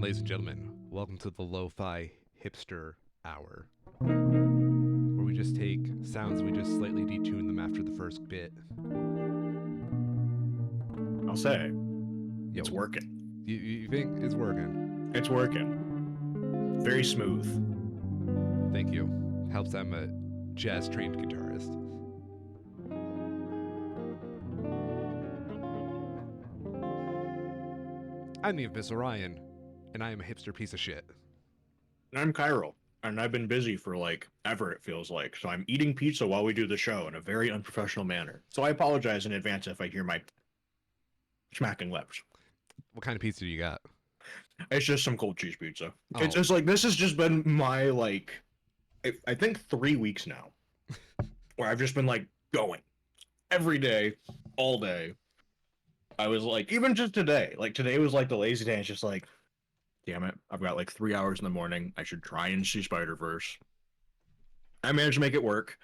ladies and gentlemen, welcome to the Lo-Fi Hipster Hour, where we just take sounds, we just slightly detune them after the first bit. I'll say, Yo, it's working. You think it's working? It's working. Very smooth. Thank you. Helps I'm a jazz-trained guitarist. I'm the Abyss Orion, and I am a hipster piece of shit. And I'm Cairo, and I've been busy for ever, it feels like. So I'm eating pizza while we do the show in a very unprofessional manner. So I apologize in advance if I hear my smacking lips. What kind of pizza do you got? It's just some cold cheese pizza. Oh. It's just this has just been my I think 3 weeks now, where I've just been going every day, all day. I was even just today, today was the lazy day. It's just damn it, I've got 3 hours in the morning. I should try and see Spider-Verse. I managed to make it work,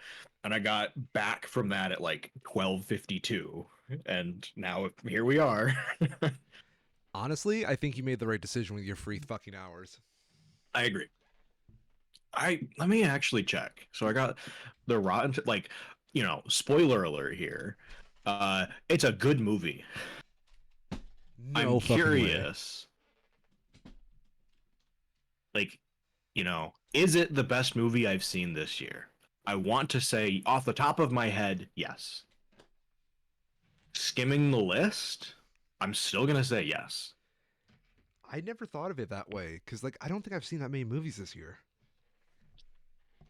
and I got back from that at 12:52, and now here we are. Honestly, I think you made the right decision with your free fucking hours. I agree. Let me actually check. So I got the Rotten, spoiler alert here. It's a good movie. No I'm fucking curious. Is it the best movie I've seen this year? I want to say off the top of my head, yes. Skimming the list, I'm still gonna say yes. I never thought of it that way, because I don't think I've seen that many movies this year.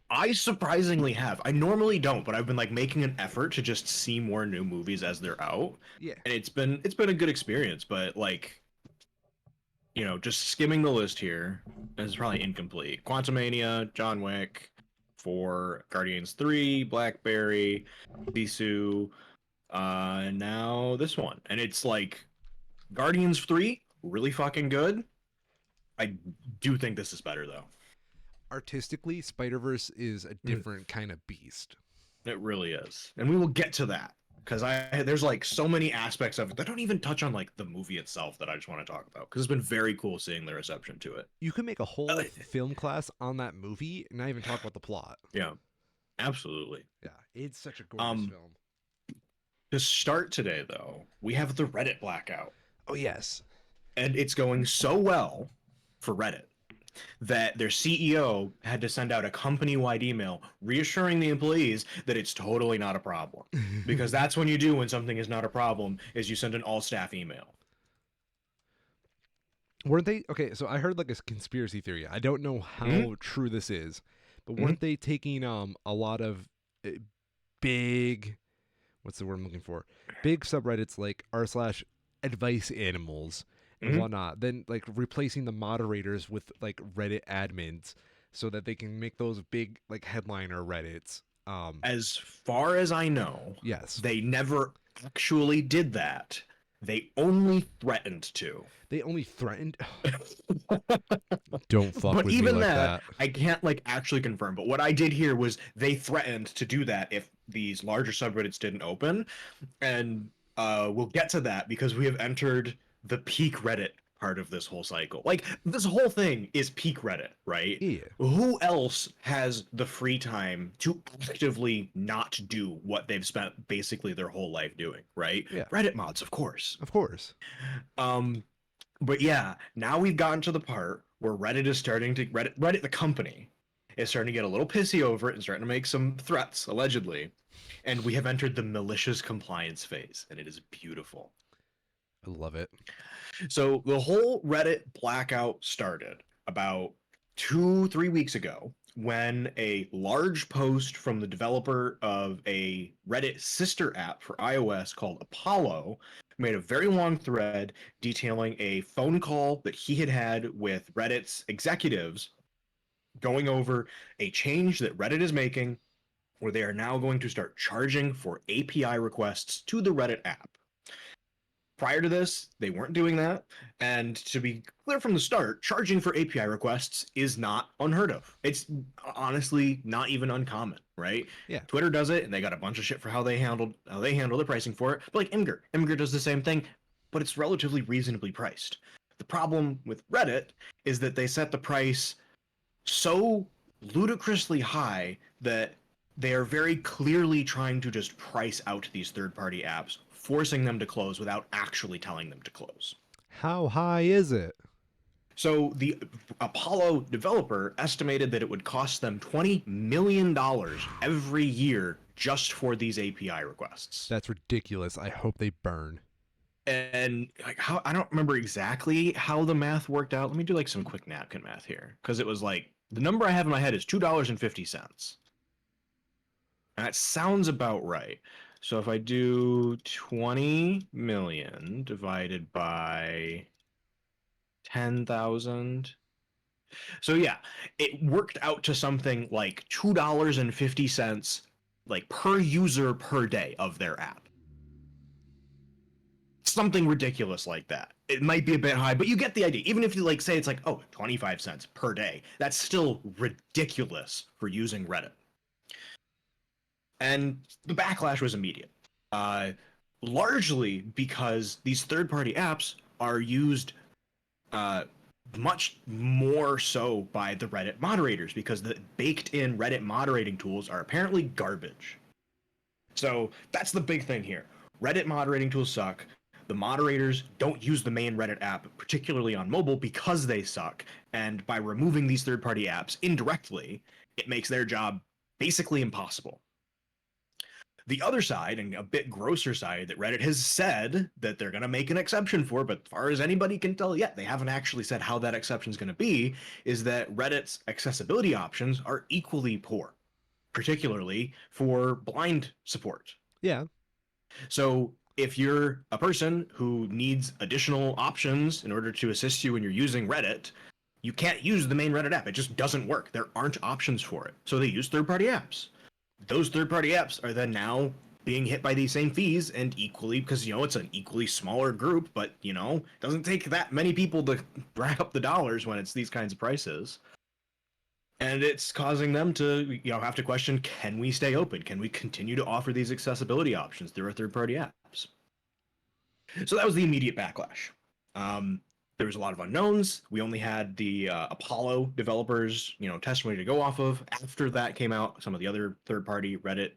I surprisingly have. I normally don't, but I've been making an effort to just see more new movies as they're out. Yeah. And it's been a good experience, but just skimming the list here is probably incomplete. Quantumania, John Wick, 4, Guardians 3, Blackberry, Sisu, and now this one. And it's Guardians 3, really fucking good. I do think this is better though. Artistically, Spider-Verse is a different kind of beast. It really is. And we will get to that. Because there's so many aspects of it that don't even touch on the movie itself that I just want to talk about. Because it's been very cool seeing the reception to it. You could make a whole film class on that movie and not even talk about the plot. Yeah, absolutely. Yeah, it's such a gorgeous film. To start today, though, we have the Reddit blackout. Oh, yes. And it's going so well for Reddit that their CEO had to send out a company-wide email reassuring the employees that it's totally not a problem. Because that's when you do when something is not a problem, is you send an all-staff email. Weren't they... Okay, so I heard a conspiracy theory. I don't know how true this is, but weren't they taking a lot of big... What's the word I'm looking for? Big subreddits like r/advice animals and whatnot, then replacing the moderators with Reddit admins so that they can make those big headliner Reddits. As far as I know, yes, they never actually did that. They only threatened to. They only threatened. Don't fuck but with even me like that. I can't actually confirm. But what I did hear was they threatened to do that if these larger subreddits didn't open, and we'll get to that because we have entered the peak Reddit part of this whole cycle. This whole thing is peak Reddit, right? Yeah. Who else has the free time to actively not do what they've spent basically their whole life doing, right? Yeah. Reddit mods, of course. Of course. But yeah, now we've gotten to the part where Reddit is starting to Reddit the company is starting to get a little pissy over it and starting to make some threats, allegedly. And we have entered the malicious compliance phase, and it is beautiful. I love it. So the whole Reddit blackout started about 2-3 weeks ago when a large post from the developer of a Reddit sister app for iOS called Apollo made a very long thread detailing a phone call that he had with Reddit's executives going over a change that Reddit is making where they are now going to start charging for API requests to the Reddit app. Prior to this, they weren't doing that. And to be clear from the start, charging for API requests is not unheard of. It's honestly not even uncommon, right? Yeah. Twitter does it, and they got a bunch of shit for how they handle the pricing for it. But Imgur does the same thing, but it's relatively reasonably priced. The problem with Reddit is that they set the price so ludicrously high that they are very clearly trying to just price out these third-party apps, forcing them to close without actually telling them to close. How high is it? So the Apollo developer estimated that it would cost them $20 million every year just for these API requests. That's ridiculous. I hope they burn. And like how I don't remember exactly how the math worked out. Let me do like some quick napkin math here because it was like the number I have in my head is $2.50. And that sounds about right. So if I do 20 million divided by 10,000. So yeah, it worked out to something like $2.50 like per user per day of their app. Something ridiculous like that. It might be a bit high, but you get the idea. Even if you like say it's like, oh, 25 cents per day, that's still ridiculous for using Reddit. And the backlash was immediate. Largely because these third-party apps are used uh, much more so by the Reddit moderators because the baked-in Reddit moderating tools are apparently garbage. So that's the big thing here. Reddit moderating tools suck. The moderators don't use the main Reddit app, particularly on mobile, because they suck. And by removing these third-party apps indirectly, it makes their job basically impossible. The other side, and a bit grosser side, that Reddit has said that they're going to make an exception for, but as far as anybody can tell yet, they haven't actually said how that exception is going to be, is that Reddit's accessibility options are equally poor, particularly for blind support. Yeah. So if you're a person who needs additional options in order to assist you when you're using Reddit, you can't use the main Reddit app. It just doesn't work. There aren't options for it. So they use third-party apps. Those third-party apps are then now being hit by these same fees and equally because it's an equally smaller group, but it doesn't take that many people to rack up the dollars when it's these kinds of prices. And it's causing them to have to question, can we stay open? Can we continue to offer these accessibility options through our third-party apps? So that was the immediate backlash. There was a lot of unknowns. We only had the Apollo developers, testimony to go off of. After that came out, some of the other third-party Reddit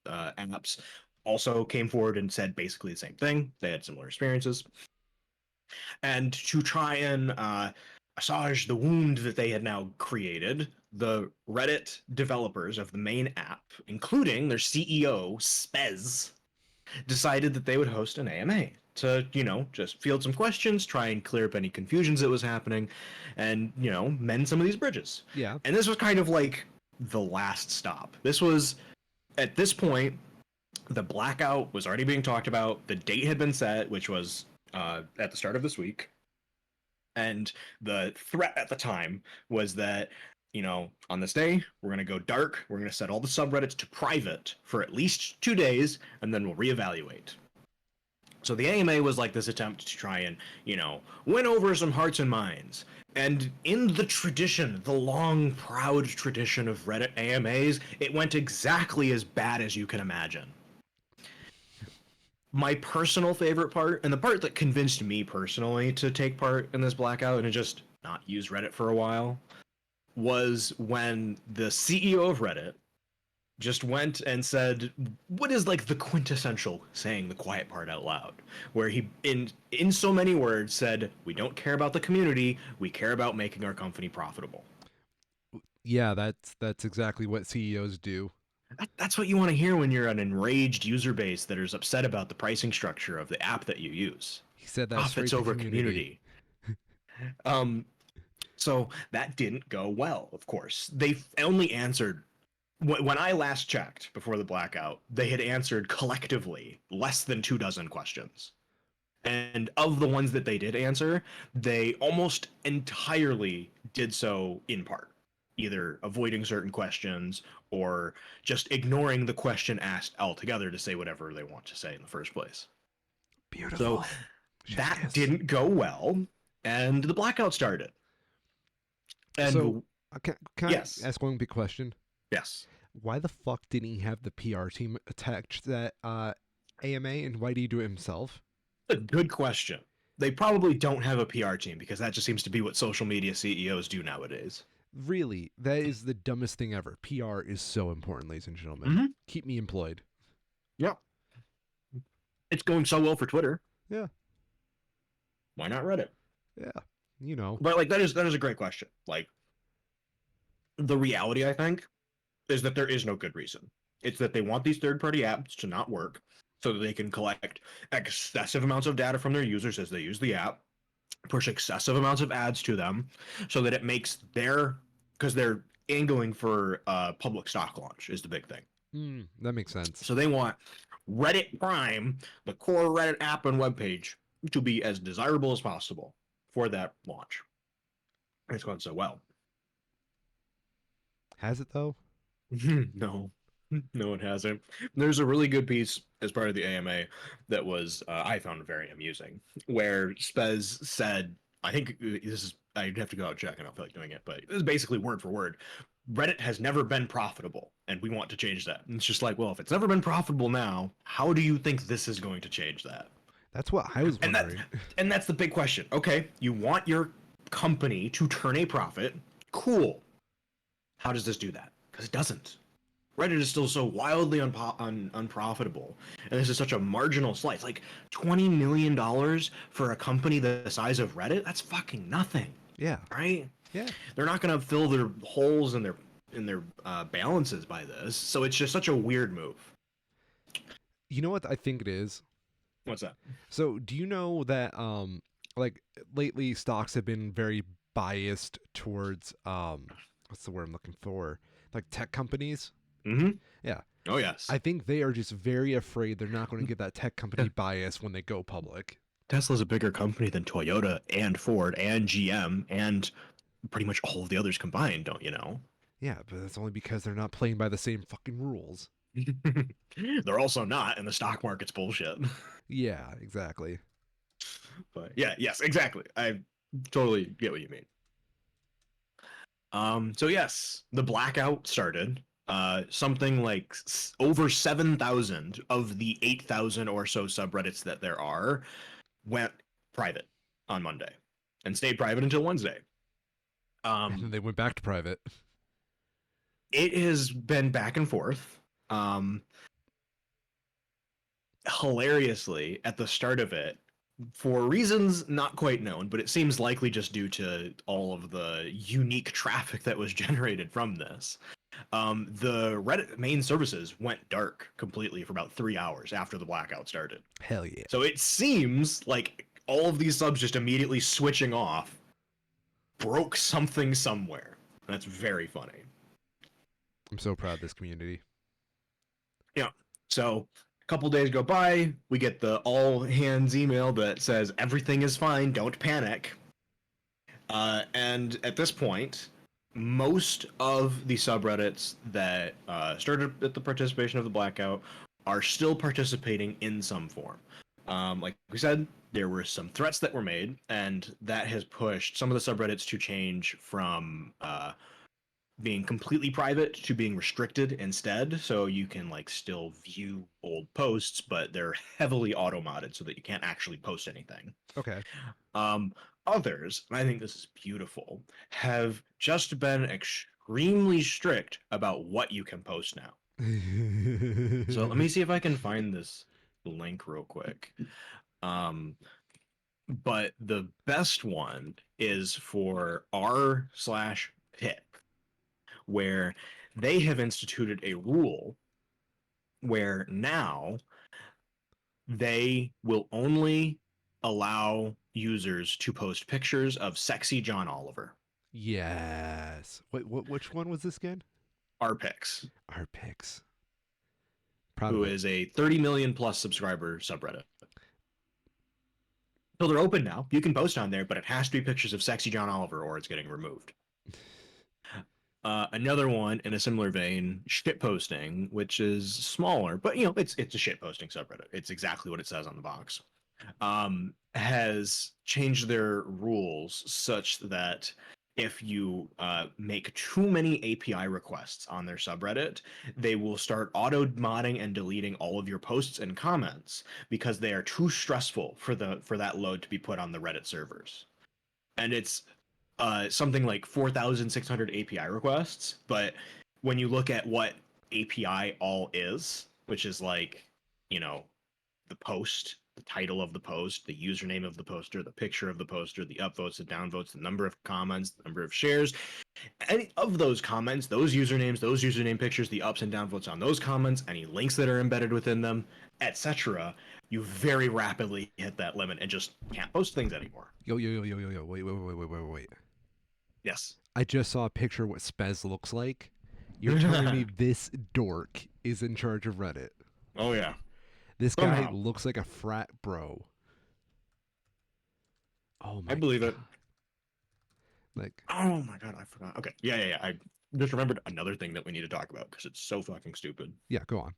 apps also came forward and said basically the same thing. They had similar experiences. And to try and massage the wound that they had now created, the Reddit developers of the main app, including their CEO, Schmoes, decided that they would host an AMA to, just field some questions, try and clear up any confusions that was happening, and, mend some of these bridges. Yeah. And this was kind of like the last stop. This was, at this point, the blackout was already being talked about. The date had been set, which was at the start of this week. And the threat at the time was that, on this day, we're going to go dark. We're going to set all the subreddits to private for at least 2 days, and then we'll reevaluate. So the AMA was like this attempt to try and, win over some hearts and minds. And in the tradition, the long, proud tradition of Reddit AMAs, it went exactly as bad as you can imagine. My personal favorite part, and the part that convinced me personally to take part in this blackout and just not use Reddit for a while, was when the CEO of Reddit just went and said what is like the quintessential saying the quiet part out loud, where he in so many words said, we don't care about the community, we care about making our company profitable. Yeah, that's exactly what CEOs do. That's what you want to hear when you're an enraged user base that is upset about the pricing structure of the app that you use. He said that Profits straight to over community. So that didn't go well, of course. They only answered, when I last checked before the blackout, they had answered collectively less than 2 dozen questions. And of the ones that they did answer, they almost entirely did so in part, either avoiding certain questions or just ignoring the question asked altogether to say whatever they want to say in the first place. Beautiful. So that didn't go well, and the blackout started. And so, can yes. I ask one big question? Yes. Why the fuck didn't he have the PR team attach that AMA, and why did he do it himself? A good question. They probably don't have a PR team because that just seems to be what social media CEOs do nowadays. Really, that is the dumbest thing ever. PR is so important, ladies and gentlemen. Mm-hmm. Keep me employed. Yeah, it's going so well for Twitter. Yeah, Why not Reddit? yeah. You know, But like that is a great question. Like the reality, I think, is that there is no good reason. It's that they want these third-party apps to not work so that they can collect excessive amounts of data from their users as they use the app, push excessive amounts of ads to them, so that it makes their because they're angling for public stock launch is the big thing. that makes sense. So they want Reddit Prime, the core Reddit app and webpage, to be as desirable as possible for that launch. It's gone so well. Has it though? No, no, it hasn't. There's a really good piece as part of the AMA that was I found very amusing, where Spez said, I think this is I'd have to go out and check, and I don't feel like doing it, but this is basically word for word. Reddit has never been profitable, and we want to change that. And it's just like, well, if it's never been profitable now, how do you think this is going to change that? That's what I was And that wondering. and that's the big question. Okay, you want your company to turn a profit. Cool. How does this do that? Because it doesn't. Reddit is still so wildly unprofitable, and this is such a marginal slice. Like $20 million for a company the size of Reddit. That's fucking nothing, Yeah, right? yeah. They're not going to fill their holes in their balances by this. So it's just such a weird move. You know what I think it is? What's that? So, do you know that like lately stocks have been very biased towards what's the word I'm looking for? Like tech companies? Mm-hmm. Yeah. Oh yes. I think they are just very afraid they're not going to get that tech company bias when they go public. Tesla's a bigger company than Toyota and Ford and GM and pretty much all of the others combined, don't you know? Yeah, but that's only because they're not playing by the same fucking rules. They're also not, and the stock market's bullshit. Yeah, exactly. But yeah, yes, exactly. I totally get what you mean. So yes, the blackout started. Something like over 7,000 of the 8,000 or so subreddits that there are went private on Monday and stayed private until Wednesday. And then Um, they went back to private. it has been back and forth. Um, Hilariously, at the start of it, for reasons not quite known, but it seems likely just due to all of the unique traffic that was generated from this. The Reddit main services went dark completely for about 3 hours after the blackout started. Hell yeah. So it seems like all of these subs just immediately switching off broke something somewhere. That's very funny. I'm so proud of this community. Yeah. So a couple days go by, we get the all hands email that says everything is fine, don't panic. And at this point, most of the subreddits that started at the participation of the blackout are still participating in some form. Like we said, there were some threats that were made, and that has pushed some of the subreddits to change from being completely private to being restricted instead. So you can like still view old posts, but they're heavily auto modded so that you can't actually post anything. Okay. Um, Others, and I think this is beautiful, have just been extremely strict about what you can post now. So let me see if I can find this link real quick. But the best one is for r/pip, where they have instituted a rule where now they will only allow users to post pictures of sexy John Oliver. Yes. Wait, which one was this again? rpix, Our picks. Proud of who it. is a 30 million plus subscriber subreddit. So they're open now. You can post on there, but it has to be pictures of sexy John Oliver or it's getting removed. Another one in a similar vein, shit posting, which is smaller, but you know it's a shit posting subreddit. It's exactly what it says on the box. Has changed their rules such that if you make too many API requests on their subreddit, they will start auto modding and deleting all of your posts and comments because they are too stressful for that load to be put on the Reddit servers. And it's something like 4,600 API requests, but when you look at what API all is, which is like, you know, the post, the title of the post, the username of the poster, the picture of the poster, the upvotes, the downvotes, the number of comments, the number of shares, any of those comments, those usernames, those username pictures, the ups and downvotes on those comments, any links that are embedded within them, etc., you very rapidly hit that limit and just can't post things anymore. Yo, yo, yo, yo, yo, yo. Wait, wait, wait, wait, wait, wait, wait. Yes. I just saw a picture of what Spez looks like. You're telling me this dork is in charge of Reddit? Oh yeah. This guy Somehow. looks like a frat bro. Oh I my believe god. it. Like, Oh my god, I forgot. Okay. Yeah, yeah, yeah. I just remembered another thing that we need to talk about because it's so fucking stupid. yeah, go on.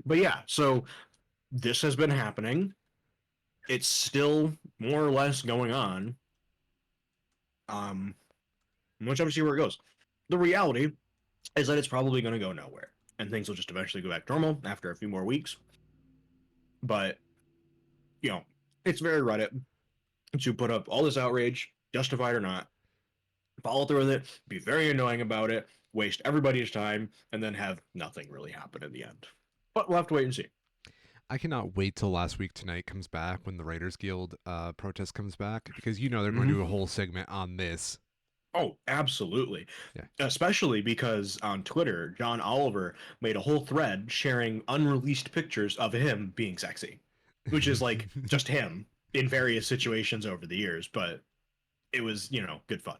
But yeah, so this has been happening. It's still more or less going on. Um, we'll have to see where it goes. The reality is that it's probably going to go nowhere, and things will just eventually go back to normal after a few more weeks. But you know, it's very Reddit to put up all this outrage, justified or not, follow through with it, be very annoying about it, waste everybody's time, and then have nothing really happen in the end. But we'll have to wait and see. I cannot wait till Last Week Tonight comes back when the Writers Guild protest comes back because you know they're going to Mm-hmm. do a whole segment on this. Oh, absolutely. Yeah. Especially because on Twitter, John Oliver made a whole thread sharing unreleased pictures of him being sexy, which is like just him in various situations over the years, but it was, good fun.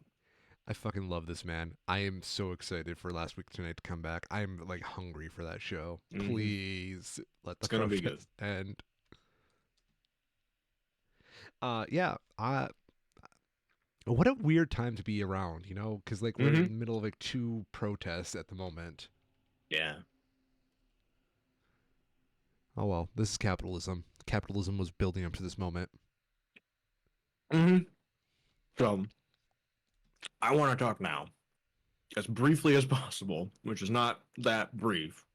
I fucking love this man. I am so excited for Last Week Tonight to come back. I'm like hungry for that show. Mm-hmm. Please let the It's gonna be good. protest end. Yeah. What a weird time to be around, because like we're in Mm-hmm. the middle of like two protests at the moment. Yeah. Oh well, this is capitalism. Capitalism was building up to this moment. Mm-hmm. So I want to talk now, as briefly as possible, which is not that brief,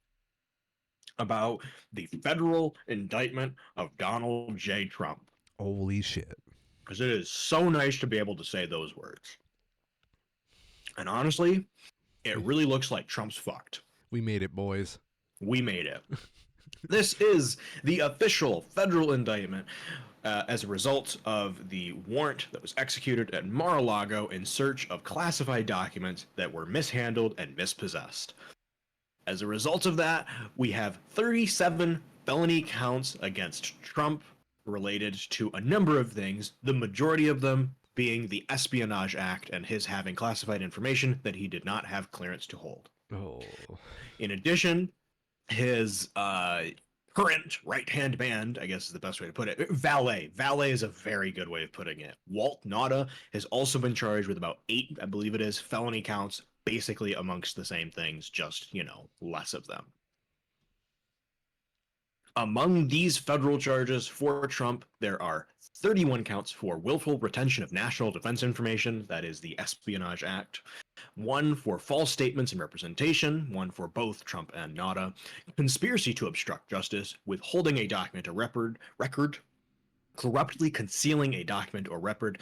about the federal indictment of Donald J. Trump. Holy shit. Because it is so nice to be able to say those words. And honestly, it really looks like Trump's fucked. We made it, boys. We made it. This is the official federal indictment as a result of the warrant that was executed at Mar-a-Lago in search of classified documents that were mishandled and mispossessed. As a result of that, we have 37 felony counts against Trump related to a number of things, the majority of them being the Espionage Act and his having classified information that he did not have clearance to hold. Oh. In addition, his current right-hand man, I guess is the best way to put it, valet. Valet is a very good way of putting it. Walt Nauta has also been charged with about 8, I believe it is, felony counts, basically amongst the same things, just, less of them. Among these federal charges for Trump, there are 31 counts for willful retention of national defense information, that is the Espionage Act, one for false statements and representation, one for both Trump and Nauta, conspiracy to obstruct justice, withholding a document or record, corruptly concealing a document or record,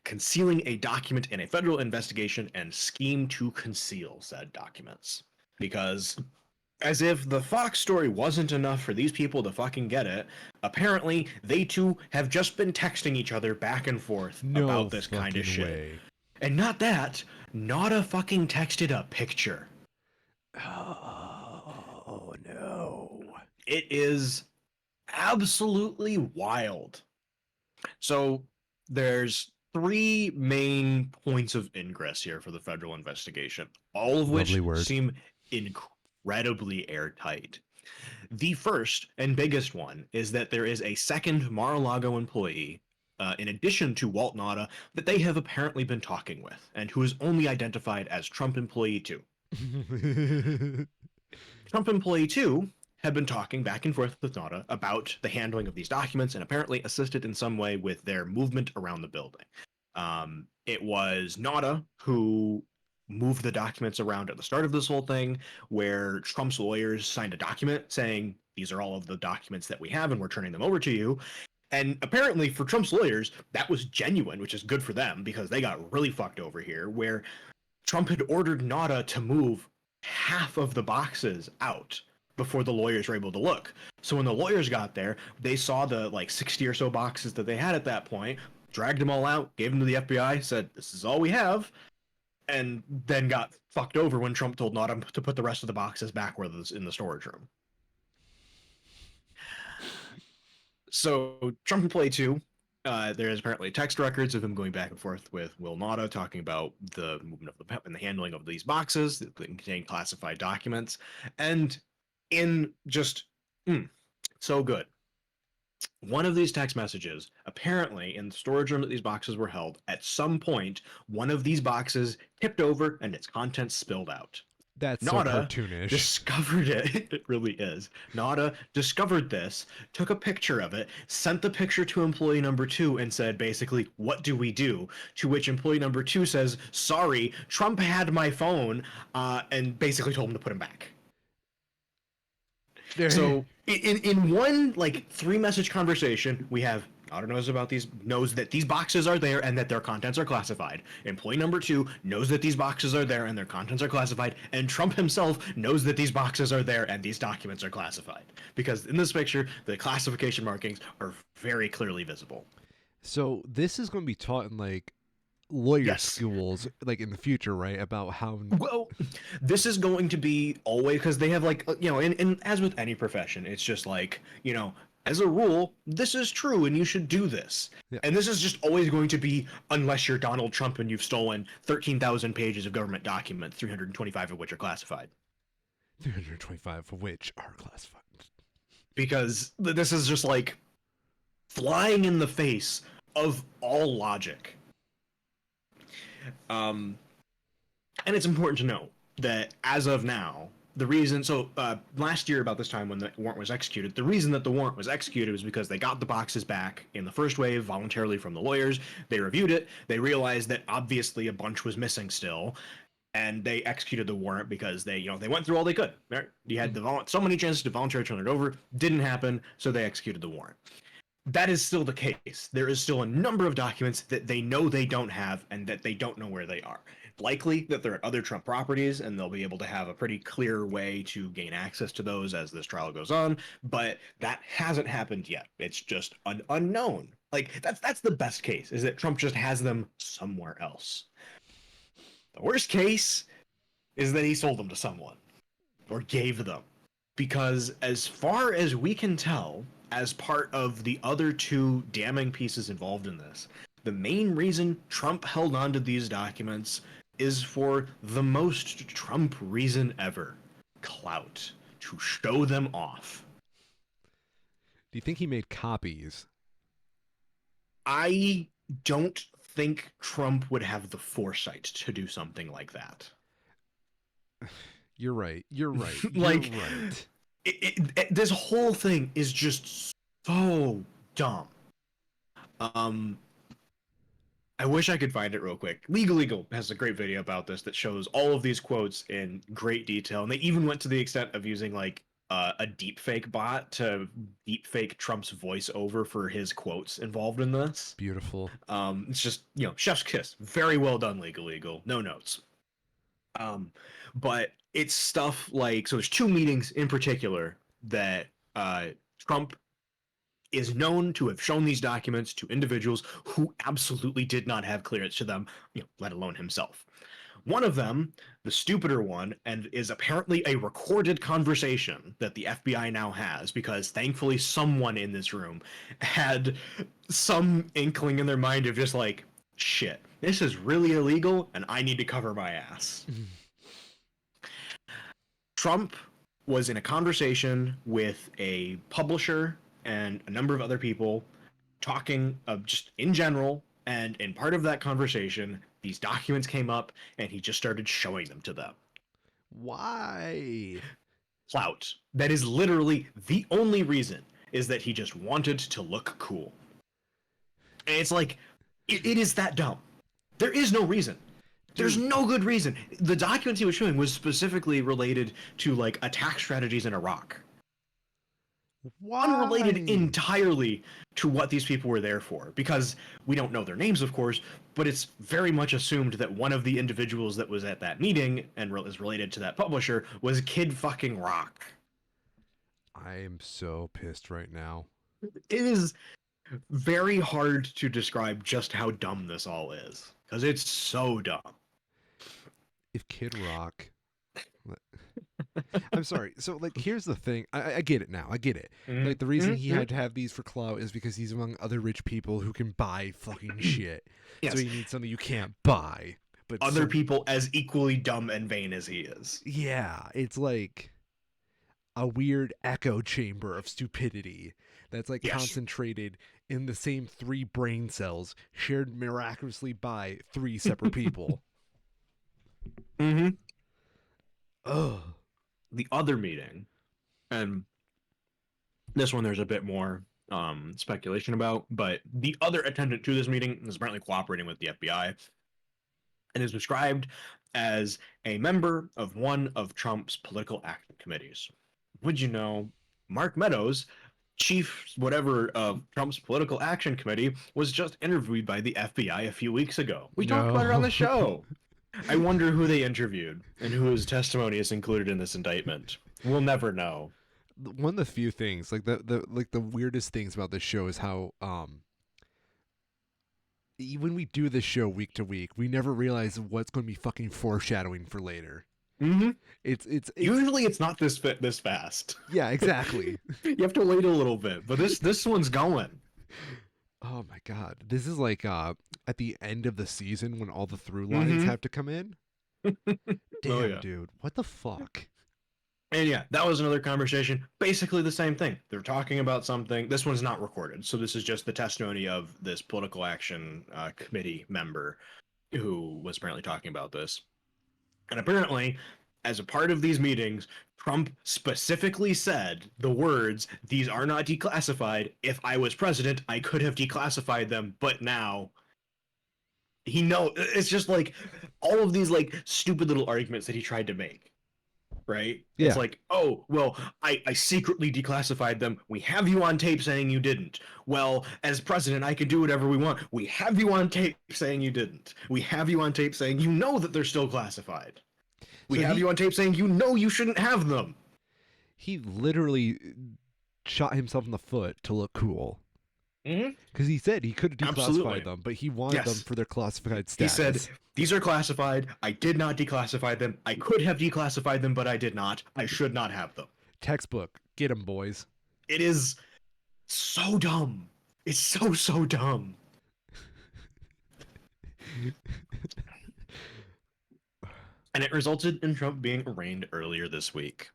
concealing a document in a federal investigation, and scheme to conceal said documents. Because as if the Fox story wasn't enough for these people to fucking get it, apparently they too have just been texting each other back and forth No about this kind of fucking shit. way. And not that, not a fucking texted a picture. Oh no. It is absolutely wild. So there's three main points of ingress here for the federal investigation, all of Lovely which word. seem incredibly airtight. The first and biggest one is that there is a second Mar-a-Lago employee, in addition to Walt Nauta, that they have apparently been talking with, and who is only identified as Trump Employee 2. Trump Employee 2 had been talking back and forth with Nauta about the handling of these documents and apparently assisted in some way with their movement around the building. It was Nada who moved the documents around at the start of this whole thing, where Trump's lawyers signed a document saying, these are all of the documents that we have and we're turning them over to you. And apparently, for Trump's lawyers, that was genuine, which is good for them because they got really fucked over here, where Trump had ordered Nada to move half of the boxes out before the lawyers were able to look. So when the lawyers got there, they saw the like 60 or so boxes that they had at that point, dragged them all out, gave them to the FBI, said, this is all we have, and then got fucked over when Trump told Nada to put the rest of the boxes back where was in the storage room. So Trump and Play 2, there's apparently text records of him going back and forth with Will Nada talking about the movement of the PEP and the handling of these boxes that contain classified documents. And in just so good. One of these text messages, apparently in the storage room that these boxes were held, at some point, one of these boxes tipped over and its contents spilled out. That's so Nada cartoonish. discovered it. It really is. Nada discovered this, took a picture of it, sent the picture to employee number 2, and said, basically, what do we do? To which employee number 2 says, sorry, Trump had my phone, and basically told him to put him back. So in one like 3-message conversation, we have Nada knows that these boxes are there and that their contents are classified. Employee number 2 knows that these boxes are there and their contents are classified, and Trump himself knows that these boxes are there and these documents are classified. Because in this picture, the classification markings are very clearly visible. So this is going to be taught in like lawyer Yes. schools, like in the future, right? About how. Well, this is going to be always because they have like and as with any profession, it's just like as a rule, this is true and you should do this. Yeah. And this is just always going to be unless you're Donald Trump and you've stolen 13,000 pages of government documents, 325 of which are classified. 325 of which are classified. Because this is just like flying in the face of all logic. And it's important to note that as of now, the reason last year about this time when the warrant was executed, the reason that the warrant was executed was because they got the boxes back in the first wave voluntarily from the lawyers. They reviewed it. They realized that obviously a bunch was missing still, and they executed the warrant because they went through all they could. Right? You had so many chances to voluntarily turn it over, didn't happen, so they executed the warrant. That is still the case. There is still a number of documents that they know they don't have and that they don't know where they are. Likely that they're at other Trump properties and they'll be able to have a pretty clear way to gain access to those as this trial goes on, but that hasn't happened yet. It's just an unknown. Like that's the best case, is that Trump just has them somewhere else. The worst case is that he sold them to someone or gave them. Because as far as we can tell, as part of the other 2 damning pieces involved in this, the main reason Trump held on to these documents is for the most Trump reason ever: clout, to show them off. Do you think he made copies? I don't think Trump would have the foresight to do something like that. You're right. You're right. Like, you're right. This whole thing is just so dumb. I wish I could find it real quick. Legal has a great video about this that shows all of these quotes in great detail, and they even went to the extent of using like a deepfake bot to deepfake Trump's voiceover for his quotes involved in this. Beautiful. It's just chef's kiss. Very well done, Legal. No notes. But it's stuff like, so there's 2 meetings in particular that Trump is known to have shown these documents to individuals who absolutely did not have clearance to them, let alone himself. One of them, the stupider one, and is apparently a recorded conversation that the FBI now has, because thankfully someone in this room had some inkling in their mind of just like, shit, this is really illegal and I need to cover my ass. Trump was in a conversation with a publisher and a number of other people talking just in general, and in part of that conversation, these documents came up and he just started showing them to them. Why? Clout. That is literally the only reason, is that he just wanted to look cool. And it's like, It is that dumb. There is no reason. There's Dude, no good reason. The documents he was showing was specifically related to like attack strategies in Iraq, unrelated why? entirely to what these people were there for, because we don't know their names, of course, but it's very much assumed that one of the individuals that was at that meeting and is related to that publisher was Kid fucking Rock. I am so pissed right now. It is very hard to describe just how dumb this all is, because it's so dumb. If Kid Rock, I'm sorry. So like, here's the thing. I get it now. I get it. Like the reason he Mm-hmm. had to have these for clout is because he's among other rich people who can buy fucking shit. So Yes, he needs something you can't buy. But other so people as equally dumb and vain as he is. yeah, it's like a weird echo chamber of stupidity that's like Yes. concentrated in the same three brain cells shared miraculously by three separate people. Mm-hmm. Ugh. The other meeting, and this one there's a bit more speculation about, but the other attendant to this meeting is apparently cooperating with the FBI and is described as a member of one of Trump's political action committees. Would you know, Mark Meadows, chief whatever of Trump's political action committee, was just interviewed by the FBI a few weeks ago. We talked about it on No. the show. I wonder who they interviewed and whose testimony is included in this indictment. We'll never know. One of the few things, like the weirdest things about this show is how when we do this show week to week, we never realize what's going to be fucking foreshadowing for later. Mm-hmm. It's Usually it's not this fast. yeah, exactly. You have to wait a little bit, but this one's going. Oh my god. This is like at the end of the season when all the through lines Mm-hmm. have to come in. Oh Damn, yeah. dude. What the fuck? And yeah, that was another conversation. Basically the same thing. They're talking about something. This one's not recorded, so this is just the testimony of this political action committee member who was apparently talking about this. And apparently, as a part of these meetings, Trump specifically said the words, "These are not declassified. If I was president, I could have declassified them, but now." It's just like all of these like stupid little arguments that he tried to make, right? It's Yeah. like, oh, well, I secretly declassified them. We have you on tape saying you didn't. Well, as president, I can do whatever we want. We have you on tape saying you didn't. We have you on tape saying you know that they're still classified. We So have you on tape saying you know you shouldn't have them. he literally shot himself in the foot to look cool. Mm-hmm. Because he said he could have declassified Absolutely. them, but he wanted them Yes. for their classified He status. said, "These are classified. I did not declassify them. I could have declassified them, but I did not. I should not have them." Textbook. Get him, boys. It is so dumb. It's so dumb. And it resulted in Trump being arraigned earlier this week.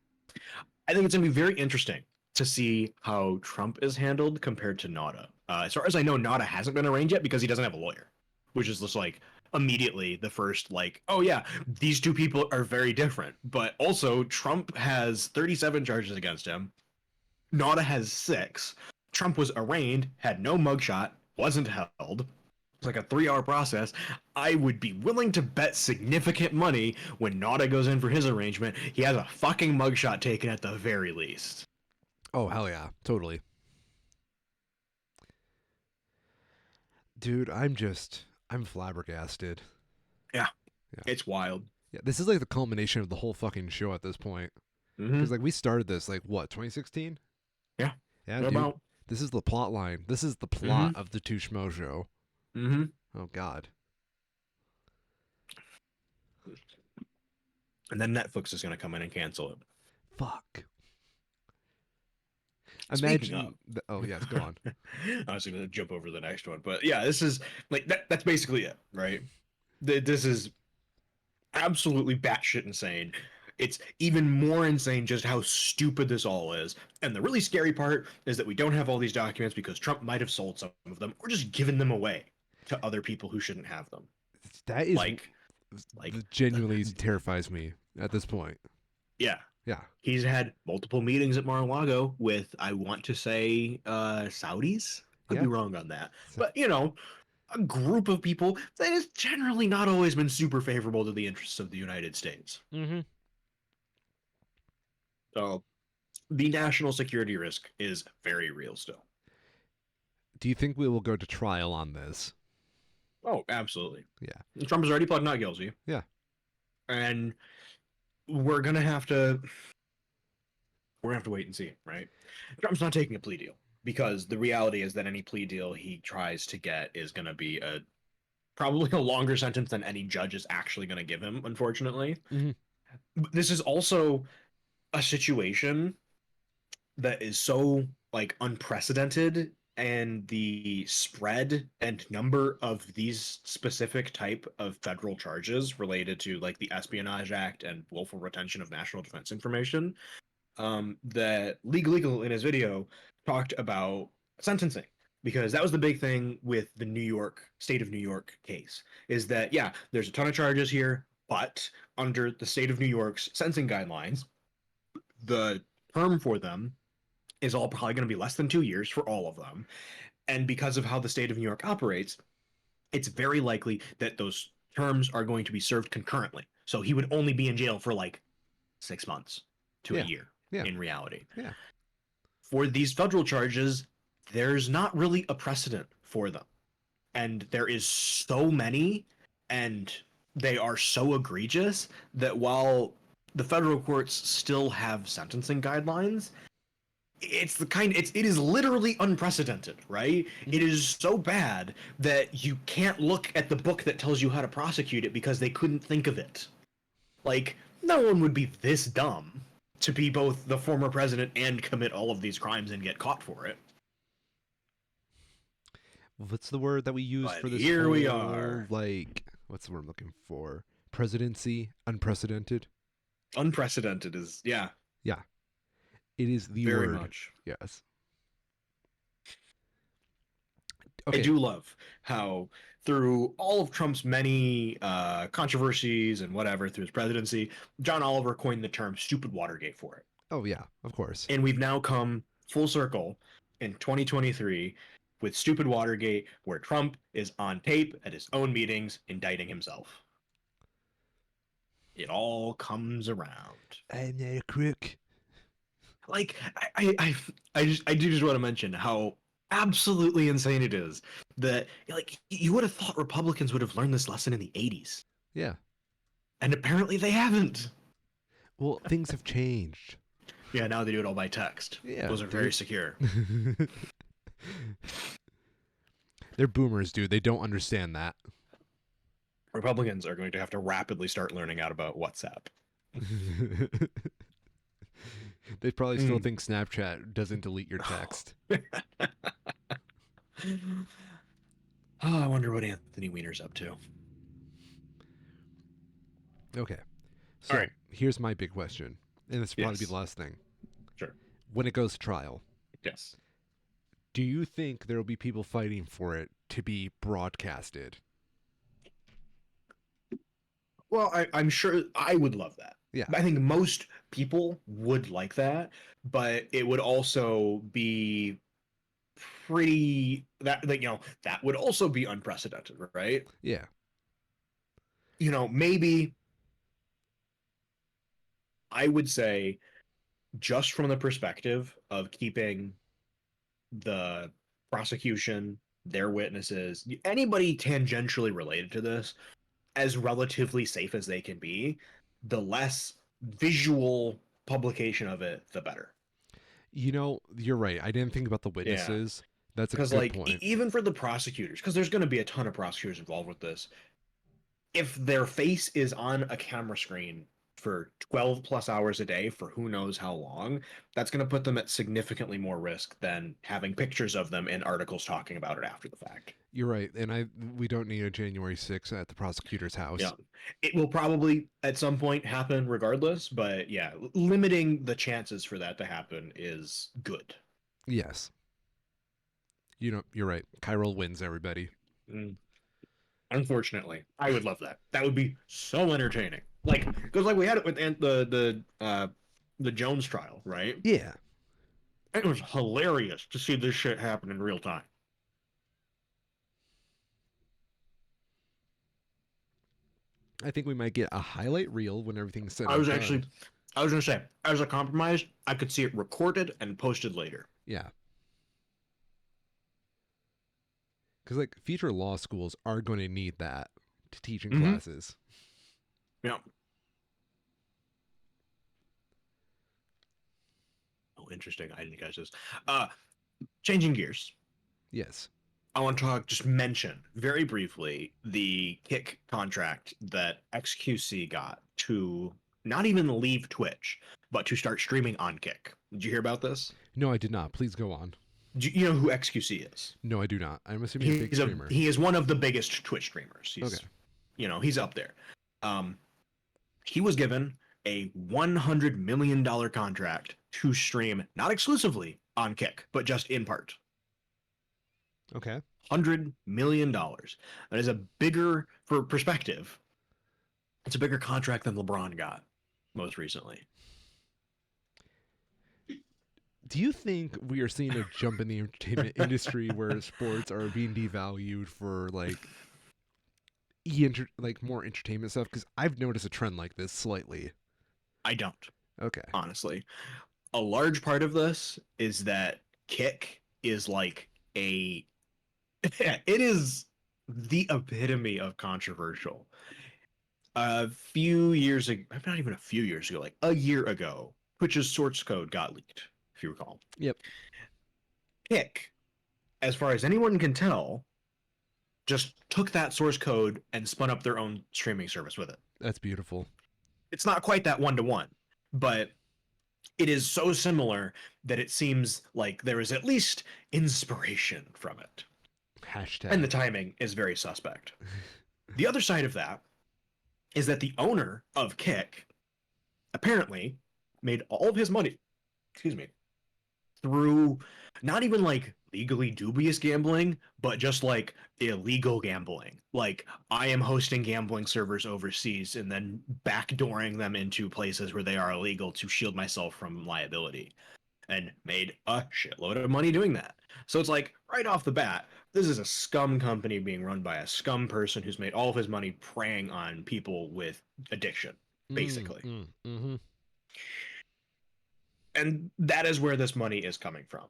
I think it's going to be very interesting to see how Trump is handled compared to Nada. As far as I know, Nada hasn't been arraigned yet because he doesn't have a lawyer, which is just like immediately the first, like, oh yeah, these two people are very different. But also, Trump has 37 charges against him. Nada has 6. Trump was arraigned, had no mugshot, wasn't held. It's like a 3-hour process. I would be willing to bet significant money when Nada goes in for his arraignment, he has a fucking mugshot taken at the very least. Oh, hell yeah. Totally. Dude, I'm flabbergasted. Yeah, Yeah. it's wild. Yeah, this is like the culmination of the whole fucking show at this point. Mm-hmm. Because like we started this like what 2016? Yeah. Yeah, What dude. about? This is the plot line. This is the plot of the Two Schmo show. Mm-hmm. Oh God. And then Netflix is going to come in and cancel it. Fuck. Speaking Imagine. Oh yes, go on. I was going to jump over the next one, but yeah, this is like that's basically it, right? This is absolutely batshit insane. It's even more insane just how stupid this all is. And the really scary part is that we don't have all these documents because Trump might have sold some of them or just given them away to other people who shouldn't have them. That is Like genuinely terrifies me at this point. yeah. Yeah. He's had multiple meetings at Mar-a-Lago with, I want to say, Saudis. Could Yeah. be wrong on that. But, you know, a group of people that has generally not always been super favorable to the interests of the United States. Mm-hmm. So the national security risk is very real still. Do you think we will go to trial on this? Oh, absolutely. Yeah. Trump has already pled not guilty, Yeah. and we're gonna have to wait and see, right? Trump's not taking a plea deal because the reality is that any plea deal he tries to get is going to be a probably a longer sentence than any judge is actually going to give him, unfortunately. Mm-hmm. This is also a situation that is so like unprecedented, and the spread and number of these specific type of federal charges related to like the Espionage Act and willful retention of national defense information, that Legal in his video talked about sentencing, because that was the big thing with the New York state of New York case, is that yeah, there's a ton of charges here, but under the state of New York's sentencing guidelines, the term for them is all probably going to be less than 2 years for all of them. And because of how the state of New York operates, it's very likely that those terms are going to be served concurrently. So he would only be in jail for like 6 months to a Yeah. year Yeah. in reality. Yeah. For these federal charges, there's not really a precedent for them. And there is so many, and they are so egregious that while the federal courts still have sentencing guidelines, it is literally unprecedented, right? It Mm-hmm. is so bad that you can't look at the book that tells you how to prosecute it because they couldn't think of it. Like, no one would be this dumb to be both the former president and commit all of these crimes and get caught for it. What's the word that we use But for this here we whole, are. like, what's the word I'm looking for? Presidency? Unprecedented? Unprecedented is, yeah, Yeah. It is the very word. much. Yes. I Okay. do love how through all of Trump's many controversies and whatever through his presidency, John Oliver coined the term stupid Watergate for it. Oh, yeah, of course. And we've now come full circle in 2023 with stupid Watergate, where Trump is on tape at his own meetings indicting himself. It all comes around. I'm not a crook. Like I do just want to mention how absolutely insane it is that like you would have thought Republicans would have learned this lesson in the 80s, Yeah. and apparently they haven't. Well, things have changed. Yeah, now they do it all by text. Yeah, Those are very dude. secure. They're boomers, dude. They don't understand that. Republicans are going to have to rapidly start learning out about WhatsApp. They probably still Mm. think Snapchat doesn't delete your text. Oh, I wonder what Anthony Weiner's up to. Okay. All So right. here's my big question, and this will probably be the Yes. last thing. Sure. When it goes to trial, Yes. do you think there will be people fighting for it to be broadcasted? Well, I'm sure I would love that. Yeah. I think most people would like that, but it would also be pretty that like that would also be unprecedented, right? Yeah. Maybe I would say just from the perspective of keeping the prosecution, their witnesses, anybody tangentially related to this as relatively safe as they can be, the less visual publication of it, the better. You're right. I didn't think about the Yeah. witnesses. That's a Because, good like, point. even for the prosecutors, because there's going to be a ton of prosecutors involved with this, if their face is on a camera screen for 12 plus hours a day for who knows how long, that's going to put them at significantly more risk than having pictures of them in articles talking about it after the fact. You're right. And we don't need a January 6th at the prosecutor's Yeah. house. It will probably at some point happen regardless, but yeah, limiting the chances for that to happen is good. Yes. You're right. Chiral wins, everybody. Mm. Unfortunately, I would love that. That would be so entertaining. Like, because like we had it with the Jones trial, right? Yeah. It was hilarious to see this shit happen in real time. I think we might get a highlight reel when everything's said I and was done. actually, I was gonna say, as a compromise, I could see it recorded and posted later. Yeah, because like future law schools are going to need that to teach in Mm-hmm. classes. Yeah. Oh, interesting. I didn't catch this. Uh, Changing gears. Yes. I want to just mention very briefly the Kick contract that XQC got to not even leave Twitch, but to start streaming on Kick. Did you hear about this? No, I did not. Please go on. Do you know who XQC is? No, I do not. I'm assuming a big streamer. He is one of the biggest Twitch streamers. Okay. He's up there. Um, he was given a $100 million contract to stream not exclusively on Kick, but just in part. Okay. $100 million. That is a bigger, for perspective, it's a bigger contract than LeBron got most recently. Do you think we are seeing a jump in the entertainment industry where sports are being devalued for like more entertainment stuff? Because I've noticed a trend like this slightly. I don't, Okay. honestly. A large part of this is that Kick is like a it is the epitome of controversial. A few years ago, not even a few years ago, like a year ago, Twitch's source code got leaked, if you recall. Yep. Kick, as far as anyone can tell, just took that source code and spun up their own streaming service with it. That's beautiful. It's not quite that one to one, but it is so similar that it seems like there is at least inspiration from it. And the Hashtag. timing is very suspect. The other side of that is that the owner of Kick apparently made all of his money, excuse me, through not even like legally dubious gambling, but just like illegal gambling. Like I am hosting gambling servers overseas and then backdooring them into places where they are illegal to shield myself from liability, and made a shitload of money doing that. So it's like right off the bat, this is a scum company being run by a scum person who's made all of his money preying on people with addiction, basically. Mm-hmm. And that is where this money is coming from.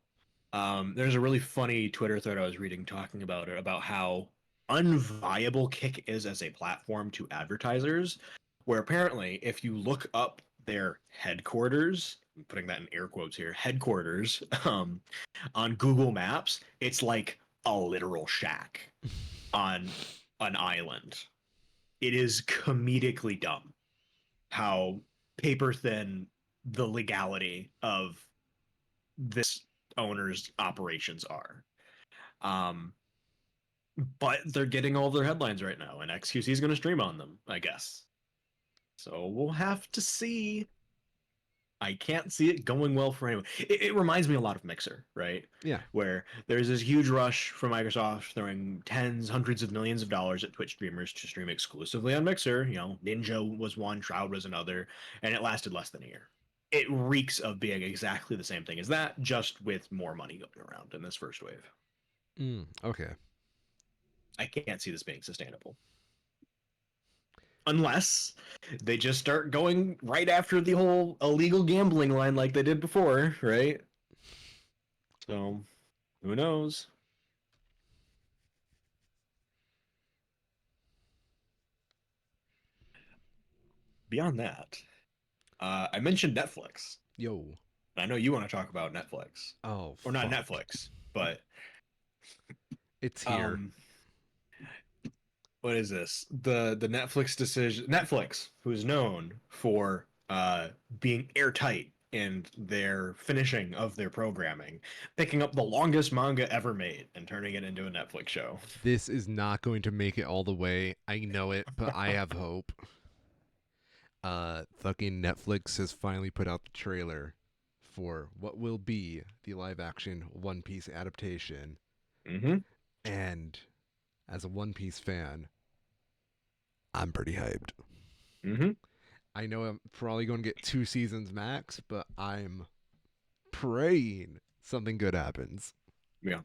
There's a really funny Twitter thread I was reading talking about it, about how unviable Kick is as a platform to advertisers, where apparently if you look up their headquarters, I'm putting that in air quotes here, headquarters, on Google Maps, it's like a literal shack on an island. It is comedically dumb how paper thin the legality of this owner's operations are. Um, but they're getting all their headlines right now, and XQC is going to stream on them, I guess. So we'll have to see. I can't see it going well for anyone. It reminds me a lot of Mixer, right? Yeah. Where there's this huge rush from Microsoft throwing tens, hundreds of millions of dollars at Twitch streamers to stream exclusively on Mixer. You know, Ninja was one, Shroud was another, and it lasted less than a year. It reeks of being exactly the same thing as that, just with more money going around in this first wave. Okay. I can't see this being sustainable. Unless they just start going right after the whole illegal gambling line like they did before, right? So, who knows? Beyond that, I mentioned Netflix. Yo. I know you want to talk about Netflix, Oh or not fuck. Netflix, but It's here. um, what is this? The Netflix decision. Netflix, who is known for being airtight in their finishing of their programming, picking up the longest manga ever made and turning it into a Netflix show. This is not going to make it all the way. I know it, but I have hope. Fucking Netflix has finally put out the trailer for what will be the live action One Piece adaptation. Mm-hmm. And as a One Piece fan, I'm pretty hyped. Mm-hmm. I know I'm probably going to get 2 seasons max, but I'm praying something good happens. Yeah.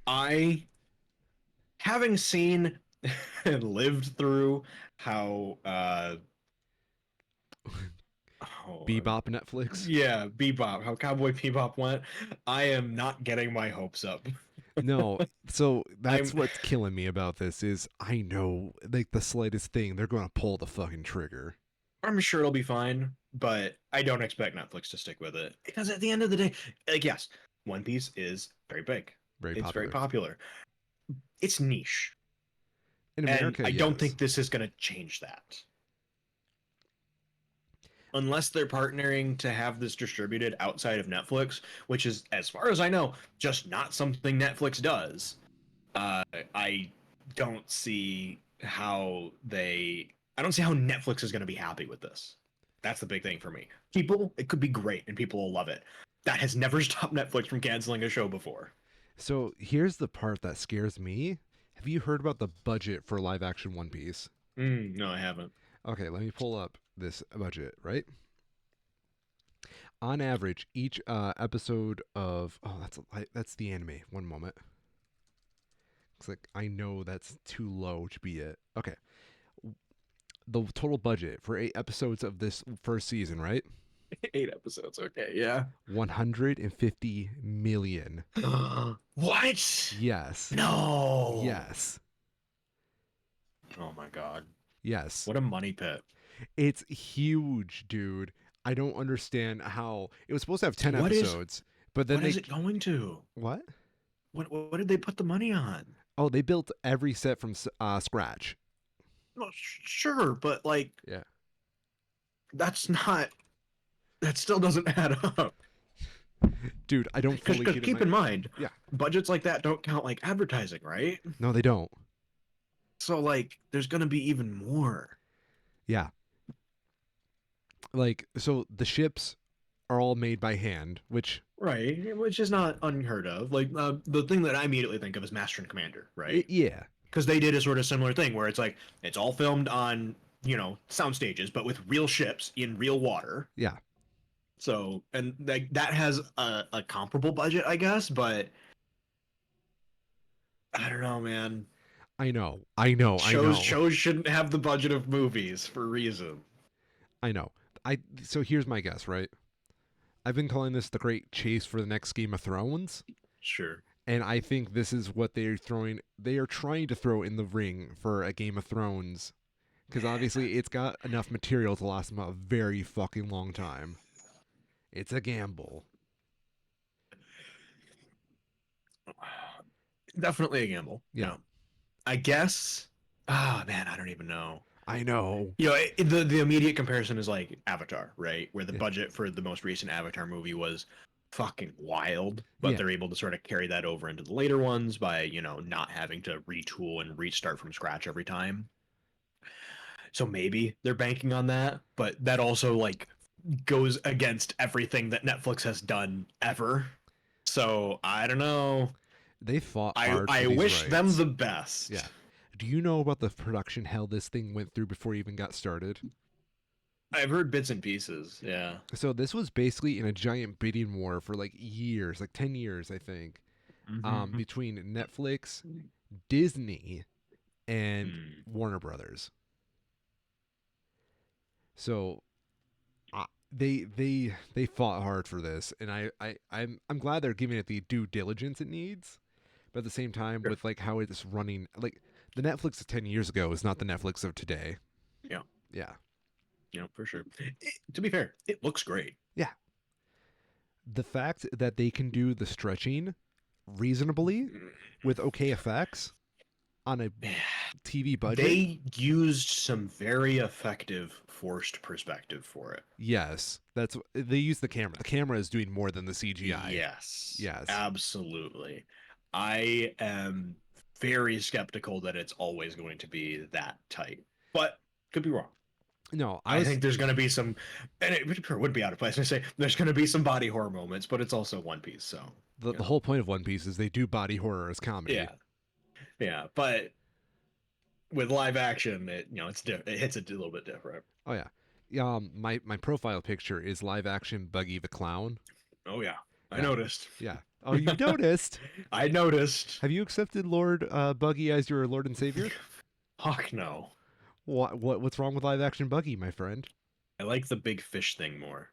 I, having seen and lived through how oh Bebop Netflix. yeah, Bebop, how Cowboy Bebop went, I am not getting my hopes up. No, so I'm that's what's killing me about this is I know like the slightest thing they're going to pull the fucking trigger. I'm sure it'll be fine, but I don't expect Netflix to stick with it because at the end of the day, like yes, One Piece is very big. Very It's very popular. popular. It's niche, In and America, I don't yes. think this is going to change that. Unless they're partnering to have this distributed outside of Netflix, which is, as far as I know, just not something Netflix does. I don't see how they. I don't see how Netflix is going to be happy with this. That's the big thing for me. People, it could be great and people will love it. That has never stopped Netflix from canceling a show before. So here's the part that scares me. Have you heard about the budget for live action One Piece? No, I haven't. Okay, let me pull up this budget, right? On average, each episode of that's the anime. One moment. It's like I know that's too low to be it. Okay, the total budget for 8 episodes of this first season, right? 8 episodes. Okay, yeah. 150 million. What? Yes. No. Yes. Oh my god. Yes. What a money pit. It's huge, dude. I don't understand how it was supposed to have 10 What is episodes, but then what they is it going to? what? What did they put the money on? Oh, they built every set from scratch. Well, sure, but like Yeah. that's not that still doesn't add up. Dude, I don't Because fully get it. keep in mind, Yeah. budgets like that don't count like advertising, right? No, they don't. So like there's gonna be even more. Yeah. Like so the ships are all made by hand, which Right, which is not unheard of. Like the thing that I immediately think of is Master and Commander, right? yeah. Because they did a sort of similar thing where it's like it's all filmed on sound stages, but with real ships in real water. Yeah. So and like that has a comparable budget, I guess, but I don't know, man. I know. I know. I know. Shows shouldn't have the budget of movies for a reason. I know. I so here's my guess, right? I've been calling this the great chase for the next Game of Thrones. Sure. And I think this is what they're throwing. They are trying to throw in the ring for a Game of Thrones, because obviously it's got enough material to last them a very fucking long time. It's a gamble. Definitely a gamble. Yeah, I guess. Ah, man, I don't even know. I know. The immediate comparison is like Avatar, right? Where the Yeah, budget for the most recent Avatar movie was fucking wild, but yeah. they're able to sort of carry that over into the later ones by, not having to retool and restart from scratch every time. So maybe they're banking on that, but that also like goes against everything that Netflix has done ever. So I don't know. They fought I hard for I these wish them rights. the best. Yeah. Do you know about the production hell this thing went through before it even got started? I've heard bits and pieces. Yeah. So this was basically in a giant bidding war for like years, like 10 years, I think, Mm-hmm. between Netflix, Disney, and Mm. Warner Brothers. So they fought hard for this, and I'm glad they're giving it the due diligence it needs. But at the same time, Sure. with like how it's running, like the Netflix of 10 years ago is not the Netflix of today. Yeah. Yeah, For sure. To be fair, it looks great. yeah. The fact that they can do the stretching reasonably with okay effects on a TV budget, They used some very effective forced perspective for it. yes, that's they use the camera. The camera is doing more than the CGI. Yes, Yes. absolutely. I am very skeptical that it's always going to be that tight, but could be wrong. No, I I was think there's going to be some, and it would be out of place to say there's going to be some body horror moments, but it's also One Piece, so the whole point of One Piece is they do body horror as comedy. yeah, yeah. But with live action, it hits it a little bit different. Oh yeah. My profile picture is live action Buggy the Clown. Oh yeah, I Yeah. noticed. Yeah. Oh, you noticed? I noticed. Have you accepted Lord Buggy as your Lord and Savior? Fuck no. What's wrong with live action Buggy, my friend? I like the big fish thing more.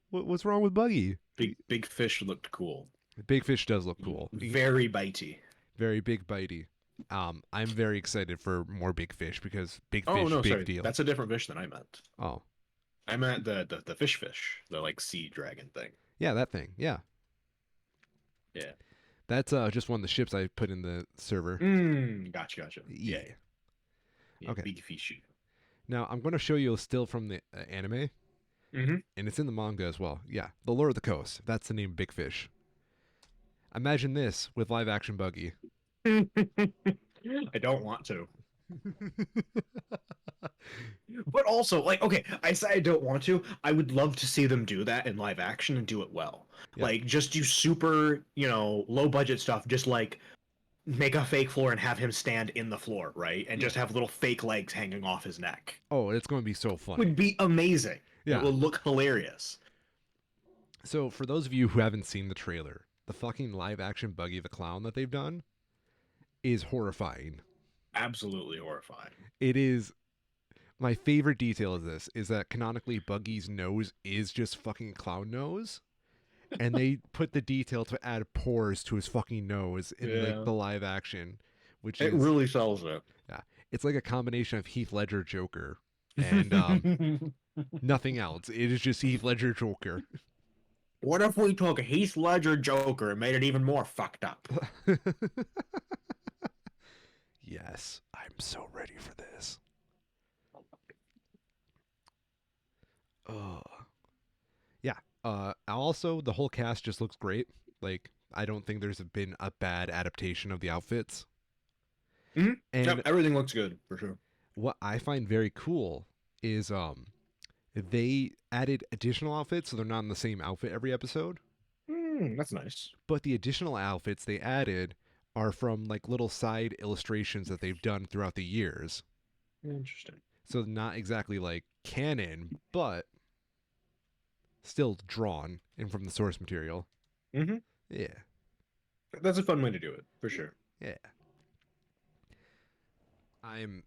What's wrong with Buggy? Big fish looked cool. Big Fish does look cool. Very bitey. Very big bitey. I'm very excited for more Big Fish because Big Oh Fish, no, big sorry. deal. That's a different fish than I meant. Oh, I meant the fish, the like sea dragon thing. yeah, that thing. Yeah, Yeah. that's just one of the ships I put in the server. Gotcha, gotcha. Yeah, Yeah. yeah, Okay. big fishy. Now I'm going to show you a still from the anime, Mm-hmm. and it's in the manga as well. Yeah, The Lure of the Coast. That's the name Big Fish. Imagine this with live action Buggy. I don't want to. But also, like, okay, I say I don't want to. I would love to see them do that in live action and do it well. Yeah. Like, just do super, low budget stuff. Just like make a fake floor and have him stand in the floor, right? And Yeah. just have little fake legs hanging off his neck. Oh, it's going to be so funny. Would be amazing. It Yeah. will look hilarious. So for those of you who haven't seen the trailer, the fucking live action Buggy the Clown that they've done is horrifying. Absolutely horrifying. It is my favorite detail of this is that canonically Buggy's nose is just fucking clown nose. And they put the detail to add pores to his fucking nose in like Yeah. the live action, which It is really sells it. yeah, it's like a combination of Heath Ledger Joker and nothing else. It is just Heath Ledger Joker. What if we took Heath Ledger Joker and made it even more fucked up? Yes, I'm so ready for this. Oh yeah. Also, the whole cast just looks great. Like, I don't think there's been a bad adaptation of the outfits. Mm-hmm. And Yep, everything looks good for sure. what I find very cool is they added additional outfits so they're not in the same outfit every episode. That's nice. But the additional outfits they added are from like little side illustrations that they've done throughout the years. Interesting. So not exactly like canon, but still drawn and from the source material. Mm-hmm. Yeah. That's a fun way to do it for sure. Yeah. I'm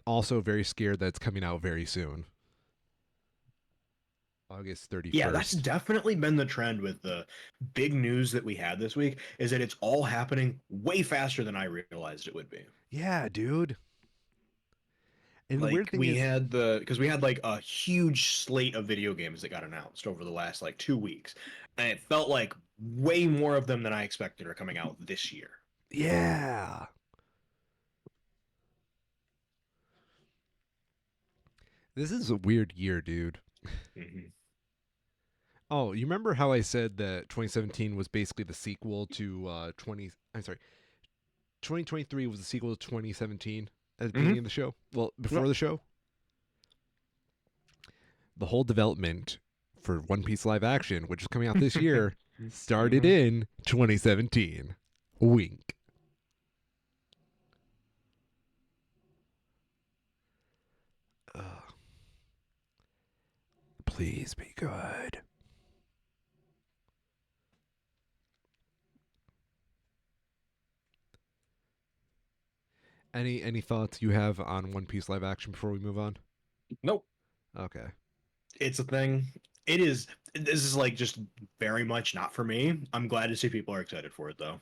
also very scared that it's coming out very soon. August 31st. Yeah, that's definitely been the trend with the big news that we had this week, is that it's all happening way faster than I realized it would be. Yeah, dude. And the weird Like thing we is, had because we had like a huge slate of video games that got announced over the last like 2 weeks, and it felt like way more of them than I expected are coming out this year. yeah. This is a weird year, dude. Mm-hmm. Oh, you remember how I said that 2017 was basically the sequel to 2023 was the sequel to 2017 at the beginning Mm-hmm. of the show? Well, before Yep. the show, the whole development for One Piece live action, which is coming out this year, started Mm-hmm. in 2017. Wink. Ugh. Please be good. Any thoughts you have on One Piece live action before we move on? Nope. Okay. It's a thing. It is. This is like just very much not for me. I'm glad to see people are excited for it though.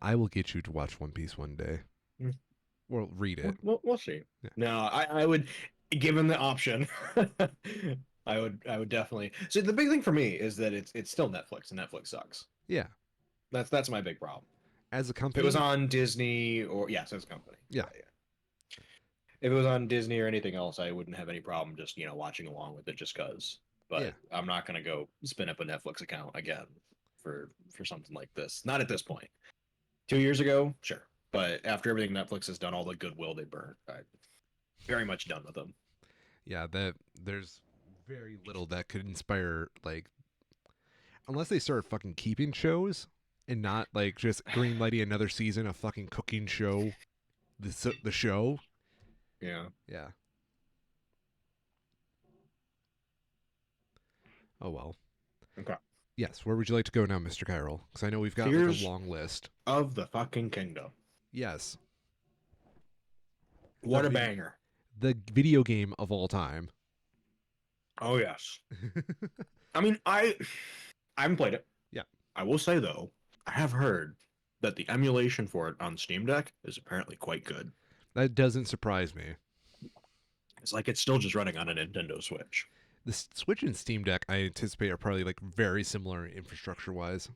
I will get you to watch One Piece one day. Mm. Or read it. We'll see. Yeah. No, I would, given the option, I would definitely. So the big thing for me is that it's still Netflix and Netflix sucks. Yeah. That's my big problem. As a If it was company, on Disney or yes, as a company. yeah. If it was on Disney or anything else, I wouldn't have any problem just watching along with it just cause. Yeah. But I'm not gonna go spin up a Netflix account again for something like this. Not at this point. 2 years ago, sure. But after everything Netflix has done, all the goodwill they burnt, I'm very much done with them. Yeah, that there's very little that could inspire like unless they start fucking keeping shows and not like just greenlighting another season of fucking cooking show the show. Yeah. Yeah. Oh well. Okay. Yes, where would you like to go now, Mr. Kyril? Because I know we've got like Tears a long list. of the fucking Kingdom. Yes. What a banger. The video game of all time. Oh yes. I mean, I haven't played it. Yeah. I will say though, I have heard that the emulation for it on Steam Deck is apparently quite good. That doesn't surprise me. It's like it's still just running on a Nintendo Switch. The Switch and Steam Deck, I anticipate, are probably like very similar infrastructure wise.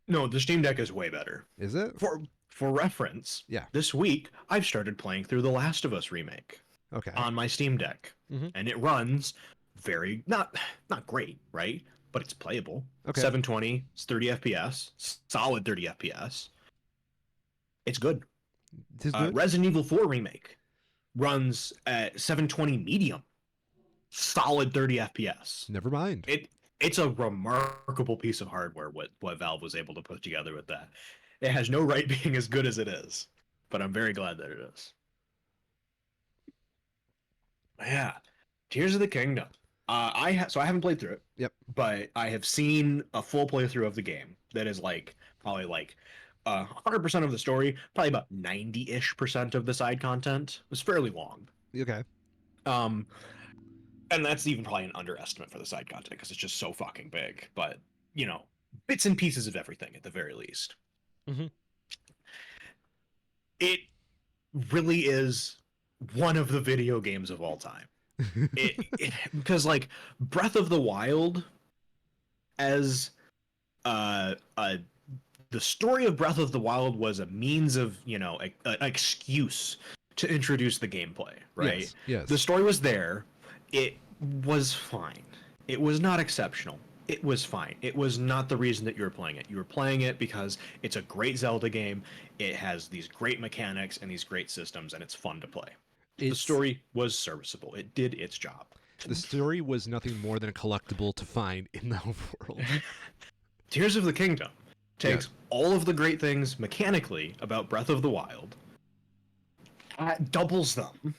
No, the Steam Deck is way better. Is it? For reference, Yeah. this week I've started playing through The Last of Us remake Okay. on my Steam Deck, and it runs very not great, right? But it's playable. Okay. 720, it's 30 FPS, solid 30 FPS. It's good. It is good. Resident Evil 4 remake runs at 720 medium, solid 30 FPS. Never mind. It's a remarkable piece of hardware what Valve was able to put together with that. It has no right being as good as it is, but I'm very glad that it is. Yeah, Tears of the Kingdom. So I haven't played through it. Yep. But I have seen a full playthrough of the game that is like probably like 100% of the story, probably about 90-ish% of the side content. It was fairly long. Okay. And that's even probably an underestimate for the side content because it's just so fucking big. But you know, bits and pieces of everything at the very least. Mm-hmm. It really is one of the video games of all time. Because like Breath of the Wild, as the story of Breath of the Wild was a means of, you know, an excuse to introduce the gameplay, right? Yes. Yes. The story was there. It was fine. It was not exceptional. It was fine. It was not the reason that you were playing it. You were playing it because it's a great Zelda game. It has these great mechanics and these great systems, and it's fun to play. The story was serviceable. It did its job. The story was nothing more than a collectible to find in the world. Tears of the Kingdom takes all of the great things mechanically about Breath of the Wild, doubles them,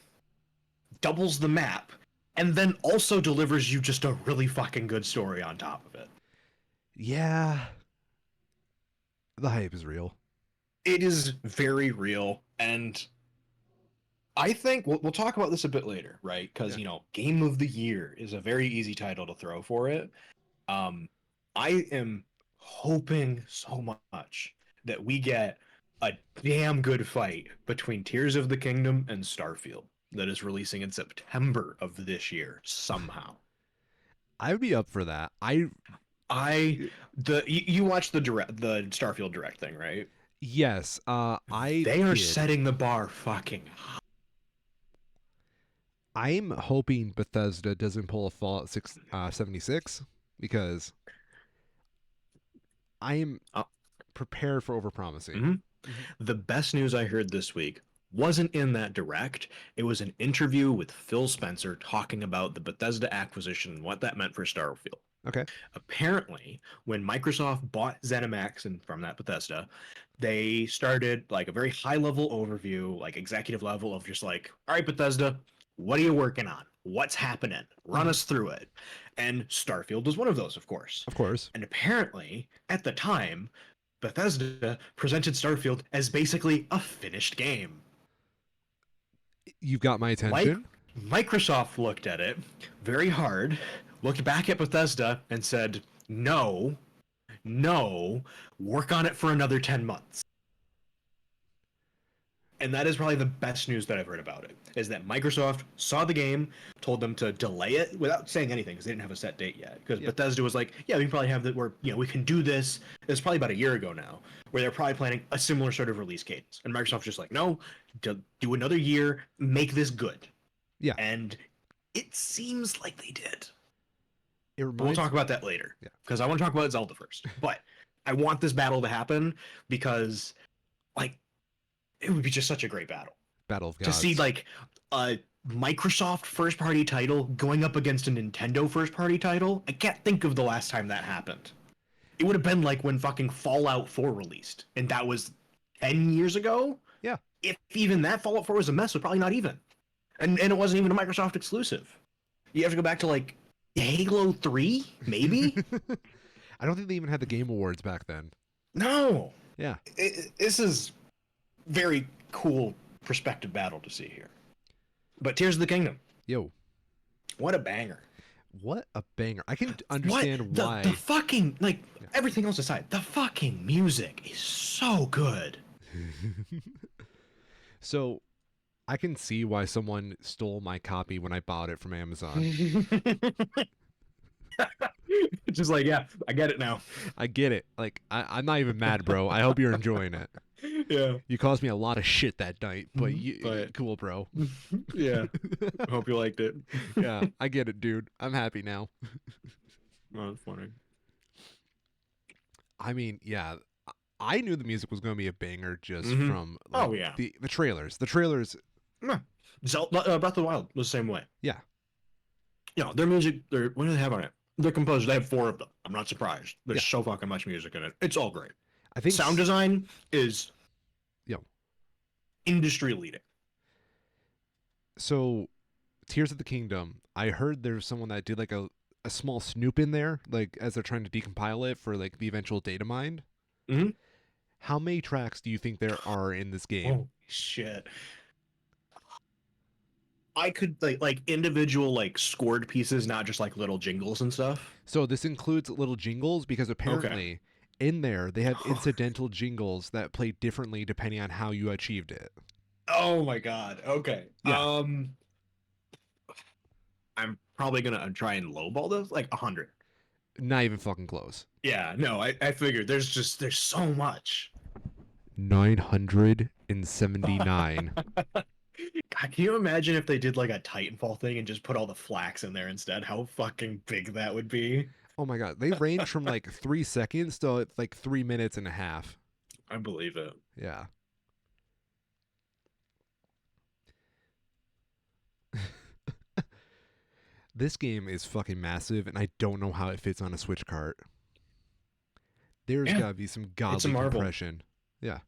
doubles the map, and then also delivers you just a really fucking good story on top of it. Yeah. The hype is real. It is very real, and I think we'll talk about this a bit later, right? Because, you know, Game of the Year is a very easy title to throw for it. I am hoping so much that we get a damn good fight between Tears of the Kingdom and Starfield that is releasing in September of this year somehow. I would be up for that. You watched the Starfield Direct thing, right? Yes. They are setting the bar fucking high. I'm hoping Bethesda doesn't pull a Fallout 76 because I'm prepared for overpromising. Mm-hmm. The best news I heard this week wasn't in that direct. It was an interview with Phil Spencer talking about the Bethesda acquisition and what that meant for Starfield. Okay. Apparently, when Microsoft bought ZeniMax and from that Bethesda, they started like a very high level overview, like executive level of just like, all right, Bethesda, what are you working on? What's happening? Run us through it. And Starfield was one of those, of course. Of course. And apparently, at the time, Bethesda presented Starfield as basically a finished game. You've got my attention. Microsoft looked at it very hard, looked back at Bethesda and said, no, work on it for another 10 months. And that is probably the best news that I've heard about it, is that Microsoft saw the game, told them to delay it without saying anything because they didn't have a set date yet. Because Bethesda was like, yeah, we probably have that, we can do this. It's probably about a year ago now, where they're probably planning a similar sort of release cadence. And Microsoft's just like, no, do another year, make this good. Yeah. And it seems like they did. We'll talk about that later. Yeah. Because I want to talk about Zelda first. But I want this battle to happen because, like, it would be just such a great battle. Battle of Gods. To see, like, a Microsoft first-party title going up against a Nintendo first-party title. I can't think of the last time that happened. It would have been like when fucking Fallout 4 released. And that was 10 years ago? Yeah. If even that Fallout 4 was a mess, so probably not even. And it wasn't even a Microsoft exclusive. You have to go back to, like, Halo 3, maybe? I don't think they even had the Game Awards back then. No. Yeah. This is very cool perspective battle to see here. But Tears of the Kingdom, Yo, what a banger! what a banger! I can What understand the why. fucking like Yeah. everything else aside, the fucking music is so good. So I can see why someone stole my copy when I bought it from Amazon. Just like, yeah, I get it now. I get it. Like I'm not even mad, bro. I hope you're enjoying it. Yeah, You caused me a lot of shit that night, but but cool, bro. yeah, I hope you liked it. Yeah, I get it, dude. I'm happy now. Oh, that's funny. I mean, yeah, I knew the music was going to be a banger just Mm-hmm. from like Oh yeah. the trailers. The trailers, Yeah. Zelda, Breath of the Wild was the same way. yeah. You know, their music, what do they have on it? Their composers, they have four of them. I'm not surprised. Yeah. There's so fucking much music in it. It's all great. I think Sound design is yo. industry leading. So Tears of the Kingdom, I heard there was someone that did like a small snoop in there, like as they're trying to decompile it for like the eventual data mine. Mm-hmm. How many tracks do you think there are in this game? Oh shit. I could like individual like scored pieces, not just like little jingles and stuff. So this includes little jingles because Okay. apparently in there they have incidental jingles that play differently depending on how you achieved it. Oh my god. Okay. Yeah, I'm probably gonna try and lowball those like 100. not even fucking close. Yeah, no, I figured there's so much. 979. God, can you imagine if they did like a Titanfall thing and just put all the flax in there instead? How fucking big that would be. Oh my god, they range from like 3 seconds to like 3 minutes and a half. I believe it. Yeah. This game is fucking massive, and I don't know how it fits on a Switch cart. There's Yeah, gotta be some it's a godly marvel. compression. Yeah.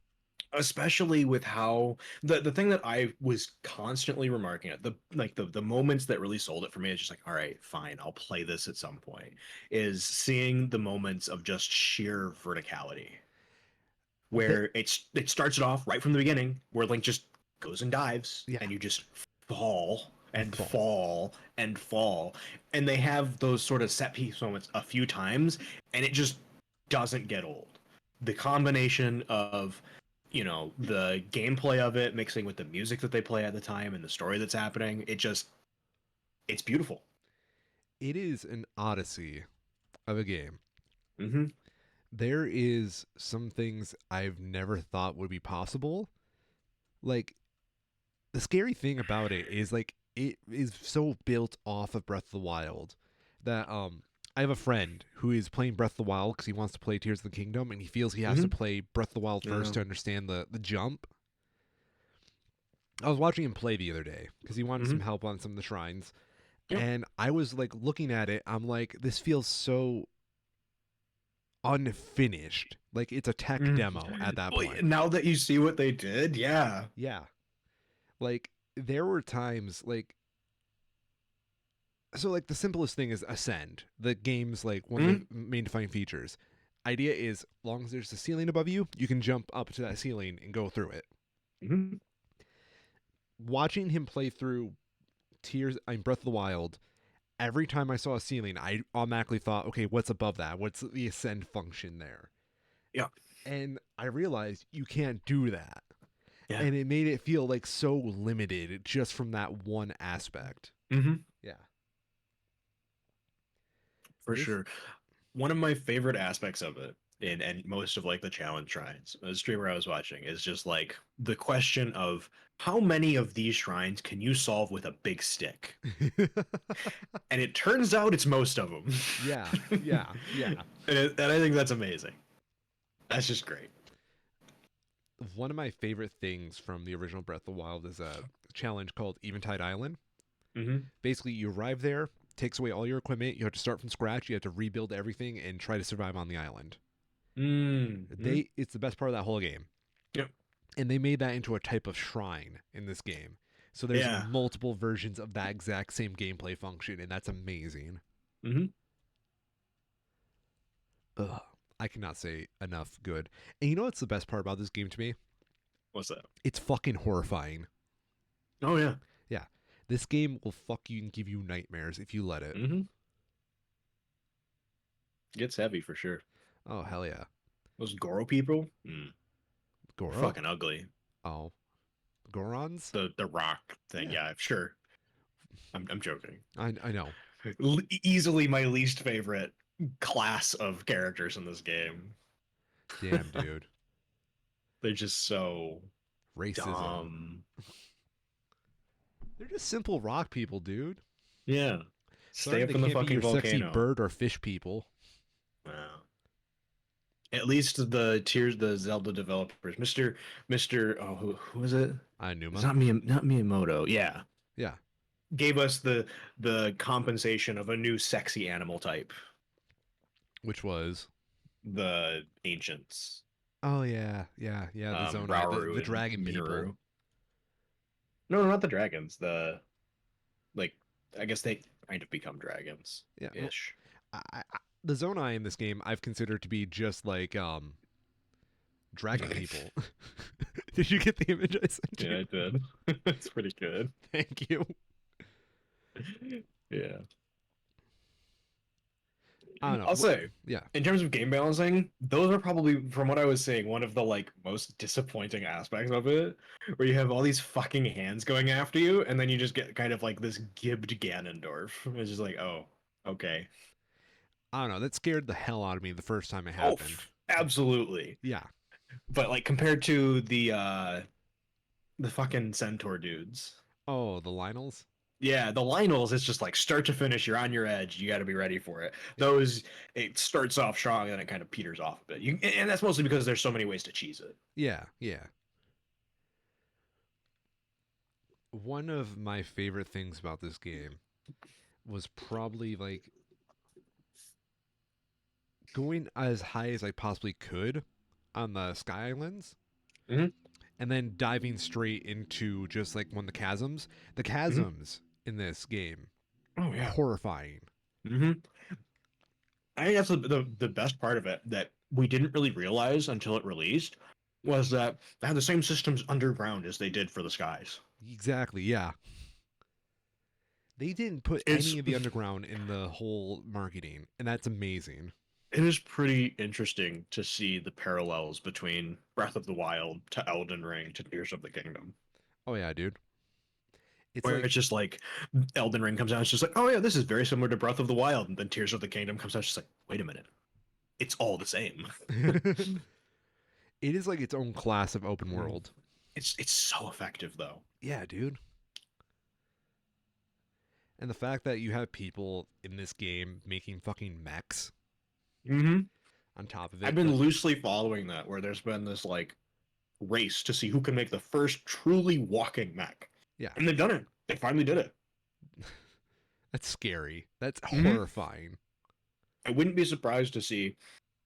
Especially with how the thing that I was constantly remarking at the moments that really sold it for me is just like, all right, fine, I'll play this at some point. Is seeing the moments of just sheer verticality That, where it starts it off right from the beginning where Link just goes and dives yeah. and you just fall and Fall. fall and fall, and they have those sort of set piece moments a few times and it just doesn't get old. The combination of, you know, the gameplay of it mixing with the music that they play at the time and the story that's happening, it's beautiful. It is an odyssey of a game. Mm-hmm. There is some things I've never thought would be possible. Like the scary thing about it is like it is so built off of Breath of the Wild that I have a friend who is playing Breath of the Wild because he wants to play Tears of the Kingdom and he feels he has to Mm-hmm. play Breath of the Wild Yeah. first to understand the jump. I was watching him play the other day because he wanted Mm-hmm. some help on some of the shrines, Yep. and I was like looking at it. I'm like, this feels so unfinished. Like it's a tech demo at that Well, point. now that you see what they did, yeah. Yeah. Like there were times like so like the simplest thing is ascend. The game's like one of the main defining features. Idea is as long as there's a ceiling above you, you can jump up to that ceiling and go through it. Mm-hmm. Watching him play through Tears I'm Breath of the Wild, every time I saw a ceiling, I automatically thought, okay, what's above that? What's the ascend function there? Yeah. And I realized you can't do that. Yeah. And it made it feel like so limited just from that one aspect. Mm-hmm. Yeah. For This sure. One of my favorite aspects of it, and most of like the challenge shrines, a streamer I was watching, is just like the question of how many of these shrines can you solve with a big stick? And it turns out it's most of them. Yeah, yeah, yeah. And I think that's amazing. That's just great. One of my favorite things from the original Breath of the Wild is a challenge called Eventide Island. Mm-hmm. Basically, you arrive there, takes away all your equipment, you have to start from scratch, you have to rebuild everything and try to survive on the island. Mm-hmm. It's the best part of that whole game. Yep. And they made that into a type of shrine in this game. So there's Yeah. multiple versions of that exact same gameplay function, and that's amazing. Mm-hmm. Ugh, I cannot say enough good. And you know what's the best part about this game to me? What's that? It's fucking horrifying. Oh yeah. Yeah. This game will fuck you and give you nightmares if you let it. Mm-hmm. Gets heavy for sure. Oh, hell yeah. Those Goro people, Goro? fucking ugly. Oh. Gorons? The rock thing, Yeah. yeah, sure. I'm joking. I know. Easily my least favorite class of characters in this game. Damn, dude. They're just so Racism. dumb. They're just simple rock people, dude. Yeah. Stay Sorry up they in the can't be fucking your sexy volcano. bird or fish people. Wow. At least the Tears the Zelda developers, Mr. Oh, who is it? It's Numa? not Miyamoto. Yeah. Yeah. Gave us the compensation of a new sexy animal type, Which was. the ancients, Oh, yeah. Yeah. Yeah. The Zonai. The Rauru and dragon people. Minoru. No, not the dragons. The like, I guess they kind of become dragons Yeah. Well, ish. the Zonai in this game I've considered to be just like dragon people. Did you get the image I sent Yeah, you? I did. That's pretty good. Thank you. Yeah. I don't know. I'll say, Yeah. in terms of game balancing, those are probably, from what I was saying, one of the like most disappointing aspects of it, where you have all these fucking hands going after you, and then you just get kind of like this gibbed Ganondorf. It's just like, oh, okay. I don't know. That scared the hell out of me the first time it Oh, happened. absolutely. Yeah. But like compared to the fucking centaur dudes. Oh, the Lionels? Yeah, the Lionels, it's just like start to finish, you're on your edge. You got to be ready for it. Those, it starts off strong and then it kind of peters off a bit. And that's mostly because there's so many ways to cheese it. Yeah. Yeah. One of my favorite things about this game was probably like going as high as I possibly could on the Sky Islands Hmm. and then diving straight into just like one of the chasms. The Hmm. chasms in this game, Oh yeah. horrifying. Hmm. I think that's the best part of it that we didn't really realize until it released was that they had the same systems underground as they did for the skies. Exactly. Yeah. They didn't put It's any of the underground in the whole marketing, and that's amazing. it is pretty interesting to see the parallels between Breath of the Wild to Elden Ring to Tears of the Kingdom. Oh yeah, dude. It's Where like it's just like Elden Ring comes out, it's just like, oh yeah, this is very similar to Breath of the Wild, and then Tears of the Kingdom comes out, it's just like, wait a minute, it's all the same. it is like its own class of open world. It's so effective though. Yeah, dude. And the fact that you have people in this game making fucking mechs Hmm. on top of I've it, been like loosely following that, where there's been this like race to see who can make the first truly walking mech, yeah, and they've done it. They finally did it. that's scary. That's Hmm. horrifying. I wouldn't be surprised to see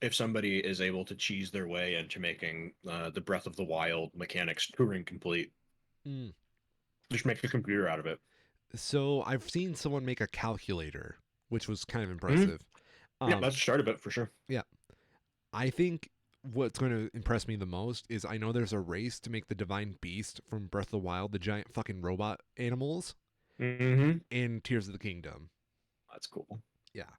if somebody is able to cheese their way into making the Breath of the Wild mechanics Turing complete. Mm. Just make the computer out of it. So I've seen someone make a calculator, which was kind of Hmm. impressive. Yeah, Um, that's the start of it for sure. yeah, I think what's going to impress me the most is I know there's a race to make the divine beast from Breath of the Wild, the giant fucking robot animals, Hmm. in Tears of the Kingdom. That's cool. Yeah.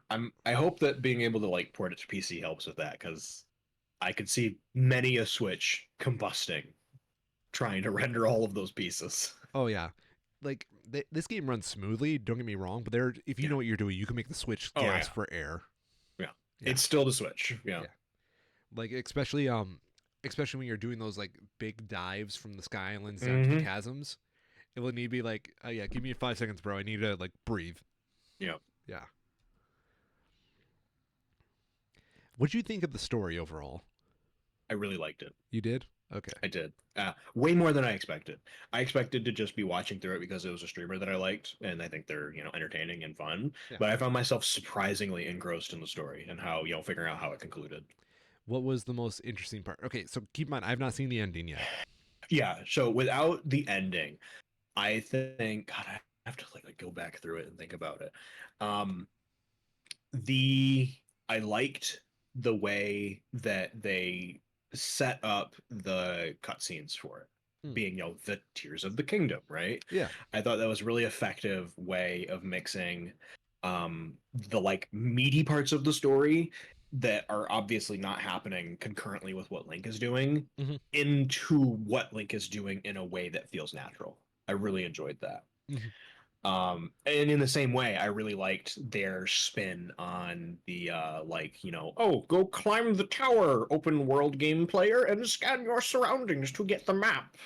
I hope that being able to like port it to PC helps with that, because I could see many a Switch combusting trying to render all of those pieces. Oh yeah. Like this game runs smoothly. Don't get me wrong, but there, if you Yeah. know what you're doing, you can make the Switch Oh gasp yeah. for air. Yeah. Yeah. It's still the Switch. Yeah. Yeah. Like especially when you're doing those like big dives from the Sky Islands down to the Hmm. chasms, it will need to be like, oh yeah, give me 5 seconds, bro. I need to like breathe. Yeah. Yeah. What do you think of the story overall? I really liked it. You did? Okay. I did. Way more than I expected. I expected to just be watching through it because it was a streamer that I liked, and I think they're, entertaining and fun. Yeah. But I found myself surprisingly engrossed in the story and how, figuring out how it concluded. What was the most interesting part? Okay, so keep in mind, I've not seen the ending yet. Yeah. So without the ending, I think God, I have to like go back through it and think about it. Um, the I liked the way that they set up the cutscenes for it, Hmm. being, the Tears of the Kingdom, right? Yeah. I thought that was a really effective way of mixing the like meaty parts of the story that are obviously not happening concurrently with what Link is doing Hmm. into what Link is doing in a way that feels natural. I really enjoyed that. Hmm. And in the same way, I really liked their spin on the like, oh, go climb the tower, open world game player, and scan your surroundings to get the map.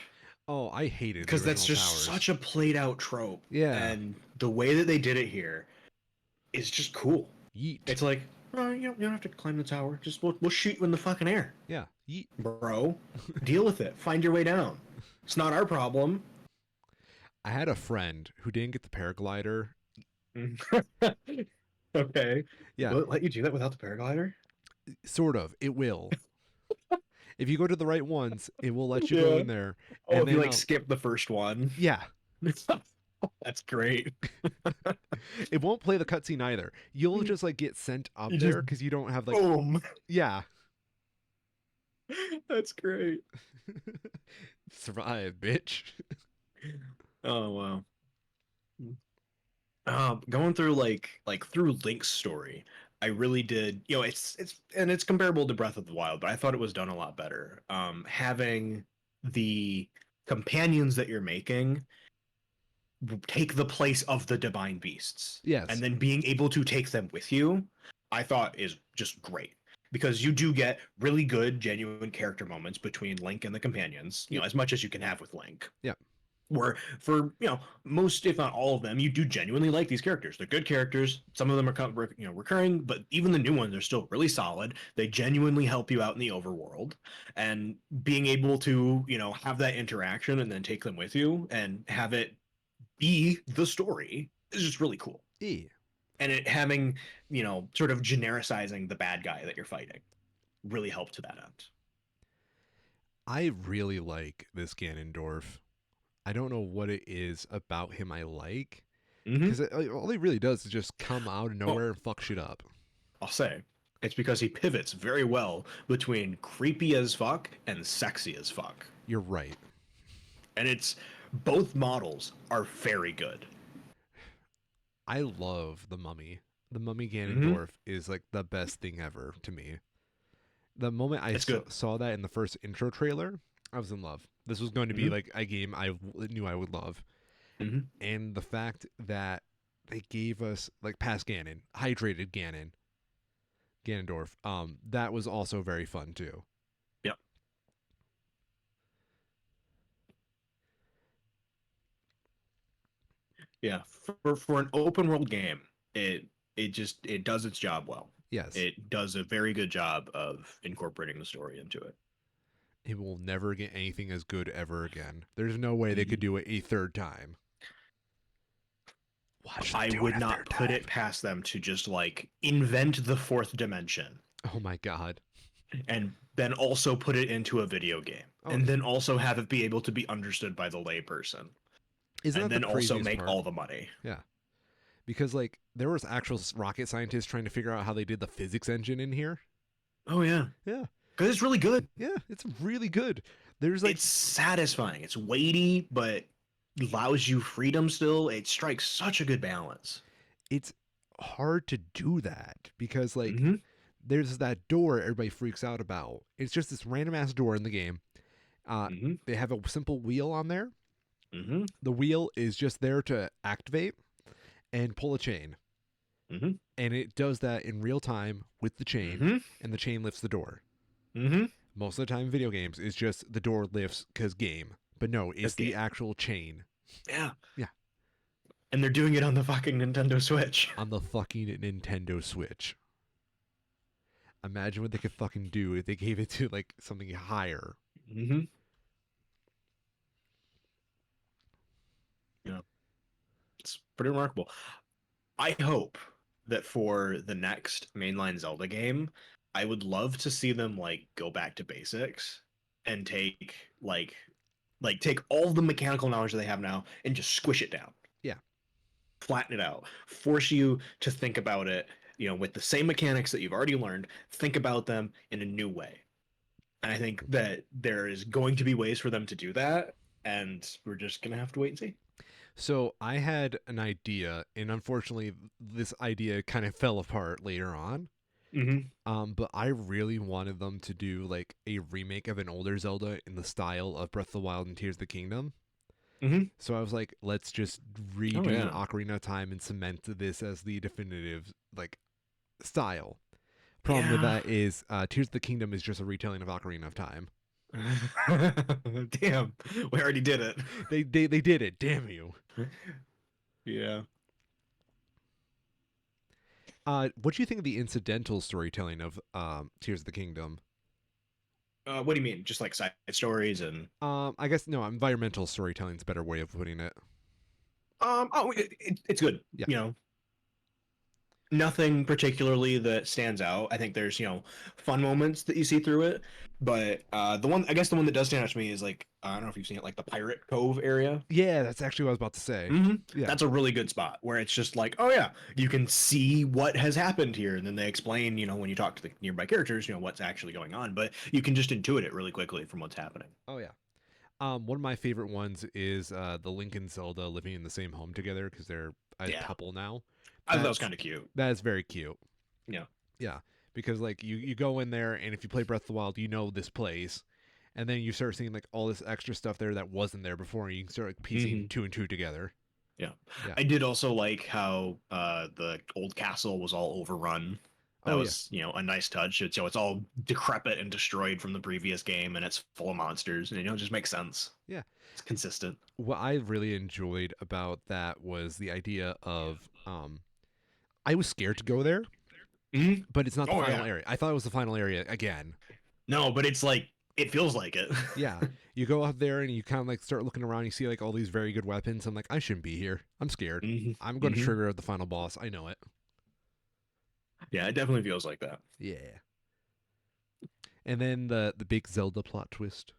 Oh, I hated the Because that's original just towers. such a played out trope. Yeah. And the way that they did it here is just cool. Yeet. It's like, oh, you don't have to climb the tower. Just we'll shoot you in the fucking air, Yeah. Yeet. bro. Deal with it. Find your way down. It's not our problem. I had a friend who didn't get the paraglider. Okay. Yeah, Will it let you do that without the paraglider? sort of. It will. If you go to the right ones, it will let you go Yeah. in there. Oh, And if you then like skip the first one. yeah, That's great. it won't play the cutscene either. You'll just like get sent up You just there because you don't have like boom. yeah. That's great. Survive, bitch. Oh wow. Going through like through Link's story, I really did. It's comparable to Breath of the Wild, but I thought it was done a lot better. Having the companions that you're making take the place of the divine beasts, and Yes. then being able to take them with you, I thought is just great, because you do get really good genuine character moments between Link and the companions, Yep. as much as you can have with Link, Yep. where for most, if not all of them, you do genuinely like these characters. They're good characters. Some of them are recurring, but even the new ones are still really solid. They genuinely help you out in the overworld, and being able to have that interaction and then take them with you and have it be the story is just really cool. E. And it having, sort of genericizing the bad guy that you're fighting really helped to that end. I really like this Ganondorf. I don't know what it is about him I like Mm-hmm. because all he really does is just come out of Well, nowhere and fuck shit up. I'll say it's because he pivots very well between creepy as fuck and sexy as fuck. You're right. And it's both models are very good. I love the Mummy. The Mummy Mm-hmm. Ganondorf is like the best thing ever to me. The moment I It's good. saw that in the first intro trailer, I was in love. This was going to be Mm-hmm. like a game knew I would love. Mm-hmm. And the fact that they gave us like past Ganon, hydrated Ganondorf, that was also very fun too. Yep. Yeah. For an open world game, it does its job well. Yes, It does a very good job of incorporating the story into it. it will never get anything as good ever again. There's no way they could Mhm. do it a third time. Watch them I do it would a not third put time. it past them to just like invent the fourth dimension Oh my god. and then also put it into a video game Oh, and then also have it be able to be understood by the layperson isn't and that the then also craziest make part? all the money. Yeah. Because like there was actual rocket scientists trying to figure out how they did the physics engine in here. Oh yeah, Yeah. because it's really good. Yeah, it's really good. There's like It's satisfying. It's weighty, but allows you freedom still. It strikes such a good balance. it's hard to do that because like Mm-hmm. there's that door everybody freaks out about. It's just this random ass door in the game. Mm-hmm. They have a simple wheel on there. Mm-hmm. The wheel is just there to activate and pull a chain. Mm-hmm. And it does that in real time with the chain, Mm-hmm. and the chain lifts the door. Mm-hmm. Most of the time in video games, it's just the door lifts because game. But no, it's That's the game. actual chain. Yeah. Yeah. And they're doing it on the fucking Nintendo Switch. On the fucking Nintendo Switch. Imagine what they could fucking do if they gave it to like something higher. Mm-hmm. Yeah. It's pretty remarkable. I hope that for the next mainline Zelda game, I would love to see them like go back to basics and take take all the mechanical knowledge that they have now and just squish it down, Yeah. flatten it out, force you to think about it, with the same mechanics that you've already learned, think about them in a new way. And I think that there is going to be ways for them to do that, and we're just gonna have to wait and see. So I had an idea, and unfortunately, this idea kind of fell apart later on. Mm-hmm. But I really wanted them to do like a remake of an older Zelda in the style of Breath of the Wild and Tears of the Kingdom. Mm-hmm. So I was like, let's just Oh redo yeah. Ocarina of Time and cement this as the definitive like style. Problem with Yeah. that is Tears of the Kingdom is just a retelling of Ocarina of Time. Damn, we already did it. They did it. Damn you. Yeah. What do you think of the incidental storytelling of Tears of the Kingdom? What do you mean? Just like side stories and I guess no, environmental storytelling is a better way of putting it. oh, it's good. Yeah. You know, nothing particularly that stands out. I think there's, fun moments that you see through it, but the one that does stand out to me is like I don't know if you've seen it, like the Pirate Cove area. Yeah, that's actually what I was about to say. hmm Yeah. That's a really good spot where it's just like, oh yeah, you can see what has happened here, and then they explain, when you talk to the nearby characters, what's actually going on, but you can just intuit it really quickly from what's happening. Oh yeah. One of my favorite ones is the Link and Zelda living in the same home together because they're a Yeah, couple now. I thought that was That's kind of cute. that is very cute. Yeah. Yeah, because like you go in there and if you play Breath of the Wild, you know this place, and then you start seeing like all this extra stuff there that wasn't there before, and you can start like piecing hmm two and two together. Yeah. Yeah. I did also like how the old castle was all overrun. That Oh yeah. was, a nice touch. It's all decrepit and destroyed from the previous game, and it's full of monsters, and it just makes sense. Yeah. It's consistent. What I really enjoyed about that was the idea of I was scared to go there, hmm but it's not the Oh final yeah. area. I thought it was the final area again. No, but it's like it feels like it. Yeah. You go out there and you kind of like start looking around. You see like all these very good weapons. I'm like, I shouldn't be here. I'm scared. hmm I'm going to hmm trigger the final boss. I know it. Yeah, it definitely feels like that. Yeah. And then the big Zelda plot twist.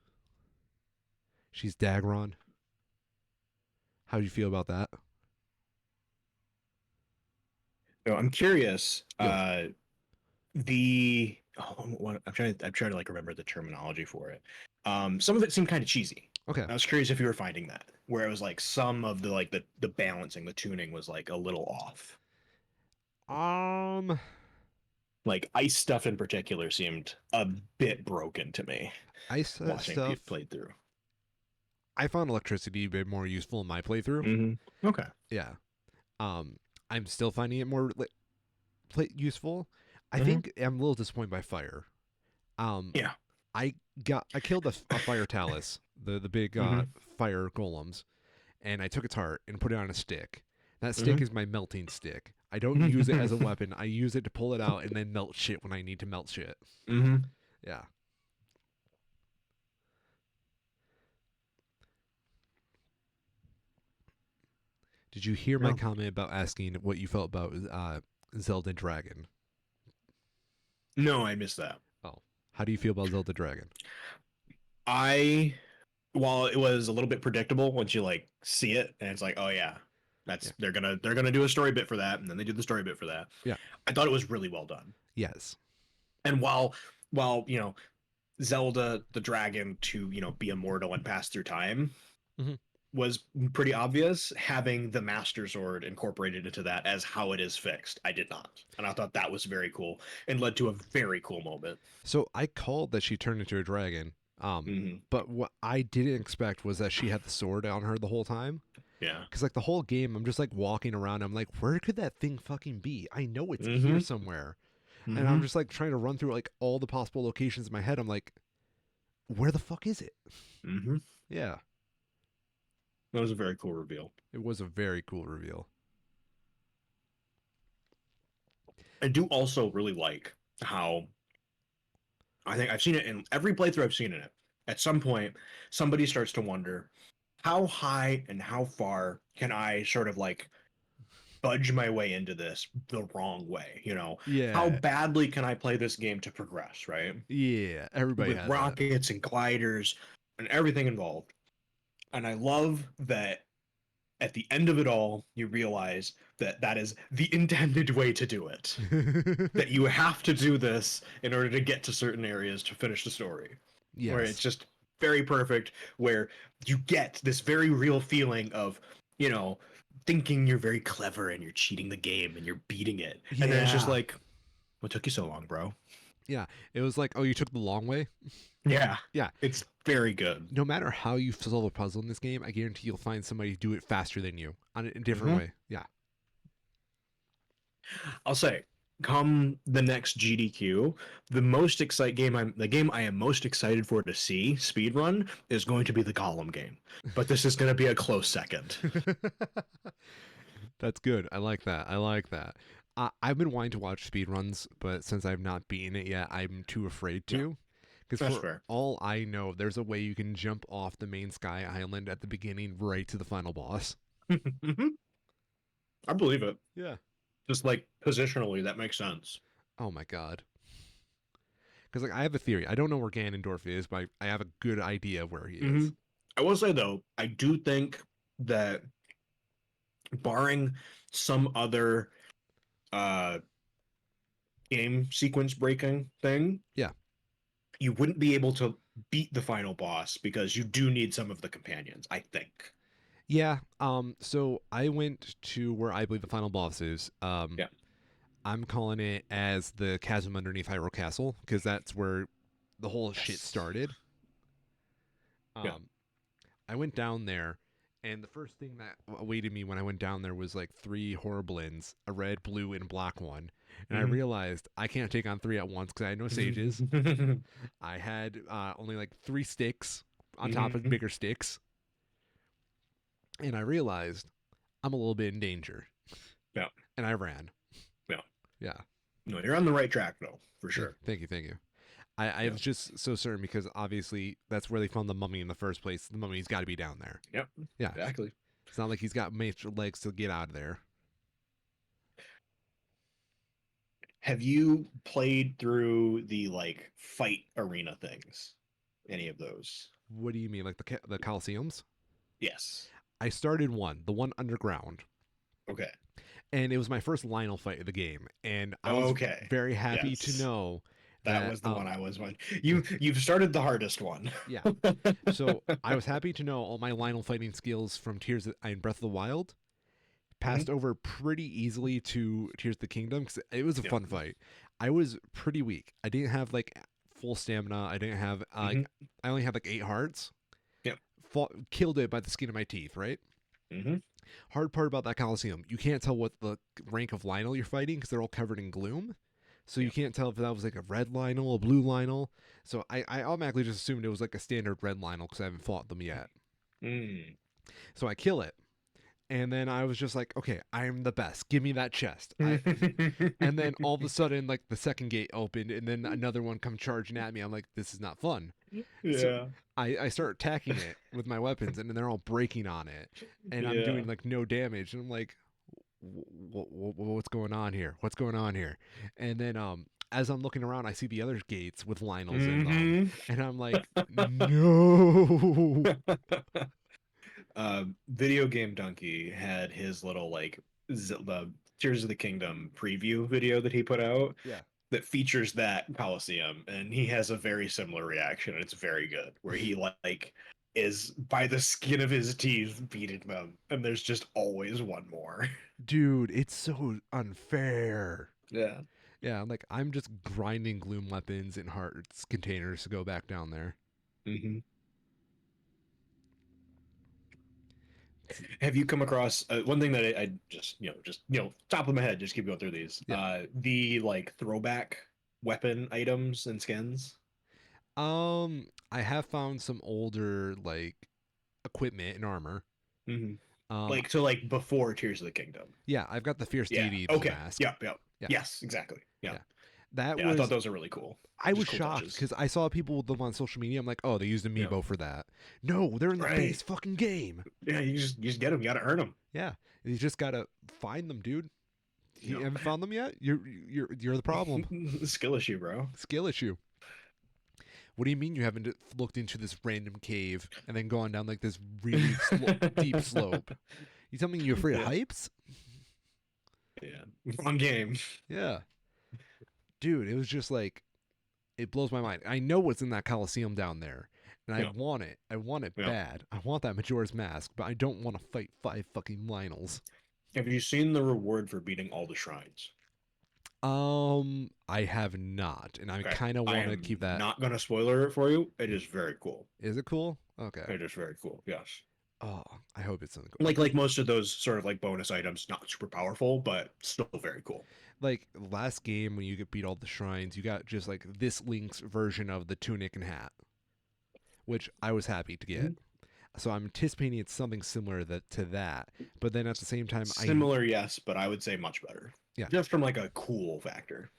She's Dagron. How do you feel about that? So I'm curious. Yo. I'm trying to like remember the terminology for it. Some of it seemed kind of cheesy. Okay. I was curious if you were finding that, where it was like some of the like the balancing, the tuning was like a little off. Um, Like ice stuff in particular seemed a bit broken to me ice watching stuff. people played through. I found electricity a bit more useful in my playthrough. Okay. Yeah. Um, I'm still finding it more useful. I hmm think I'm a little disappointed by fire. Um, Yeah. I killed a fire talus, the big hmm fire golems, and I took its heart and put it on a stick. That stick hmm is my melting stick. I don't use it as a weapon. I use it to pull it out and then melt shit when I need to melt shit. hmm Yeah. Did you hear my Yeah. comment about asking what you felt about Zelda Dragon? No, I missed that. Oh, how do you feel about Zelda Dragon? I while it was a little bit predictable once you like see it and it's like, oh yeah, Yeah. that's they're gonna do a story bit for that, and then they do the story bit for that. Yeah. I thought it was really well done. Yes. And while Zelda the dragon to be immortal and pass through time hmm was pretty obvious, having the Master Sword incorporated into that as how it is fixed, I did not, and I thought that was very cool and led to a very cool moment. So I called that she turned into a dragon. hmm But what I didn't expect was that she had the sword on her the whole time. Yeah. Because like the whole game, I'm just like walking around. I'm like, where could that thing fucking be? I know it's here hmm somewhere. And I'm hmm just like trying to run through like all the possible locations in my head. I'm like, where the fuck is it? hmm Yeah, That was a very cool reveal. it was a very cool reveal. I do also really like how I think I've seen it in every playthrough I've seen in it. At some point, somebody starts to wonder how high and how far can I sort of like budge my way into this the wrong way? How Yeah, badly can I play this game to progress, right? yeah. Everybody With has that. rockets and gliders and everything involved. And I love that at the end of it all, you realize that that is the intended way to do it. That you have to do this in order to get to certain areas to finish the story. where it's Yes. just very perfect, where you get this very real feeling of, you know, thinking you're very clever and you're cheating the game and you're beating it. And then it's just Yeah. like, what took you so long, bro? Yeah. It was like, oh, you took the long way? Yeah. Yeah. It's very good. No matter how you solve a puzzle in this game, I guarantee you'll find somebody do it faster than you on a different Hmm. way. Yeah. I'll say, come the next GDQ, the game I am most excited for to see speedrun is going to be the Gollum game. But this is going to be a close second. That's good. I like that. I like that. I've been wanting to watch speedruns, but since I've not beaten it yet, I'm too afraid Yeah, to. Because that's for fair. all I know, there's a way you can jump off the main sky island at the beginning right to the final boss. Mhm. I believe it. Yeah. Just like positionally, that makes sense. Oh my god. Because like I have a theory. I don't know where Ganondorf is, but I have a good idea of where he Hmm. is. I will say though, I do think that barring some other uh game sequence breaking thing, Yeah. you wouldn't be able to beat the final boss because you do need some of the companions, I think. Yeah. So I went to where I believe the final boss is. Yeah. I'm calling it as the chasm underneath Hyrule Castle because that's where the whole shit Yes. started. Yeah. Um, I went down there, and the first thing that awaited me when I went down there was like three horriblins, a red, blue, and black one. And I Hmm. realized I can't take on three at once because I had no sages. I had only like three sticks on top of Hmm. bigger sticks, and I realized I'm a little bit in danger, Yeah. and I ran. Yeah. Yeah. No, you're on the right track though, for Thank, sure. thank you, thank you. I Yeah. was just so certain because obviously that's where they found the mummy in the first place. The mummy's got to be down there. Yep. Yeah, Exactly. it's not like he's got major legs to get out of there. Have you played through the like fight arena things? Any of those? What do you mean, like the Colosseums? Yes. I started one, the one underground, Okay. and it was my first Lionel fight of the game, and I was Okay. very happy to Yes. know That that was the one I was on. You've started the hardest one. yeah. So I was happy to know all my Lionel fighting skills from Tears in Breath of the Wild Hmm. passed over pretty easily to Tears of the Kingdom because it was a Yep. fun fight. I was pretty weak. I didn't have like full stamina. I didn't have Hmm. I only had like 8 hearts. Yep. Killed it by the skin of my teeth. Right. Hmm. Hard part about that Coliseum, you can't tell what the rank of Lionel you're fighting because they're all covered in gloom. So you Yep. can't tell if that was like a red Lionel, a blue Lionel. So I automatically just assumed it was like a standard red Lionel because I haven't fought them yet. Mm. So I kill it. And then I was just like, okay, I am the best. Give me that chest. And then all of a sudden, like the second gate opened, and then another one come charging at me. I'm like, this is not fun. So Yeah. I start attacking it with my weapons, and then they're all breaking on it, and I'm Yeah. doing like no damage. And I'm like, what's going on here? What's going on here? And then as I'm looking around, I see the other gates with Lionels in them, Hmm. and I'm like, no. Video Game Donkey had his little like the Tears of the Kingdom preview video that he put out Yeah. that features that Coliseum, and he has a very similar reaction. It's very good, where he like is by the skin of his teeth beating them, and there's just always one more. Dude, it's so unfair. Yeah. Yeah, I'm just grinding gloom weapons in hearts containers to go back down there. Hmm. Have you come across one thing that I just top of my head, just keep going through these. Yeah. The like throwback weapon items and skins. I have found some older equipment and armor. Hmm. Um, Like so, like before Tears of the Kingdom. yeah, I've got the Fierce Yeah. Deity's Okay. mask. Yep. Yep. Yeah, Yes. Exactly. Yeah. yeah. That Yeah. I thought was those are really cool. I was Just cool shocked touches. because I saw people with them on social media. I'm like, oh, they used Yeah. amiibo for that. No, they're in the Right. base fucking game. Yeah. You just get them. You got to earn them. Yeah, you just gotta find them, dude. You Yep. haven't found them yet. You're the problem. Skill issue, bro. Skill issue. What do you mean you haven't looked into this random cave and then gone down like this really deep slope? You tell me you're afraid of Yeah. heights? Yeah. Fun game. Yeah, dude, it was just like it blows my mind. I know what's in that Coliseum down there, and I Yeah, want it. I want it yeah. bad. I want that Majora's Mask, but I don't want to fight five fucking Lionels. Have you seen the reward for beating all the shrines? I have not, and I Okay, kind of I want to keep am that. not gonna spoiler it for you. It is very cool. Is it cool? Okay. It is very cool. Yes. Oh, I hope it's something cool. Like most of those sort of like bonus items, not super powerful, but still very cool. Like last game when you get beat all the shrines, you got just like this Link's version of the tunic and hat, which I was happy to get. Mhm. So I'm anticipating it's something similar to that. But then at the same time, Similar, yes, but I would say much better. yeah, Just from like a cool factor.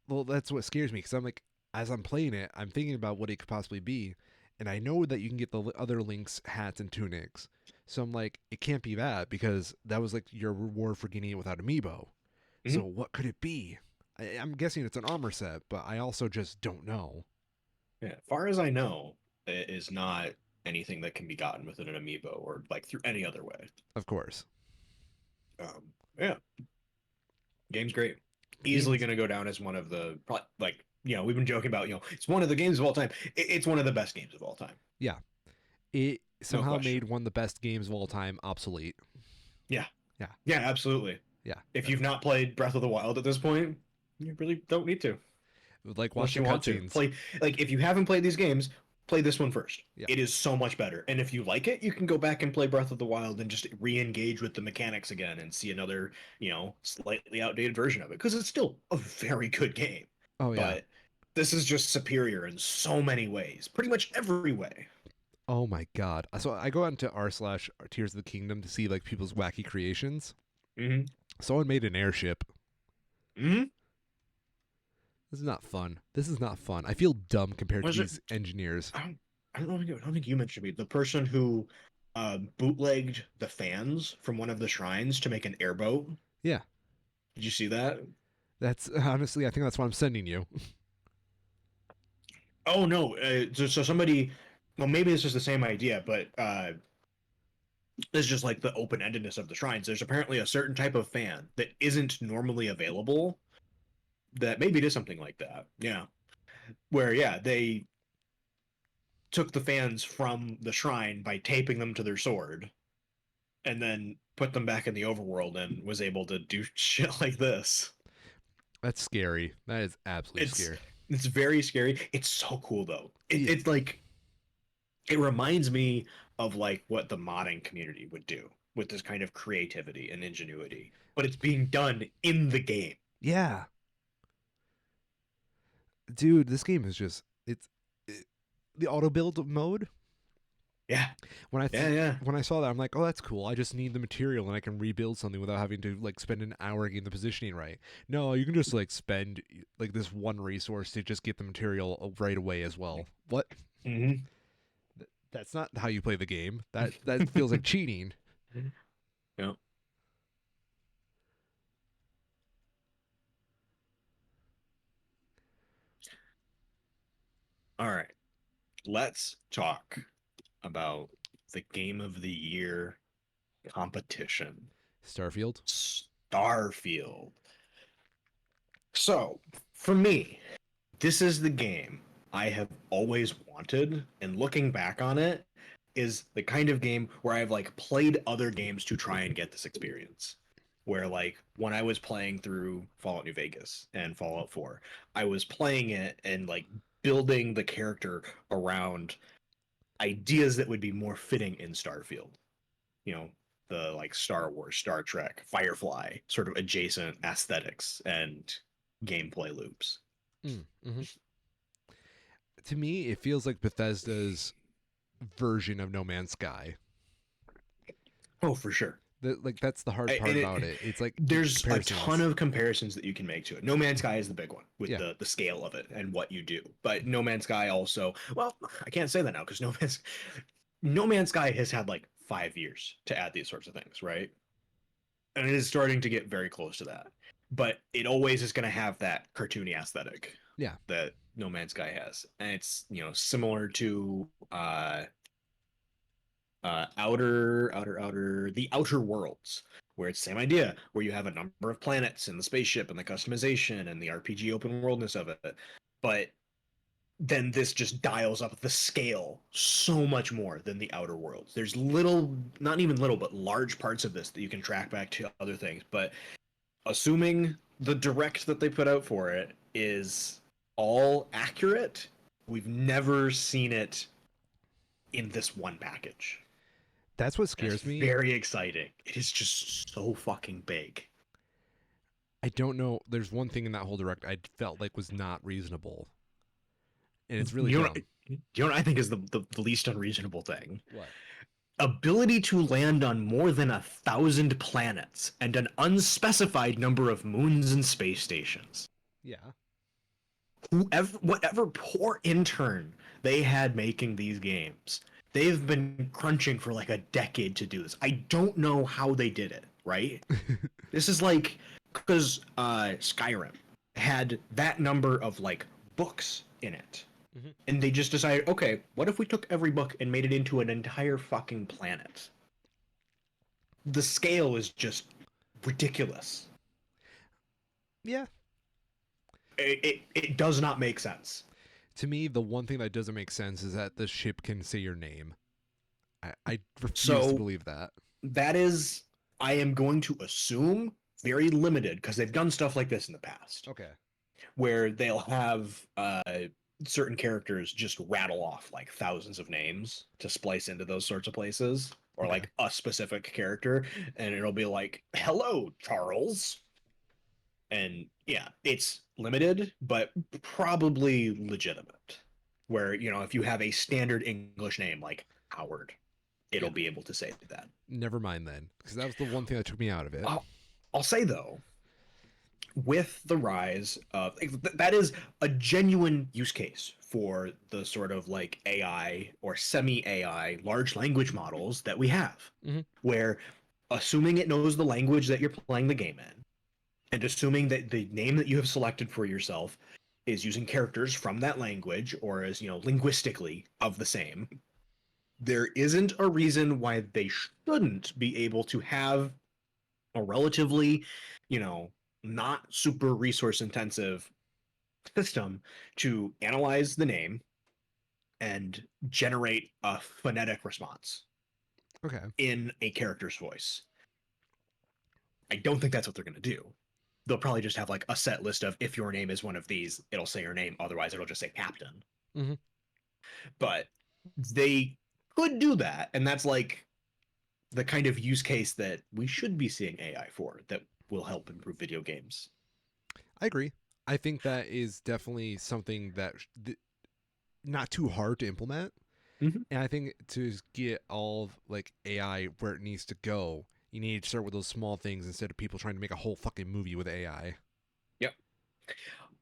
well that's what scares me because I'm like as I'm playing it, I'm thinking about what it could possibly be, and I know that you can get the other Link's hats and tunics. So I'm like, it can't be that because that was like your reward for getting it without amiibo. So Mhm. what could it be? I'm guessing it's an armor set, but I also just don't know. Yeah, far as I know, it is not anything that can be gotten within an amiibo or like through any other way. Of course, Yeah, game's great. the Easily game's going to go down as one of the like we've been joking about it's one of the games of all time. It's one of the best games of all time, yeah. It no somehow question. made one of the best games of all time obsolete. Yeah, Yeah, yeah, absolutely. yeah. If you've not played Breath of the Wild at this point, you really don't need to. Like Unless watching you want to cutscenes. play, like if you haven't played these games, play this one first. Yeah. It is so much better, and if you like it, you can go back and play Breath of the Wild and just re-engage with the mechanics again and see another slightly outdated version of it because it's still a very good game. Oh yeah. But this is just superior in so many ways, pretty much every way. Oh my god. So I go out into r/ Tears of the Kingdom to see like people's wacky creations. Mm-hmm. Someone made an airship. Mm-hmm. This is not fun. This is not fun. I feel dumb compared to Was it? these engineers. I don't think you mentioned me. The person who bootlegged the fans from one of the shrines to make an airboat. Yeah. Did you see that? That's honestly, I think that's what I'm sending you. Oh no! So somebody, well, maybe this is the same idea, but it's just like the open-endedness of the shrines. There's apparently a certain type of fan that isn't normally available. That maybe it is something like that. Yeah, where they took the fans from the shrine by taping them to their sword, and then put them back in the overworld, and was able to do shit like this. That's scary. That is absolutely It's scary. it's very scary. It's so cool though. Yeah. It's like it reminds me of like what the modding community would do with this kind of creativity and ingenuity, but it's being done in the game. Yeah. Dude, this game is just the auto build mode. Yeah, When I yeah, yeah. when I saw that, I'm like, oh, that's cool. I just need the material and I can rebuild something without having to like spend an hour getting the positioning right. No, you can just like spend like this one resource to just get the material right away as well. What? Mm-hmm. That's not how you play the game. That feels like cheating. Yeah. All right. Let's talk about the game of the year competition. Starfield. Starfield. So, for me, this is the game I have always wanted, and looking back on it, is the kind of game where I've like played other games to try and get this experience. Where like when I was playing through Fallout New Vegas and Fallout 4, I was playing it and like building the character around ideas that would be more fitting in Starfield. You know, the like Star Wars, Star Trek, Firefly sort of adjacent aesthetics and gameplay loops. Mm-hmm. To me, it feels like Bethesda's version of No Man's Sky. Oh, for sure. Like that's the hard part And about it. It's like there's a ton comparisons. of comparisons that you can make to it. No Man's Sky is the big one with Yeah. the scale of it and what you do. But No Man's Sky also, well, I can't say that now because No Man's Sky has had like 5 years to add these sorts of things, right? And it is starting to get very close to that. But it always is going to have that cartoony aesthetic Yeah. that No Man's Sky has, and it's similar to the Outer Worlds, where it's the same idea, where you have a number of planets and the spaceship and the customization and the RPG open worldness of it, but then this just dials up the scale so much more than the Outer Worlds. There's little, not even little, but large parts of this that you can track back to other things. But assuming the direct that they put out for it is all accurate, we've never seen it in this one package. That's what That's scares me. very exciting. It is just so fucking big. I don't know. There's one thing in that whole direct I felt like was not reasonable, and it's really dumb. You know what I think is the least unreasonable thing? What? Ability to land on more than 1,000 planets and an unspecified number of moons and space stations. Yeah. Whoever, whatever poor intern they had making these games, they've been crunching for like a decade to do this. I don't know how they did it, right? This is like, because Skyrim had that number of like books in it. Mhm. And they just decided, okay, what if we took every book and made it into an entire fucking planet? The scale is just ridiculous. Yeah. It does not make sense. To me, the one thing that doesn't make sense is that the ship can say your name. I refuse to So believe that. that is, I am going to assume, very limited because they've done stuff like this in the past Okay. where they'll have certain characters just rattle off like thousands of names to splice into those sorts of places, or Okay. like a specific character, and it'll be like, hello, Charles. And yeah, it's limited, but probably legitimate. Where, you know, if you have a standard English name like Howard, Yeah. it'll be able to say that. Never mind then, because that was the one thing that took me out of it. I'll say though, with the rise of that is a genuine use case for the sort of like AI or semi AI large language models that we have, Mm-hmm. where assuming it knows the language that you're playing the game in, and assuming that the name that you have selected for yourself is using characters from that language or is, you know, linguistically of the same, there isn't a reason why they shouldn't be able to have a relatively, you know, not super resource intensive system to analyze the name and generate a phonetic response Okay. in a character's voice. I don't think that's what they're going to do. They'll probably just have like a set list of, if your name is one of these, it'll say your name. Otherwise, it'll just say captain. Mm-hmm. But they could do that. And that's like the kind of use case that we should be seeing AI for that will help improve video games. I agree. I think that is definitely something that not too hard to implement. Mm-hmm. And I think to get all of like AI where it needs to go, you need to start with those small things instead of people trying to make a whole fucking movie with AI. Yep.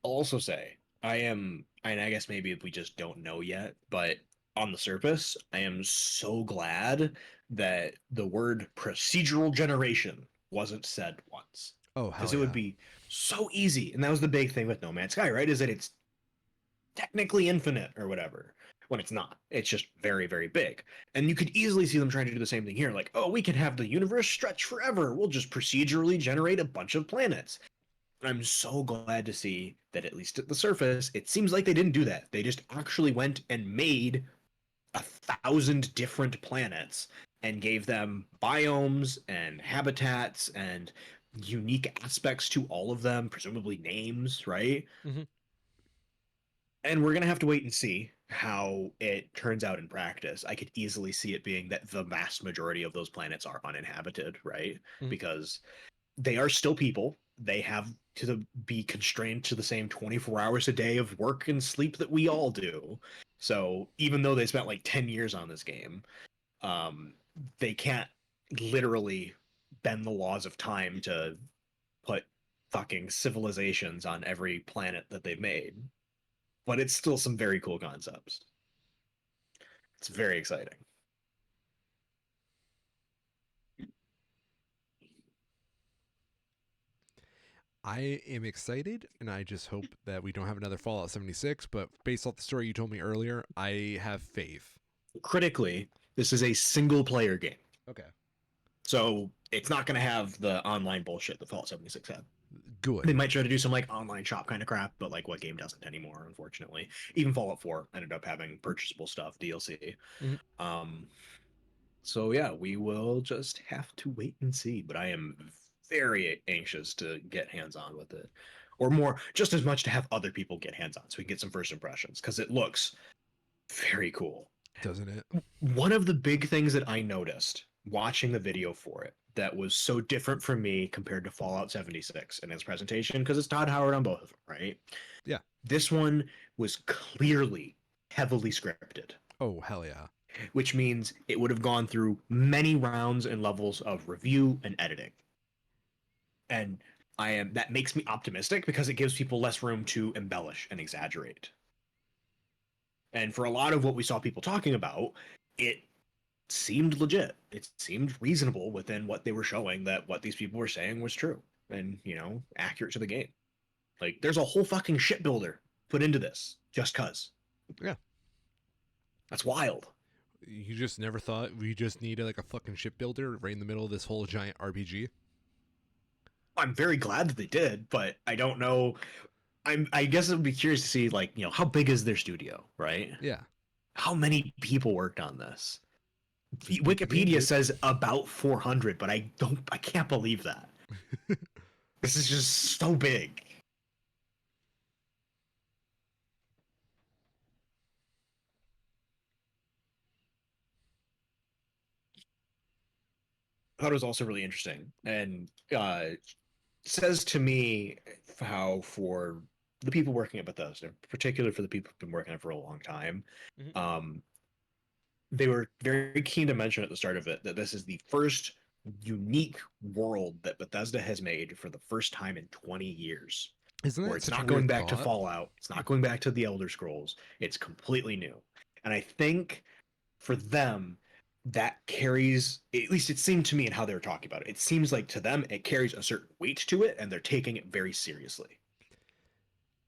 I'll also say I am, and I guess maybe we just don't know yet, but on the surface, I am so glad that the word procedural generation wasn't said once. Oh Because hell it would yeah. be so easy. And that was the big thing with No Man's Sky, right? Is that it's technically infinite or whatever. When it's not. It's just very, very big. And you could easily see them trying to do the same thing here. Like, oh, we can have the universe stretch forever. We'll just procedurally generate a bunch of planets. I'm so glad to see that, at least at the surface, it seems like they didn't do that. They just actually went and made 1,000 different planets and gave them biomes and habitats and unique aspects to all of them, presumably names, right? Mm-hmm. And we're going to have to wait and see how it turns out in practice. I could easily see it being that the vast majority of those planets are uninhabited, right? Mm-hmm. Because they are still people. They have to be constrained to the same 24 hours a day of work and sleep that we all do. So even though they spent like 10 years on this game, um, they can't literally bend the laws of time to put fucking civilizations on every planet that they've made. But it's still some very cool concepts. It's very exciting. I am excited, and I just hope that we don't have another Fallout 76. But based off the story you told me earlier, I have faith. Critically, this is a single player game. Okay. So it's not going to have the online bullshit that Fallout 76 had. They Good. might try to do some like online shop kind of crap, but like what game doesn't anymore, unfortunately. Even Fallout 4 ended up having purchasable stuff, DLC. Mhm. Um, so yeah, we will just have to wait and see. But I am very anxious to get hands on with it, or more, just as much to have other people get hands on, so we can get some first impressions because it looks very cool. Doesn't it? One of the big things that I noticed watching the video for it that was so different from me compared to Fallout 76 and its presentation, because it's Todd Howard on both of them, right? Yeah. This one was clearly heavily scripted, Oh, hell yeah. which means it would have gone through many rounds and levels of review and editing. And that makes me optimistic because it gives people less room to embellish and exaggerate. And for a lot of what we saw people talking about, it seemed legit. It seemed reasonable within what they were showing that what these people were saying was true and, accurate to the game. Like, there's a whole fucking shipbuilder put into this just cuz. Yeah. That's wild. You just never thought we just needed like a fucking shipbuilder right in the middle of this whole giant RPG? I'm very glad that they did, but I don't know. I guess I would be curious to see, like, how big is their studio, right? Yeah. How many people worked on this? Just beat the game, Wikipedia dude. says about 400, but I can't believe that. This is just so big. I thought it was also really interesting and says to me how for the people working at Bethesda, particularly for the people who've been working on it for a long time, Mhm. um, they were very keen to mention at the start of it that this is the first unique world that Bethesda has made for the first time in 20 years. Isn't Where that it's such a not going weird back to thought? Fallout, it's not going back to the Elder Scrolls, it's completely new. And I think for them, that carries, at least it seemed to me in how they were talking about it, it seems like to them it carries a certain weight to it and they're taking it very seriously.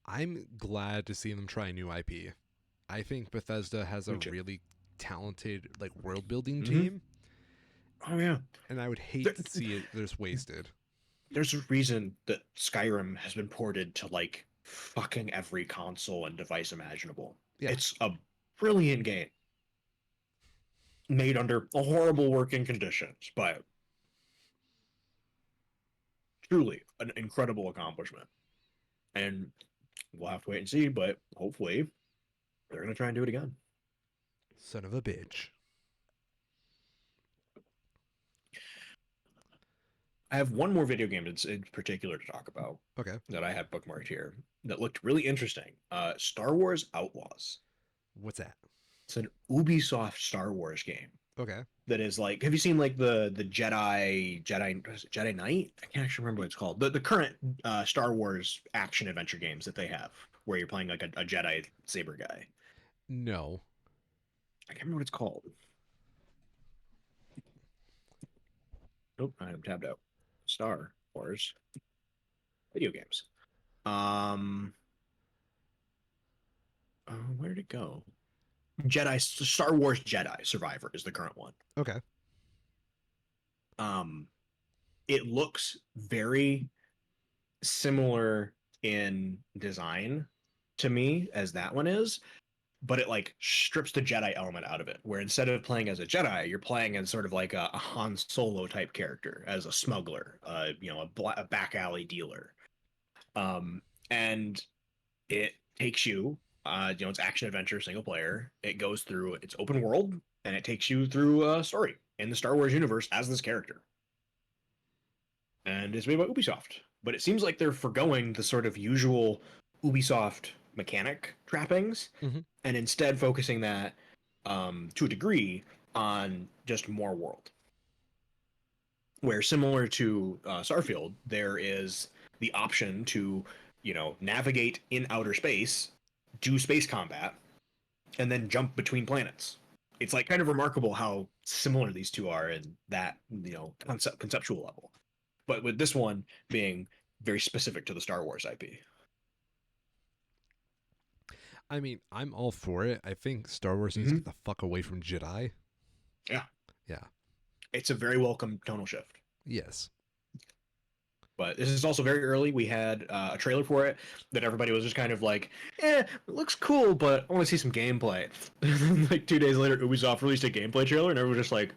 I'm glad to see them try a new IP. I think Bethesda has a Which, really talented like world building mm-hmm. team, Oh yeah, and I would there, hate to see it just wasted. there's a reason that Skyrim has been ported to like fucking every console and device imaginable. Yeah. It's a brilliant game made under horrible working conditions, but truly an incredible accomplishment. And we'll have to wait and see, but hopefully they're going to try and do it again. Son of a bitch. I have one more video game that's in particular to talk about Okay. that I have bookmarked here that looked really interesting. Star Wars Outlaws. What's that? It's an Ubisoft Star Wars game Okay. that is like. Have you seen like the Jedi Knight? I can't actually remember what it's called. The current Star Wars action adventure games that they have, where you're playing like a Jedi saber guy. No. I can't remember what it's called. Nope, I am tabbed out. Star Wars video games. Um, where did it go? Star Wars Jedi Survivor is the current one. Okay. Um, it looks very similar in design to me as that one is, but it like strips the Jedi element out of it. Where instead of playing as a Jedi, you're playing as sort of like a Han Solo type character, as a smuggler, a back alley dealer. And it takes you, it's action adventure single player. It goes through its open world and it takes you through a story in the Star Wars universe as this character. And it's made by Ubisoft. But it seems like they're foregoing the sort of usual Ubisoft mechanic trappings Mm-hmm. and instead focusing that to a degree on just more world. Where similar to Starfield, there is the option to, navigate in outer space, do space combat, and then jump between planets. It's like kind of remarkable how similar these two are in that conceptual level. But with this one being very specific to the Star Wars IP. I mean, I'm all for it. I think Star Wars needs to Mm-hmm. get the fuck away from Jedi. Yeah, Yeah. it's a very welcome tonal shift. Yes. But this is also very early. We had a trailer for it that everybody was just kind of like, "Eh, it looks cool, but I want to see some gameplay." And then, like 2 days later, Ubisoft released a gameplay trailer, and everyone was just like,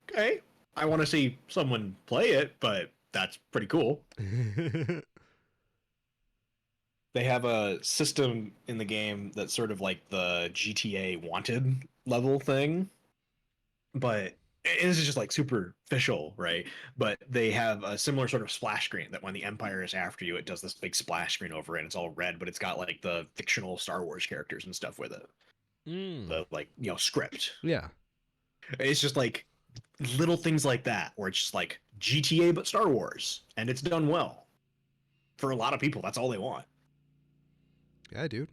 "Okay, I want to see someone play it, but that's pretty cool." They have a system in the game that's sort of like the GTA Wanted level thing, but this is just like superficial, right? But they have a similar sort of splash screen that when the Empire is after you, it does this big splash screen over it. And it's all red, but it's got like the fictional Star Wars characters and stuff with it. Mm. The like script. Yeah. It's just like little things like that, where it's just like GTA but Star Wars, and it's done well. For a lot of people, that's all they want. Yeah, dude.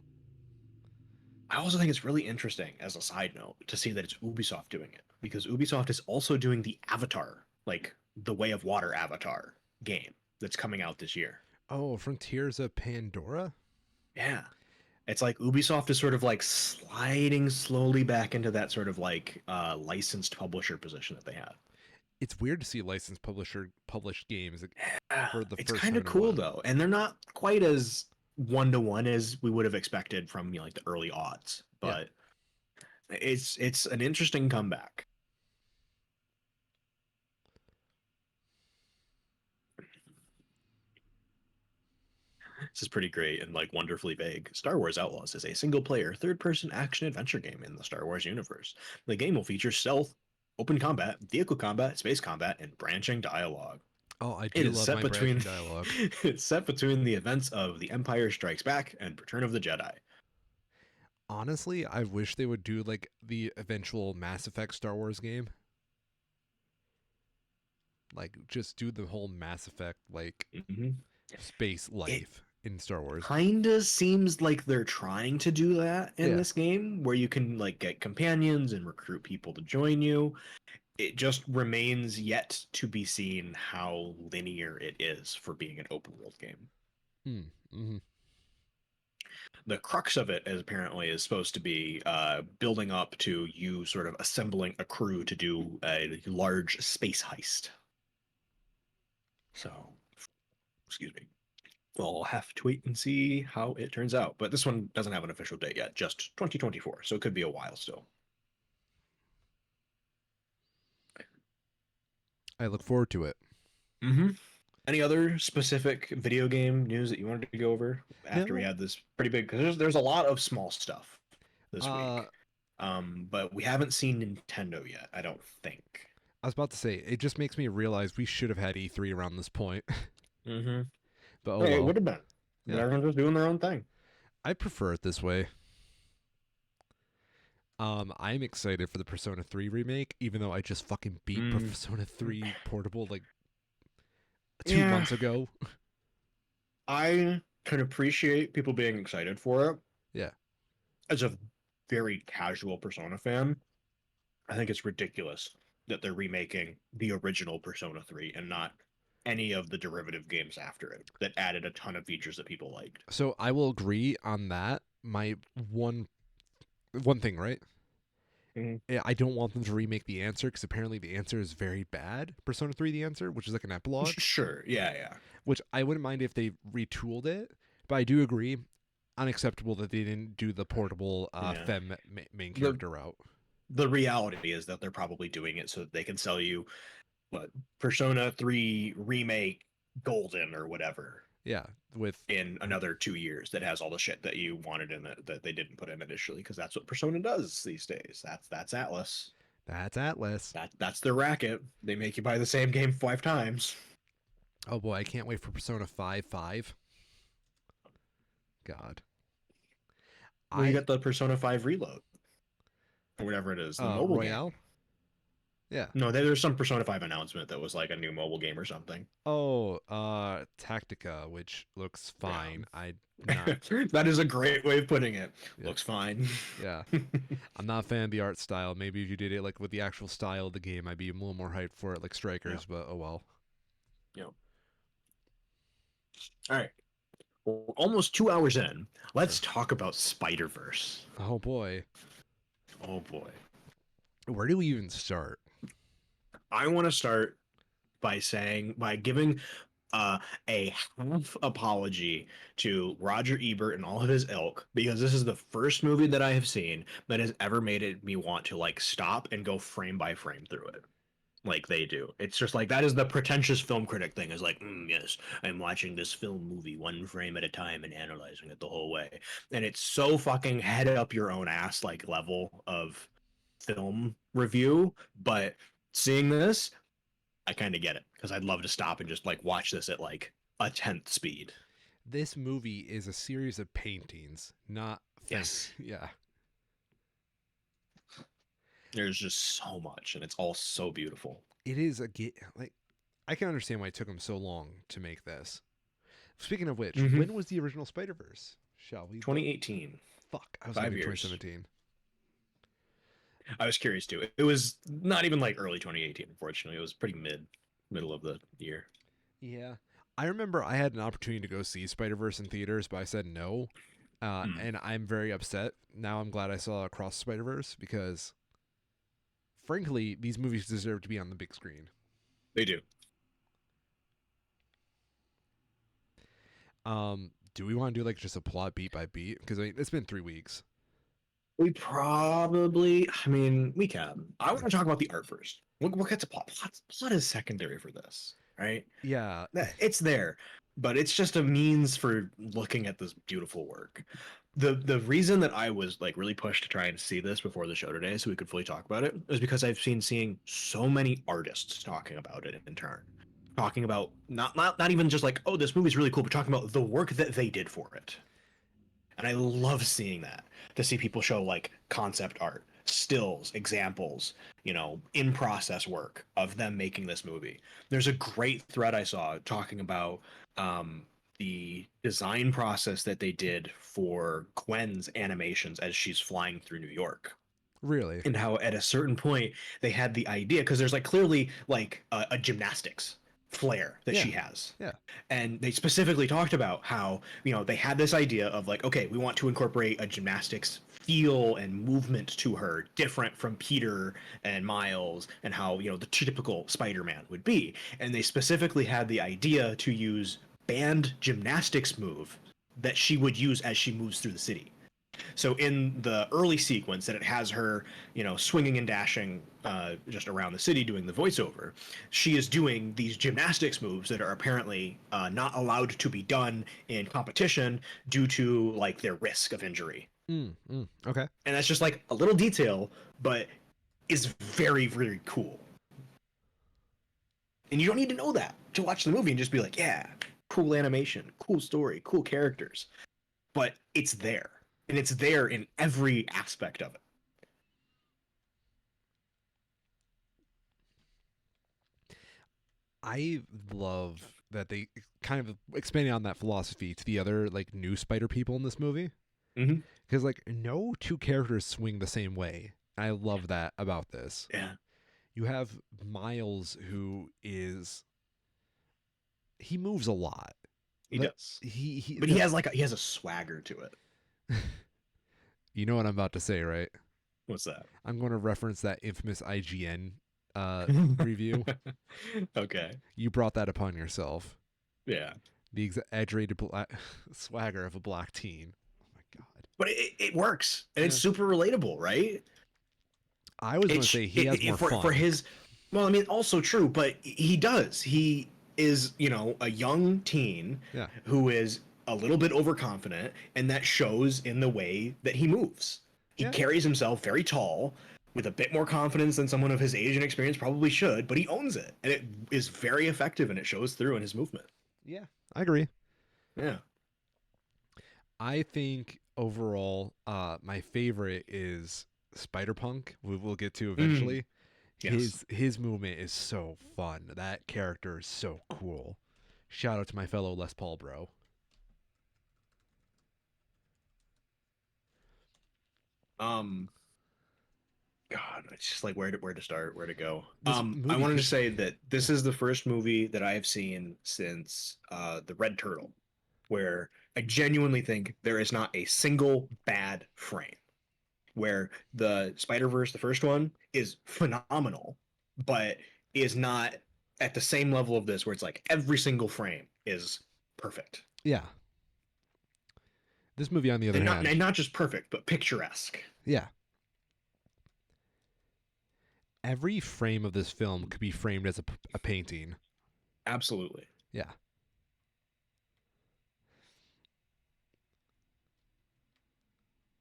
I also think it's really interesting, as a side note, to see that it's Ubisoft doing it because Ubisoft is also doing the Avatar, like the Way of Water Avatar game that's coming out this year. Oh, Frontiers of Pandora? Yeah. It's like Ubisoft is sort of like sliding slowly back into that sort of like licensed publisher position that they had. It's weird to see licensed publisher published games Yeah, for the it's first kind time of in a cool while. though, and they're not quite as one to one as we would have expected from like the early odds, Yeah. but it's an interesting comeback. This is pretty great and like wonderfully vague. Star Wars Outlaws is a single player, third person action adventure game in the Star Wars universe. The game will feature stealth, open combat, vehicle combat, space combat, and branching dialogue. Oh, I It do is love set my between branching dialogue. it's set between the events of The Empire Strikes Back and Return of the Jedi. Honestly, I wish they would do like the eventual Mass Effect Star Wars game. Like just do the whole Mass Effect like Mm-hmm. space It life in Star Wars. kinda seems like they're trying to do that in Yeah. this game, where you can like get companions and recruit people to join you. It just remains yet to be seen how linear it is for being an open world game. Mm, hmm. The crux of it is apparently is supposed to be building up to you sort of assembling a crew to do a large space heist. So, excuse me. We'll have to wait and see how it turns out. But this one doesn't have an official date yet, just 2024. So it could be a while still. I look forward to it. Mm-hmm. Any other specific video game news that you wanted to go over after we No. had this pretty big? Because there's a lot of small stuff this Uh week, but we haven't seen Nintendo yet. I don't think. I was about to say it just makes me realize we should have had E3 around this point. Mm-hmm. But oh Hey, it well. would have been, but Yeah. everyone's just doing their own thing. I prefer it this way. I'm excited for the Persona 3 remake, even though I just fucking beat Mm. Persona 3 Portable like 2 months Yeah, ago. I can appreciate people being excited for it. Yeah. As a very casual Persona fan, I think it's ridiculous that they're remaking the original Persona 3 and not any of the derivative games after it that added a ton of features that people liked. So I will agree on that. My one thing, right? Mhm. I don't want them to remake the answer because apparently the answer is very bad. Persona 3 the answer, which is like an epilogue, Sure, yeah, yeah. which I wouldn't mind if they retooled it, but I do agree unacceptable that they didn't do the portable Yeah. main The character route. the reality is that they're probably doing it so that they can sell you what Persona 3 remake Golden or whatever Yeah, with in another 2 years that has all the shit that you wanted in it that they didn't put in initially because that's what Persona does these days. That's Atlas. that's Atlas. That's their racket. They make you buy the same game 5 times. Oh boy, I can't wait for Persona 5 5. God. Well, you I got the Persona 5 Reload or whatever it is, the mobile game. Royale? Yeah. No, there's some Persona 5 announcement that was like a new mobile game or something. Oh, Tactica, which looks fine. I not Yeah. That is a great way of putting it. yeah. Looks fine. Yeah. I'm not a fan of the art style. Maybe if you did it like with the actual style of the game, I'd be a little more hyped for it, like Yeah. Strikers. But oh well. Yeah. All right. We're almost 2 hours in. Let's talk about Spider Verse. Oh boy, Oh boy. where do we even start? I want to start by giving uh, a half apology to Roger Ebert and all of his ilk, because this is the first movie that I have seen that has ever made it me want to like stop and go frame by frame through it like they do. It's just like that is the pretentious film critic thing, is like, yes, I'm watching this film movie one frame at a time and analyzing it the whole way. And it's so fucking head up your own ass like level of film review. But seeing this, I kind of get it, because I'd love to stop and just like watch this at like a tenth speed. This movie is a series of paintings, not thing. Yes. Yeah, There's just so much, and it's all so beautiful. it is like I can understand why it took them so long to make this. Speaking of which, Mm-hmm. when was the original Spider Verse? Shall we look? 2018, Fuck, I was 5 years. 2017. I was curious too. It was not even like early 2018, unfortunately. It was pretty middle of the year. Yeah, I remember I had an opportunity to go see Spider Verse in theaters, but I said no, Hmm. and I'm very upset. Now I'm glad I saw Across Spider Verse because, frankly, these movies deserve to be on the big screen. They do. Do we want to do like just a plot beat by beat? Because I mean, it's been 3 weeks. We probably, I mean, we can. I want to talk about the art first. We'll get to plot. Plot is secondary for this, right? Yeah, It's there, but it's just a means for looking at this beautiful work. The reason that I was like really pushed to try and see this before the show today, so we could fully talk about it, is because I've seeing so many artists talking about it in turn, talking about not even just like, oh, this movie's really cool, but talking about the work that they did for it. And I love seeing that, to see people show like concept art, stills, examples, in process work of them making this movie. There's a great thread I saw talking about um, the design process that they did for Gwen's animations as she's flying through New York, really. and how at a certain point they had the idea, because there's like clearly like a gymnastics flair that Yeah, she has, yeah. and they specifically talked about how they had this idea of like, okay, we want to incorporate a gymnastics feel and movement to her different from Peter and Miles, and how the typical Spider-Man would be. And they specifically had the idea to use band gymnastics move that she would use as she moves through the city. So in the early sequence that it has her, swinging and dashing just around the city doing the voiceover, she is doing these gymnastics moves that are apparently not allowed to be done in competition due to like their risk of injury. Okay. And that's just like a little detail, but is very, very cool. And you don't need to know that to watch the movie and just be like, yeah, cool animation, cool story, cool characters. But it's there. And it's there in every aspect of it. I love that they kind of expanding on that philosophy to the other like new spider people in this movie, Mm-hmm. because like no two characters swing the same way. I love that about this. Yeah, You have Miles, who is he moves a lot. he does. He But he has a swagger to it. you know what I'm about to say, right? What's that? I'm going to reference that infamous IGN review. Okay. You brought that upon yourself. Yeah. The exaggerated swagger of a black teen. Oh my god. But it works, and it's Yeah. super relatable, right? I was going to say he has more For fun. his, well, I mean, also true, but he does. He is, a young teen Yeah. who is a little bit overconfident, and that shows in the way that he moves. He Yeah. carries himself very tall, with a bit more confidence than someone of his age and experience probably should, but he owns it, and it is very effective, and it shows through in his movement. Yeah. I agree. Yeah. I think overall, my favorite is Spider Punk. We will get to Mm, eventually. yes. His movement is so fun. That character is so cool. Shout out to my fellow Les Paul bro. Um, God, it's just like where to start, where to go. This I movie, wanted to because say that yeah, this is the first movie that I have seen since the Red Turtle, where I genuinely think there is not a single bad frame. Where the Spider Verse, the first one, is phenomenal, but is not. at the same level of this, where it's like every single frame is perfect, Yeah. This movie, on the other and hand, not just perfect, but picturesque. yeah, every frame of this film could be framed as a painting. Absolutely. Yeah.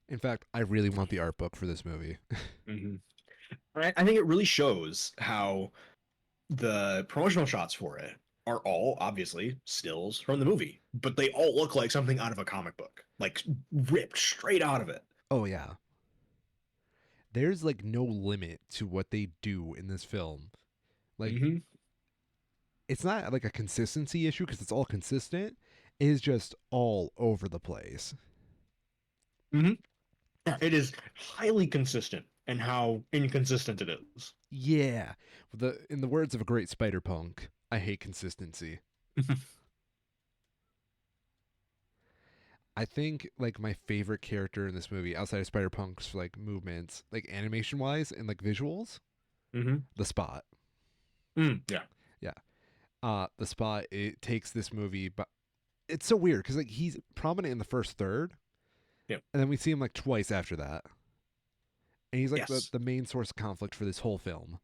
In fact, I really want the art book for this movie. Hmm. I think it really shows how the promotional shots for it are all obviously stills from the movie, but they all look like something out of a comic book, like ripped straight out of it. Oh yeah. There's like no limit to what they do in this film. Like Hmm. it's not like a consistency issue because it's all consistent. It is just all over the place. Hmm. It is highly consistent in how inconsistent it is. Yeah. In the words of a great spider punk, I hate consistency. I think like my favorite character in this movie outside of Spider Punk's like movements, like animation wise and like visuals, Hmm. the Spot. Yeah. Yeah. The Spot, it takes this movie, but it's so weird because like he's prominent in the first third, Yeah. and then we see him like twice after that, and he's like Yes. the main source of conflict for this whole film.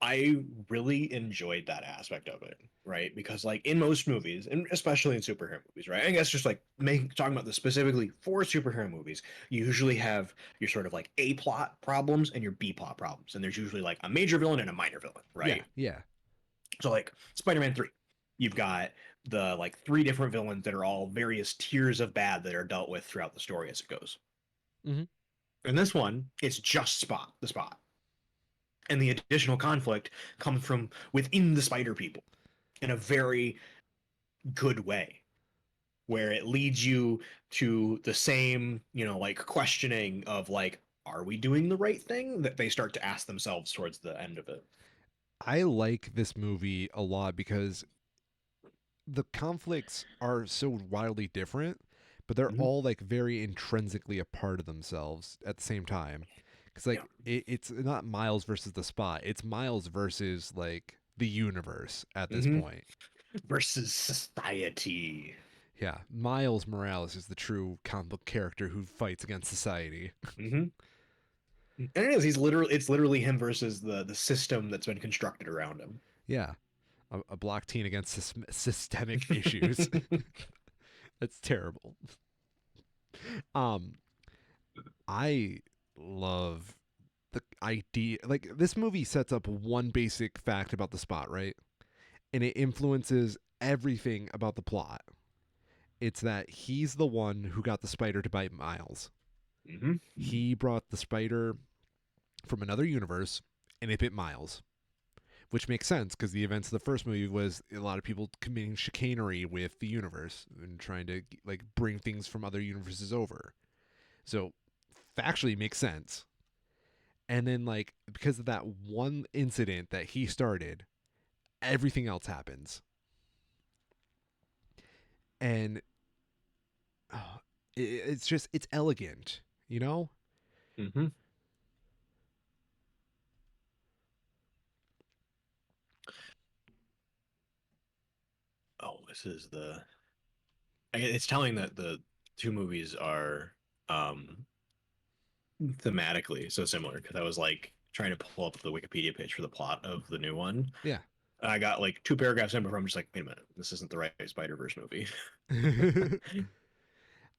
I really enjoyed that aspect of it, right? Because like in most movies, and especially in superhero movies, right? I guess just like talking about this specifically for superhero movies, you usually have your sort of like A plot problems and your B plot problems, and there's usually like a major villain and a minor villain, Yeah, right? yeah. So like Spider-Man 3, you've got the like three different villains that are all various tiers of bad that are dealt with throughout the story as it goes. Hmm. In this one, it's just the Spot. And the additional conflict comes from within the spider people in a very good way, where it leads you to the same, like questioning of like, are we doing the right thing, that they start to ask themselves towards the end of it. I like this movie a lot because the conflicts are so wildly different, but they're Mm-hmm. all like very intrinsically a part of themselves at the same time. Because Yeah. like it's not Miles versus the Spot; it's Miles versus like the universe at this Mm-hmm. point. Versus society. Yeah, Miles Morales is the true comic book character who fights against society. Mm-hmm. And it is. It's literally him versus the system that's been constructed around him. Yeah, a black teen against systemic issues. That's terrible. Um, I love the idea. Like this movie sets up one basic fact about the Spot, right? And it influences everything about the plot. It's that he's the one who got the spider to bite Miles. Mm-hmm. He brought the spider from another universe and it bit Miles, which makes sense because the events of the first movie was a lot of people committing chicanery with the universe and trying to like bring things from other universes over. So factually makes sense. And then like because of that one incident that he started, everything else happens. And oh, it's just it's elegant, you know? Mm-hmm. Oh, this is the. It's telling that the two movies are thematically so similar, because I was like trying to pull up the Wikipedia page for the plot of the new one. Yeah. I got like two paragraphs in before I'm just like, wait a minute, this isn't the right Spider-Verse movie.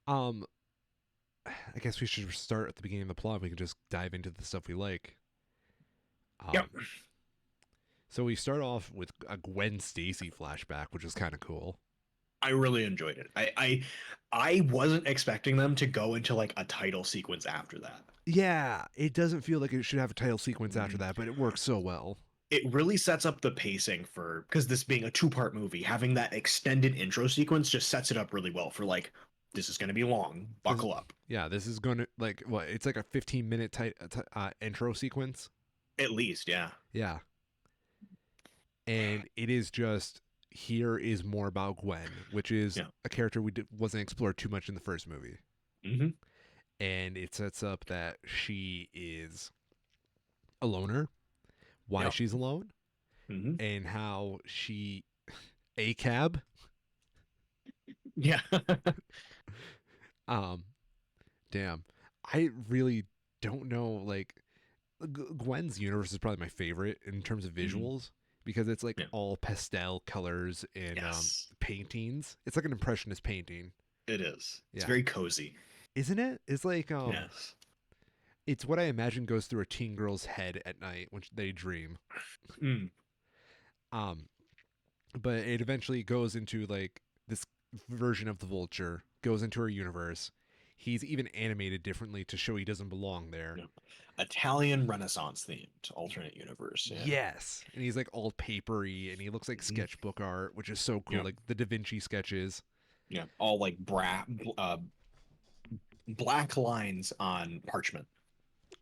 um I guess we should start at the beginning of the plot. We can just dive into the stuff we like. Yep. Um so we start off with a Gwen Stacy flashback, which is kind of cool. I really enjoyed it. I wasn't expecting them to go into like a title sequence after that. Yeah, it doesn't feel like it should have a title sequence after Mhm. that, but it works so well. It really sets up the pacing for, because this being a two-part movie, having that extended intro sequence just sets it up really well for like, this is going to be long. This, Buckle up. yeah, this is going to like what? It's like a 15-minute intro sequence. At least, yeah. Yeah, and it is just here is more about Gwen, which is Yeah. a character wasn't explored too much in the first movie, Hmm. and it sets up that she is a loner. Why Yeah. she's alone? Hmm. and how she a cab. Yeah. Um, damn, I really don't know. Like Gwen's universe is probably my favorite in terms of Hmm. visuals because it's like Yeah. all pastel colors and Yes, paintings. It's like an impressionist painting. it is. It's Yeah, very cozy. isn't it? It's like Yes. it's what I imagine goes through a teen girl's head at night when they dream. Mm. Um, but it eventually goes into like this version of the Vulture goes into her universe. He's even animated differently to show he doesn't belong there. Yeah. Italian Renaissance themed alternate universe. Yeah. Yes, and he's like all papery, and he looks like Hmm. sketchbook art, which is so cool, Yeah. like the Da Vinci sketches. Yeah. All like black lines on parchment.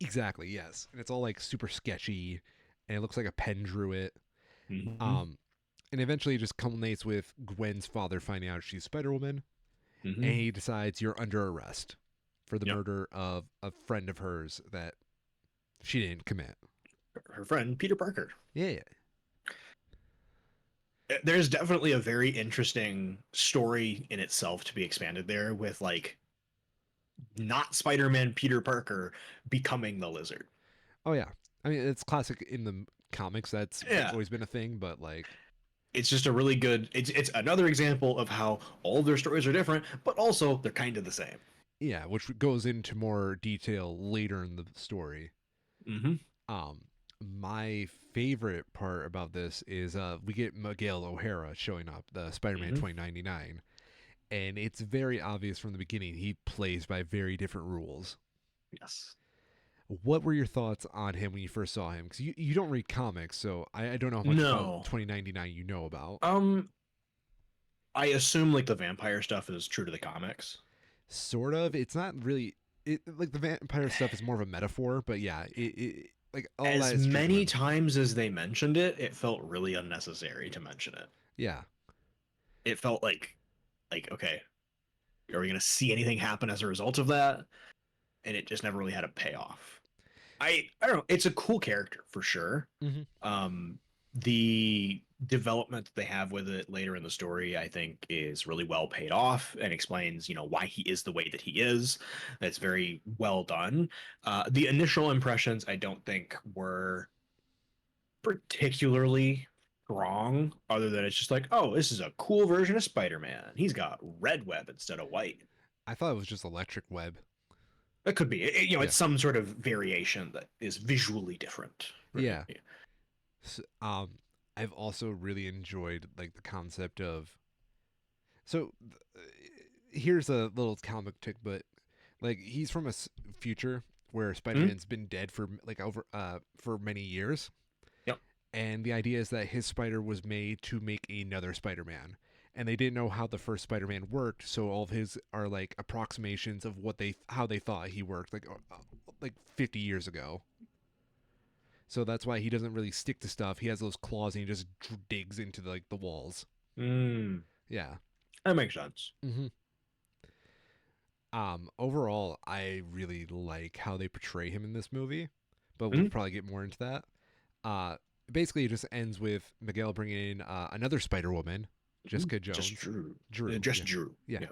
Exactly, yes, and it's all like super sketchy, and it looks like a pen drew it. Hmm. Um, and eventually, it just culminates with Gwen's father finding out she's Spider Woman, and Hmm. he decides you're under arrest for the Yep. murder of a friend of hers that she didn't commit. Her friend Peter Parker. Yeah, There's definitely a very interesting story in itself to be expanded there with like not Spider-Man Peter Parker becoming the lizard. oh yeah. I mean, it's classic in the comics. That's Yeah. always been a thing, but like, It's just a really good it's another example of how all of their stories are different, but also they're kind of the same. yeah, which goes into more detail later in the story. Hmm. Um, my favorite part about this is we get Miguel O'Hara showing up, the Spider-Man Hmm. 2099, and it's very obvious from the beginning he plays by very different rules. Yes. What were your thoughts on him when you first saw him? Because you don't read comics, so I don't know how much about No. 2099 you know about. Um, I assume like the vampire stuff is true to the comics. Sort of. It's not really. It like the vampire stuff is more of a metaphor, but yeah, it like all that As is true to many him. times as they mentioned it, it felt really unnecessary to mention it. Yeah, It felt like okay, are we gonna see anything happen as a result of that? And it just never really had a payoff. I don't know. It's a cool character for sure. hmm Um, the development that they have with it later in the story, I think, is really well paid off and explains, why he is the way that he is. That's very well done. The initial impressions, I don't think, were particularly strong, other than it's just like, oh, this is a cool version of Spider-Man. He's got red web instead of white. I thought it was just electric web. It could be, Yeah, it's some sort of variation that is visually different, right? yeah. S I've also really enjoyed like the concept of. So here's a little comic tick, but like he's from a future where Mm-hmm. Spider-Man's been dead for like over for many years, Yep. and the idea is that his spider was made to make another Spider-Man, and they didn't know how the first Spider-Man worked, so all of his are like approximations of what they how they thought he worked like 50 years ago. So that's why he doesn't really stick to stuff. He has those claws and he just digs into like the walls. Mm, Yeah. that makes sense. hmm Overall, I really like how they portray him in this movie, but we'll Mm-hmm. probably get more into that. Uh, Basically, it just ends with Miguel bringing in another Spider Woman, Mhm. Jessica Just Jones, Drew. Drew, Just yeah, Drew. yeah, Yeah.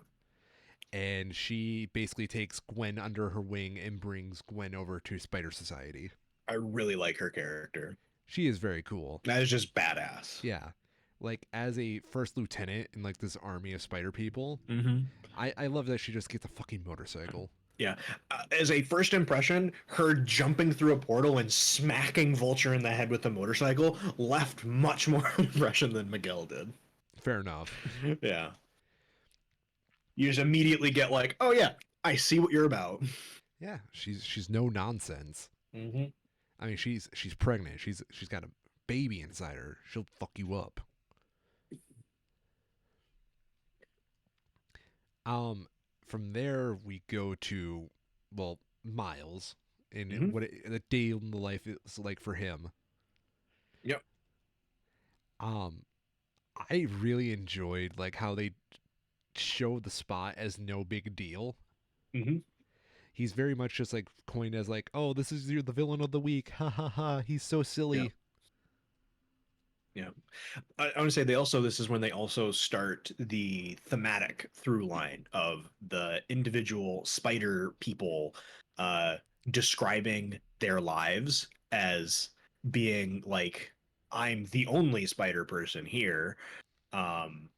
and she basically takes Gwen under her wing and brings Gwen over to Spider Society. I really like her character. She is very cool. That is just badass. Yeah, like as a first lieutenant in like this army of spider people, Mm-hmm. I love that she just gets a fucking motorcycle. Yeah. As a first impression, her jumping through a portal and smacking Vulture in the head with the motorcycle left much more impression than Miguel did. Fair enough. Yeah. You just immediately get like, oh yeah, I see what you're about. Yeah, she's no nonsense. Mm-hmm. I mean, she's pregnant. She's got a baby inside her. She'll fuck you up. Um, from there we go to well Miles and Mm-hmm. the day in the life is like for him. Yep. Um, I really enjoyed like how they showed the spot as no big deal. Mm-hmm. He's very much just like coined as like, oh, this is the villain of the week. Ha ha ha. He's so Yeah. silly. Yeah. I want to say they also this is when they also start the thematic through line of the individual spider people uh describing their lives as being like, I'm the only spider person here. Um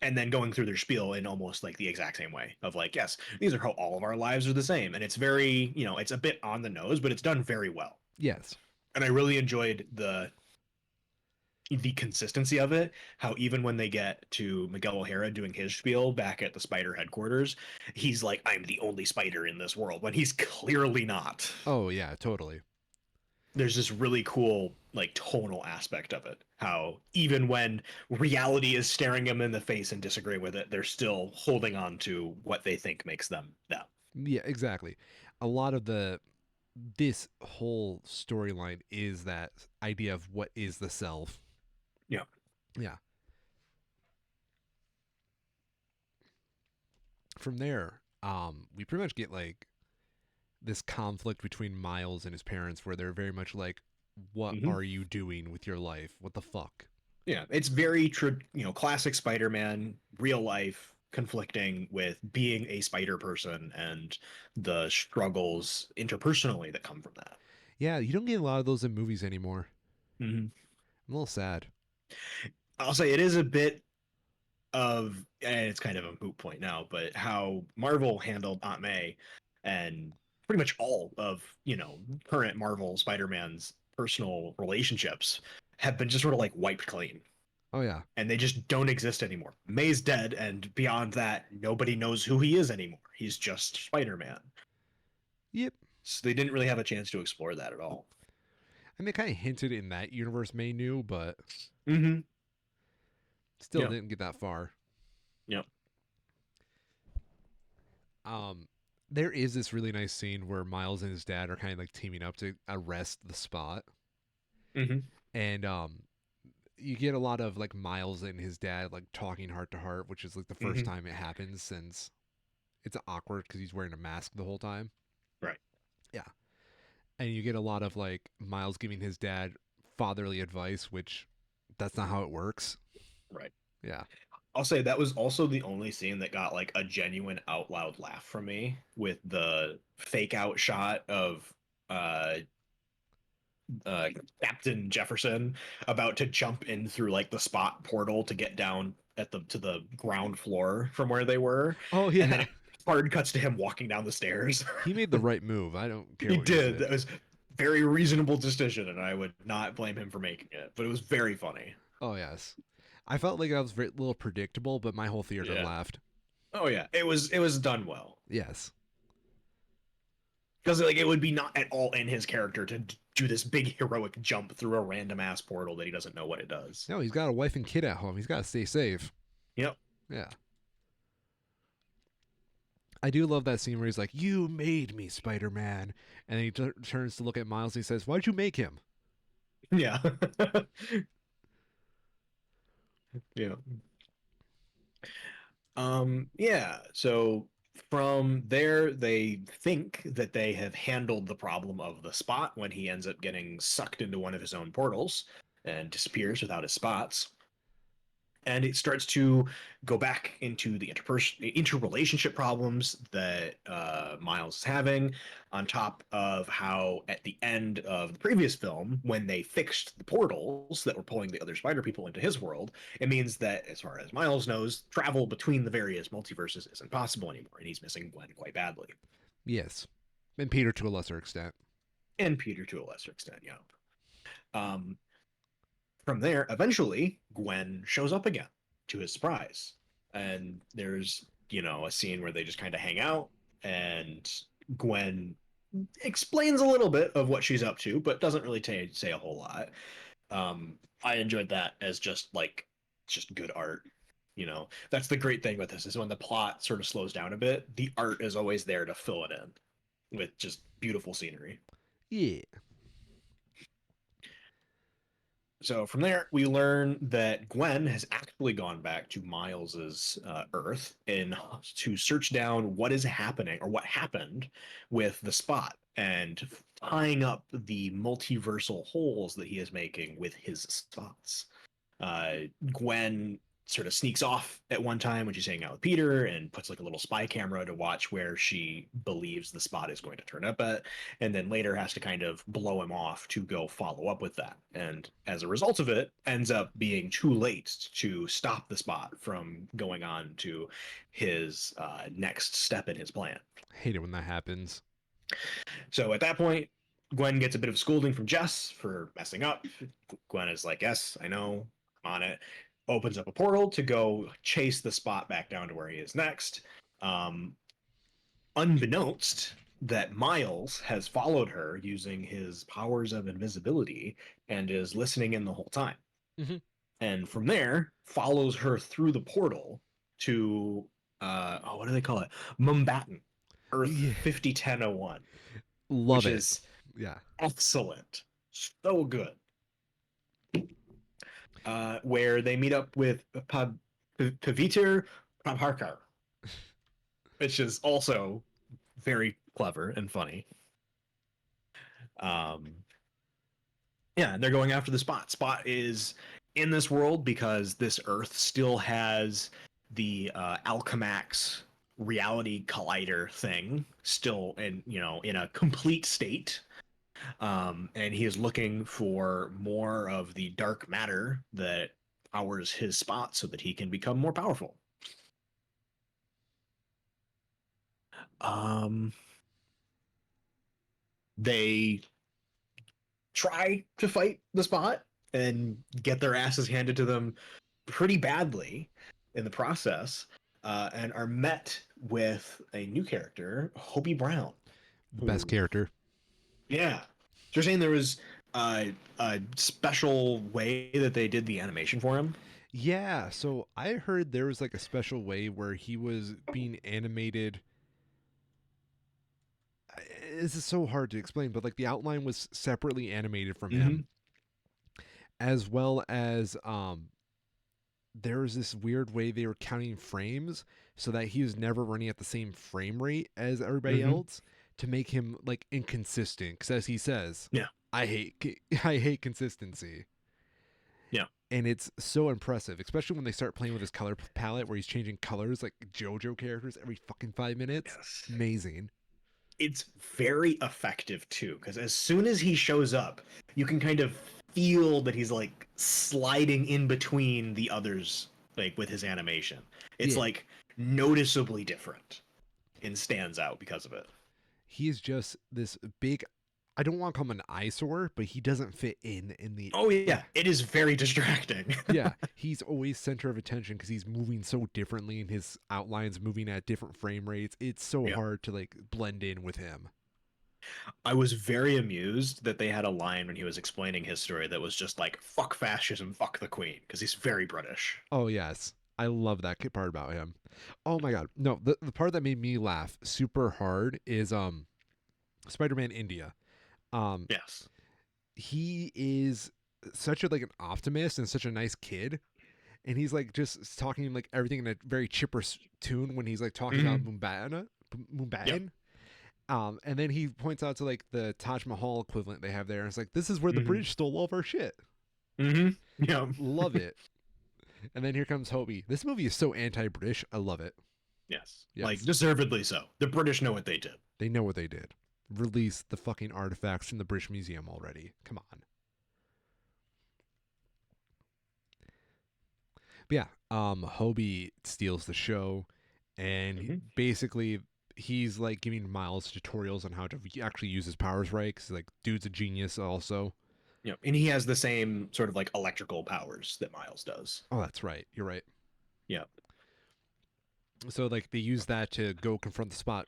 and then going through their spiel in almost like the exact same way of like, yes, these are how all of our lives are the same. And it's very, it's a bit on the nose, but it's done very well. Yes. And I really enjoyed the consistency of it. How even when they get to Miguel O'Hara doing his spiel back at the spider headquarters, he's like, I'm the only spider in this world, when he's clearly not. Oh yeah, totally. There's this really cool like tonal aspect of it. How even when reality is staring them in the face and disagreeing with it, they're still holding on to what they think makes them them. Yeah, exactly. A lot of the this whole storyline is that idea of what is the self. Yeah. Yeah. From there, we pretty much get like this conflict between Miles and his parents where they're very much like, what Mm-hmm. are you doing with your life? What the fuck? Yeah, it's very true, classic Spider-Man, real life conflicting with being a spider person and the struggles interpersonally that come from that. Yeah, you don't get a lot of those in movies anymore. Hmm. I'm a little sad. I'll say it is a bit of, and it's kind of a moot point now, but how Marvel handled Aunt May and pretty much all of, current Marvel Spider-Man's personal relationships have been just sort of like wiped clean. Oh yeah. And they just don't exist anymore. May's dead, and beyond that, nobody knows who he is anymore. He's just Spider-Man. Yep. So they didn't really have a chance to explore that at all. I mean, it kind of hinted in that universe May knew, but Mm-hmm. still Yeah. didn't get that far. Yeah. Um, there is this really nice scene where Miles and his dad are kind of like teaming up to arrest the Spot, Mm-hmm. and you get a lot of like Miles and his dad like talking heart to heart, which is like the first Mm-hmm. time it happens since it's awkward because he's wearing a mask the whole time. Right. Yeah, and you get a lot of like Miles giving his dad fatherly advice, which that's not how it works. Right. Yeah. I'll say that was also the only scene that got like a genuine out loud laugh from me, with the fake out shot of uh uh Captain Jefferson about to jump in through like the Spot portal to get down at the to the ground floor from where they were, Oh and then yeah. it hard cuts to him walking down the stairs. He made the right move. I don't care He what you did. say. That was very reasonable decision, and I would not blame him for making it. But it was very funny. Oh yes. I felt like that was very little predictable, but my whole theater Yeah. laughed. Oh yeah. It was done well. Yes. Because like it would be not at all in his character to do this big heroic jump through a random ass portal that he doesn't know what it does. No, he's got a wife and kid at home. He's got to stay safe. Yep. Yeah. I do love that scene where he's like, "You made me, Spider-Man," and then he turns to look at Miles and he says, "Why'd you make him?" Yeah. Yeah. Yeah. So from there, they think that they have handled the problem of the Spot when he ends up getting sucked into one of his own portals and disappears without his spots. And it starts to go back into the interrelationship problems that Miles is having, on top of how at the end of the previous film, when they fixed the portals that were pulling the other spider people into his world, it means that, as far as Miles knows, travel between the various multiverses isn't possible anymore, and he's missing Gwen quite badly. Yes, and Peter to a lesser extent. And Peter to a lesser extent, yeah. Um, from there, eventually, Gwen shows up again to his surprise. And there's, a scene where they just kind of hang out, and Gwen explains a little bit of what she's up to, but doesn't really say a whole lot. I enjoyed that as just good art. That's the great thing with this, is when the plot sort of slows down a bit, the art is always there to fill it in with just beautiful scenery. Yeah. So from there, we learn that Gwen has actually gone back to Miles's Earth in to search down what is happening, or what happened with the Spot, and tying up the multiversal holes that he is making with his spots. Uh, Gwen sort of sneaks off at one time when she's hanging out with Peter and puts like a little spy camera to watch where she believes the spot is going to turn up at, and then later has to kind of blow him off to go follow up with that. And as a result of it, ends up being too late to stop the spot from going on to his next step in his plan. Hate it when that happens. So at that point, Gwen gets a bit of scolding from Jess for messing up. Gwen is like, "Yes, I know, I'm on it." Opens up a portal to go chase the spot back down to where he is next. Um, Unbeknownst that Miles has followed her using his powers of invisibility and is listening in the whole time. Hmm. And from there, follows her through the portal to what do they call it? Mumbattan, Earth Yeah, 501001, love which it. is Yeah, excellent, so good. Where they meet up with Paviter Prabharkar, which is also very clever and funny. Um, yeah, and they're going after the Spot. Spot is in this world because this Earth still has the Alchemax reality collider thing still in a complete state. And he is looking for more of the dark matter that powers his spot so that he can become more powerful. Um, they try to fight the spot and get their asses handed to them pretty badly in the process, and are met with a new character, Hobie Brown, best who, character. yeah. So you're saying there was a special way that they did the animation for him? Yeah, so I heard there was like a special way where he was being animated. This is so hard to explain, but like the outline was separately animated from Mm-hmm. him, as well as there was this weird way they were counting frames so that he was never running at the same frame rate as everybody Mm-hmm. else to make him like inconsistent. Because as he says, Yeah. I hate I hate consistency. Yeah. And it's so impressive, especially when they start playing with his color palette where he's changing colors like JoJo characters every fucking 5 minutes. Yes. Amazing. It's very effective too, because as soon as he shows up, you can kind of feel that he's like sliding in between the others, like with his animation. It's Yeah. like noticeably different and stands out because of it. He is just this big, I don't want to call him an eyesore, but he doesn't fit in the Oh yeah, it is very distracting. yeah, he's always center of attention because he's moving so differently and his outlines moving at different frame rates. It's so Yeah. hard to like blend in with him. I was very amused that they had a line when he was explaining his story that was just like "fuck fascism, fuck the queen" because he's very British. Oh yes, I love that part about him. Oh my god, no, the part that made me laugh super hard is Spider-Man India. Um, Yes. he is such a like an optimist and such a nice kid, and he's like just talking like everything in a very chipper tune when he's like talking about Mm-hmm. Mumbai, Yep. Mumbai. And then he points out to like the Taj Mahal equivalent they have there, and it's like this is where the Mm-hmm. British stole all of our shit. Mm-hmm. Yeah. Love it. And then here comes Hobie. This movie is so anti-British. I love it. Yes. Like Yes, deservedly so. The British know what they did. they know what they did. Release the fucking artifacts from the British Museum already. Come on. But yeah, Hobie steals the show, and Mm-hmm. basically he's like giving Miles tutorials on how to actually use his powers right. Because like, dude's a genius also. You know, and he has the same sort of like electrical powers that Miles does. Oh, that's right. You're right. Yeah. So like they use that to go confront the spot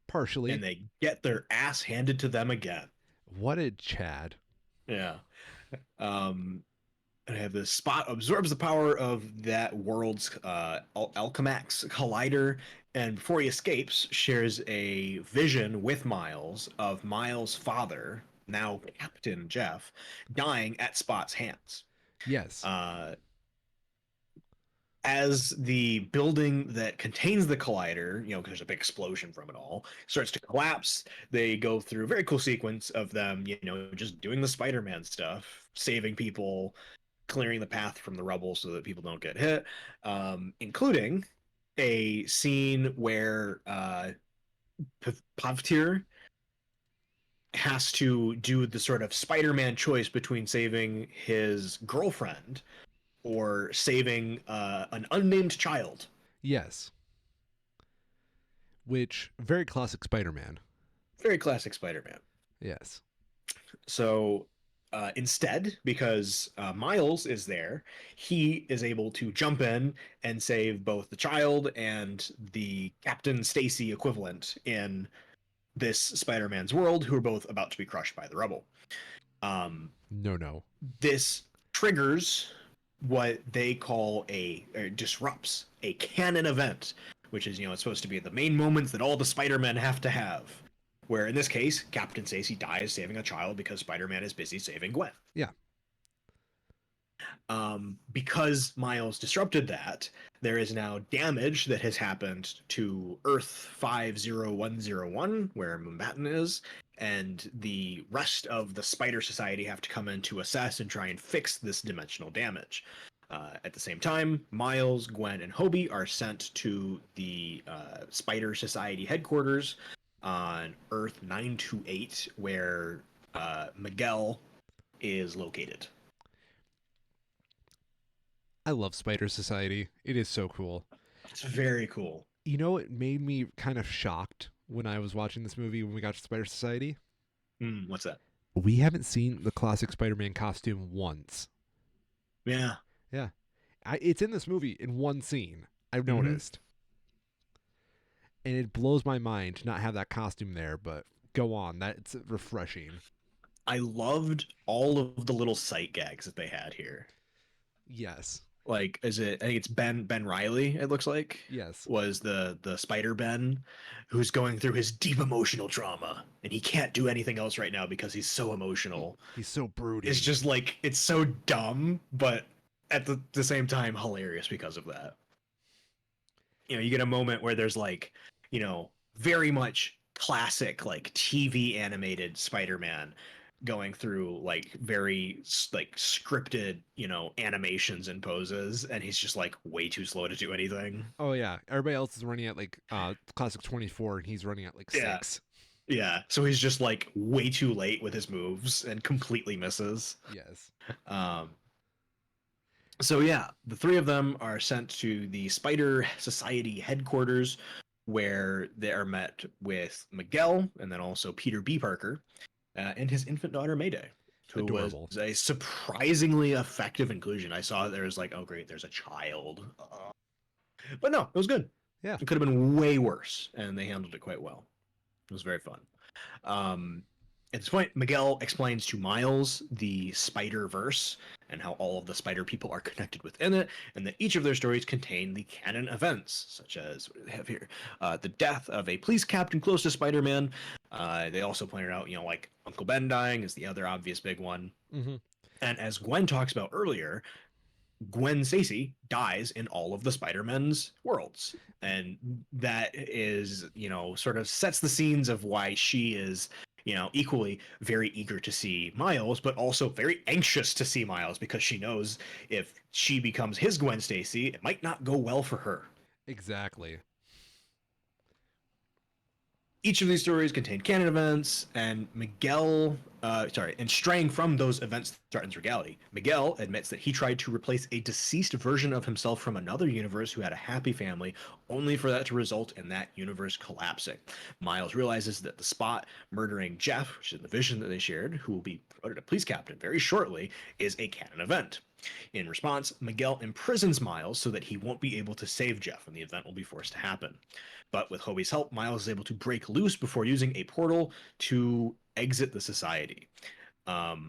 partially. And they get their ass handed to them again. What a Chad. Yeah. And I have this spot absorbs the power of that world's Alchemax collider, and before he escapes, shares a vision with Miles of Miles' father, now Captain Jeff, dying at Spot's hands. Yes. Uh, as the building that contains the collider, you know, 'cause there's a big explosion from it all, starts to collapse, they go through a very cool sequence of them, you know, just doing the Spider-Man stuff, saving people, clearing the path from the rubble so that people don't get hit, including a scene where Pavtir has to do the sort of Spider-Man choice between saving his girlfriend or saving an unnamed child. Yes, which very classic Spider-Man. Very classic Spider-Man. Yes. So instead, because Miles is there, he is able to jump in and save both the child and the Captain Stacy equivalent in this Spider-Man's world, who are both about to be crushed by the rubble. Um, No, no. this triggers what they call or disrupts a canon event, which is, it's supposed to be the main moments that all the Spider-Men have to have. Where in this case, Captain Stacy dies saving a child because Spider-Man is busy saving Gwen. Yeah. Because Miles disrupted that, there is now damage that has happened to Earth 50101, where Mumbattan is, and the rest of the Spider Society have to come in to assess and try and fix this dimensional damage. At the same time, Miles, Gwen, and Hobie are sent to the Spider Society headquarters on Earth 928, where Miguel is located. I love Spider Society. It is so cool. It's very cool. You know, it made me kind of shocked when I was watching this movie when we got to Spider Society. What's that? We haven't seen the classic Spider-Man costume once. Yeah. Yeah. It's in this movie in one scene, I've noticed. And it blows my mind to not have that costume there, but go on. That's refreshing. I loved all of the little sight gags that they had here. Yes. Like, I think it's Ben Riley, it looks like. Yes. Was the Spider Ben who's going through his deep emotional trauma, and he can't do anything else right now because he's so emotional. He's so broody. It's just like, it's so dumb, but at the same time hilarious because of that. You get a moment where there's like, very much classic like TV animated Spider-Man going through like very like scripted, animations and poses, and he's just like way too slow to do anything. Oh yeah, everybody else is running at like classic 24 and he's running at like 6. Yeah, so he's just like way too late with his moves and completely misses. Yes. So yeah, the three of them are sent to the Spider Society headquarters, where they are met with Miguel and then also Peter B. Parker and his infant daughter Mayday, who Adorable. was a surprisingly effective inclusion. I saw there was like, oh great, there's a child, but no, it was good. Yeah, it could have been way worse, and they handled it quite well. It was very fun. At this point, Miguel explains to Miles the Spider-Verse and how all of the Spider people are connected within it, and that each of their stories contain the canon events, such as what do they have here? The death of a police captain close to Spider-Man. They also pointed out, like Uncle Ben dying is the other obvious big one. And as Gwen talks about earlier, Gwen Stacy dies in all of the Spider-Man's worlds. And that is, sort of sets the scenes of why she is, equally very eager to see Miles, but also very anxious to see Miles because she knows if she becomes his Gwen Stacy, it might not go well for her. Exactly. Each of these stories contain canon events, and and straying from those events threatens reality. Miguel admits that he tried to replace a deceased version of himself from another universe who had a happy family, only for that to result in that universe collapsing. Miles realizes that the Spot murdering Jeff, which is the vision that they shared, who will be promoted to police captain very shortly, is a canon event. In response, Miguel imprisons Miles so that he won't be able to save Jeff, and the event will be forced to happen. But with Hobie's help, Miles is able to break loose before using a portal to exit the society. There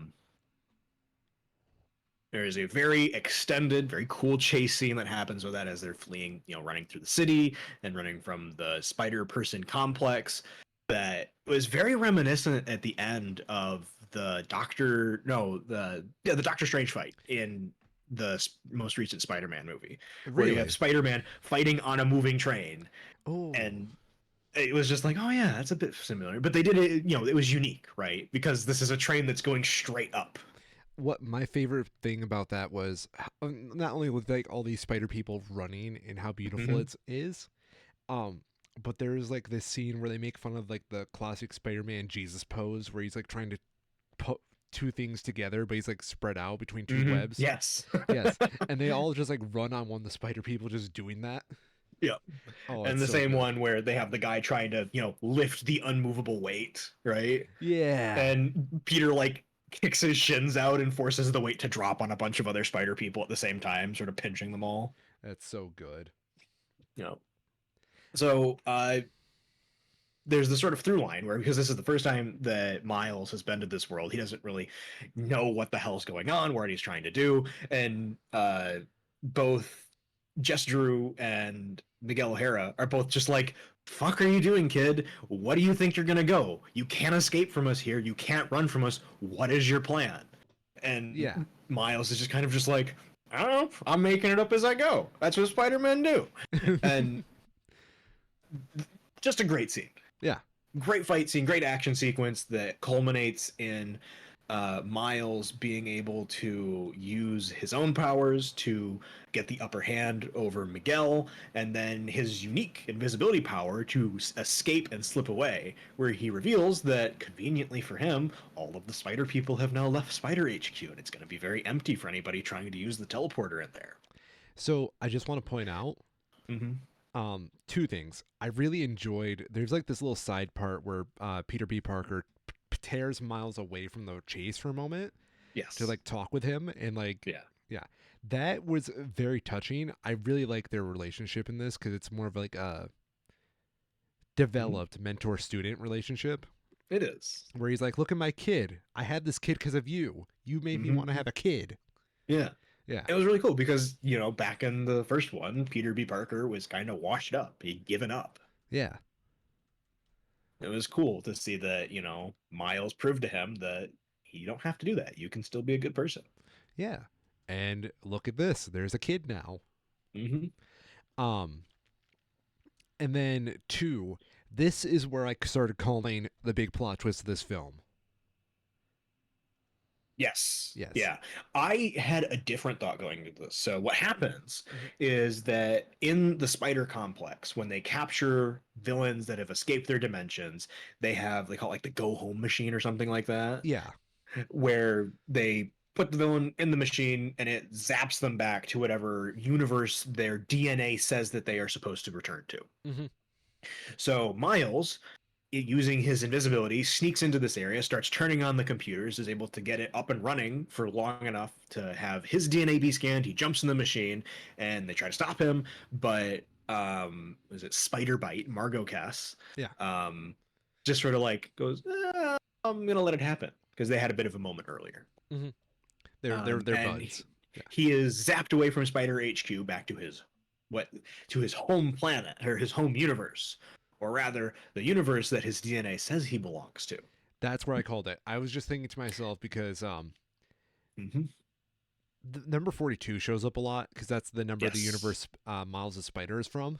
is a very extended, very cool chase scene that happens with that as they're fleeing, running through the city and running from the Spider Person complex. That was very reminiscent at the end of the Doctor Strange fight in the most recent Spider-Man movie, where you have Spider-Man fighting on a moving train. Oh. And it was just like, oh yeah, that's a bit similar. But they did it, it was unique, right? Because this is a train that's going straight up. what my favorite thing about that was not only with like all these spider people running and how beautiful Hmm. it is, um, but there's like this scene where they make fun of like the classic Spider-Man Jesus pose where he's like trying to put two things together, but he's like spread out between two Hmm. webs. Yes. Yes, and they all just like run on one of the spider people just doing that. Yeah. Oh, And it's the so same good. one where they have the guy trying to, lift the unmovable weight, right? Yeah, And Peter like kicks his shins out and forces the weight to drop on a bunch of other spider people at the same time, sort of pinching them all. that's so good. You know. So there's the sort of through line where, because this is the first time that Miles has been to this world, he doesn't really know what the hell's going on, what he's trying to do, and both Jess Drew and Miguel O'Hara are both just like, "Fuck, are you doing, kid? What do you think you're gonna go? You can't escape from us here. You can't run from us. What is your plan?" Yeah. And Miles is just kind of just like, "I don't know. I'm making it up as I go. That's what Spider-Man do." And just a great scene. Yeah. Great fight scene, great action sequence that culminates in Miles being able to use his own powers to get the upper hand over Miguel, and then his unique invisibility power to escape and slip away, where he reveals that, conveniently for him, all of the spider people have now left Spider HQ, and it's going to be very empty for anybody trying to use the teleporter in there. So I just want to point out Mm-hmm. two things. I really enjoyed. There's like this little side part where Peter B. Parker tears Miles away from the chase for a moment to Yes. like talk with him and like Yeah. yeah, that was very touching. I really like their relationship in this because it's more of like a Mm-hmm. developed mentor student relationship It is. where he's like, "Look at my kid. I had this kid because of you. You made me want to Mm-hmm. have a kid." Yeah. Yeah, It was really cool because, back in the first one, Peter B. Parker was kind of washed up. He'd given up. yeah, It was cool to see that, Miles proved to him that you don't have to do that. You can still be a good person. yeah. And look at this. There's a kid now. Hmm. Um, And then two, this is where I started calling the big plot twist of this film. Yes. Yes. Yeah. I had a different thought going into this. So, what happens Hmm. is that in the spider complex, when they capture villains that have escaped their dimensions, they call it like the go home machine or something like that, Yeah. where they put the villain in the machine and it zaps them back to whatever universe their DNA says that they are supposed to return to. Hmm. So Miles, using his invisibility, sneaks into this area, starts turning on the computers, is able to get it up and running for long enough to have his DNA be scanned. He jumps in the machine and they try to stop him, but was it Spider Bite, Margot Cass, Yeah. um, just sort of like goes, I'm gonna let it happen because they had a bit of a moment earlier. Hmm. They're And buds. Yeah. he is zapped away from Spider HQ back to what his home planet or his home universe, or rather, the universe that his DNA says he belongs to. That's where I called it. I was just thinking to myself because Hmm. the number 42 shows up a lot because that's the number of the Yes, universe Miles' spider is from.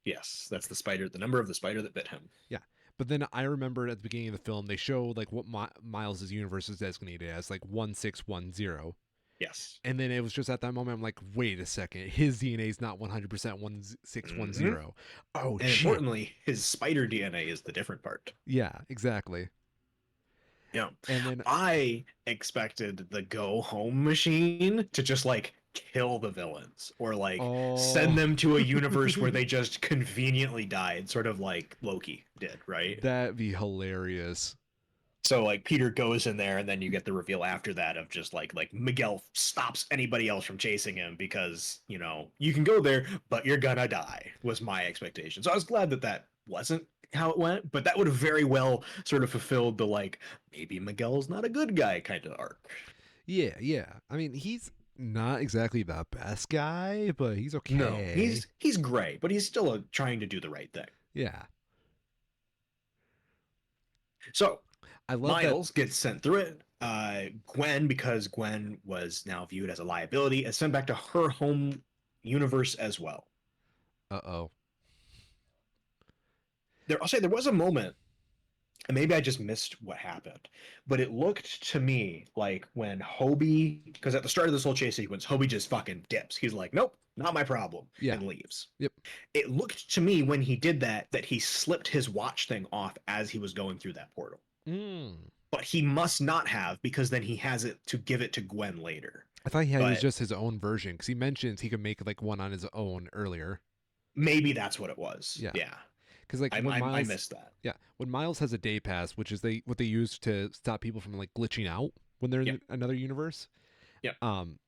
yes, that's the number of the spider that bit him. Yeah. But then I remember at the beginning of the film they show like what Miles' universe is designated as, like 1610. Yes. And then it was just at that moment I'm like, wait a second, his DNA is not 100% Hmm. 1610. Oh And shit. importantly, his spider DNA is the different part. Yeah, exactly. Yeah. And then I expected the go home machine to just like kill the villains or like send oh, them to a universe where they just conveniently died, sort of like Loki did, right? that'd be hilarious. So like Peter goes in there and then you get the reveal after that of just like Miguel stops anybody else from chasing him because, you can go there, but you're gonna die, was my expectation. So I was glad that that wasn't how it went, but that would have very well sort of fulfilled the like maybe Miguel's not a good guy kind of arc. Yeah, yeah. I mean, he's not exactly the best guy, but he's No, okay. he's gray, but he's still trying to do the right thing. Yeah. So I love that. Miles gets sent through it. Gwen, because Gwen was now viewed as a liability, is sent back to her home universe as well. Uh-oh. I'll say there was a moment and maybe I just missed what happened, but it looked to me like when Hobie, because at the start of this whole chase sequence, Hobie just fucking dips. He's like, "Nope, not my problem," Yeah. and leaves. Yep. It looked to me when he did that that he slipped his watch thing off as he was going through that portal. Mm. But he must not have because then he has it to give it to Gwen later. I thought he was But just his own version because he mentions he could make like one on his own earlier. maybe that's what it was. Yeah. Yeah, Because like I missed that. yeah, when Miles has a day pass, which is what they use to stop people from like glitching out when they're Yep. in another universe. Yep. Um,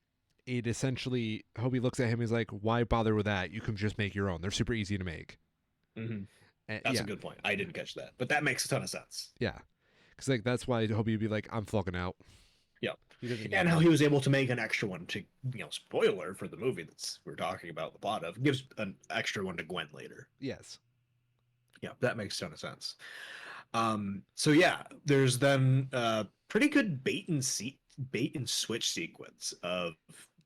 it essentially Hobie looks at him. He's like, "Why bother with that? You can just make your own. They're super easy to make." Hmm. And, That's a yeah, good point. I didn't catch that, but that makes a ton of sense. yeah. Because like that's why Hobie would be like, "I'm fucking out." Yep. He doesn't need And how that. he was able to make an extra one to, spoiler for the movie that's we're talking about the plot of, gives an extra one to Gwen later. Yes. Yeah, that makes a ton of sense. So yeah, there's then a pretty good bait and switch sequence of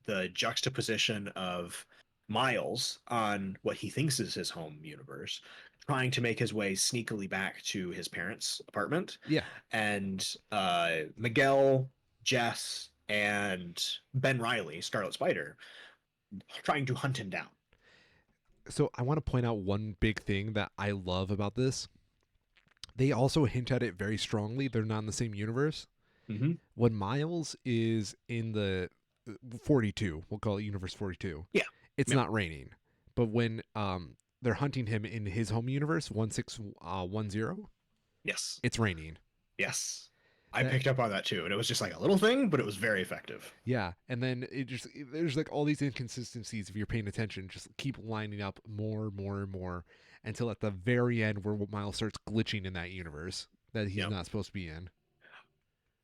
the juxtaposition of Miles on what he thinks is his home universe, trying to make his way sneakily back to his parents' apartment, Yeah. and Miguel, Jess, and Ben Riley, Scarlet Spider, trying to hunt him down. So I want to point out one big thing that I love about this. They also hint at it very strongly. They're not in the same universe. Mm-hmm. When Miles is in the 42, we'll call it Universe 42, Yeah. it's Yep. not raining. But when they're hunting him in his home universe, 1610, Yes. it's raining. Yes. I That picked up on that too, and it was just like a little thing, but it was very effective. Yeah, and then there's like all these inconsistencies if you're paying attention, just keep lining up more and more until at the very end where Miles starts glitching in that universe that he's Yep. not supposed to be in.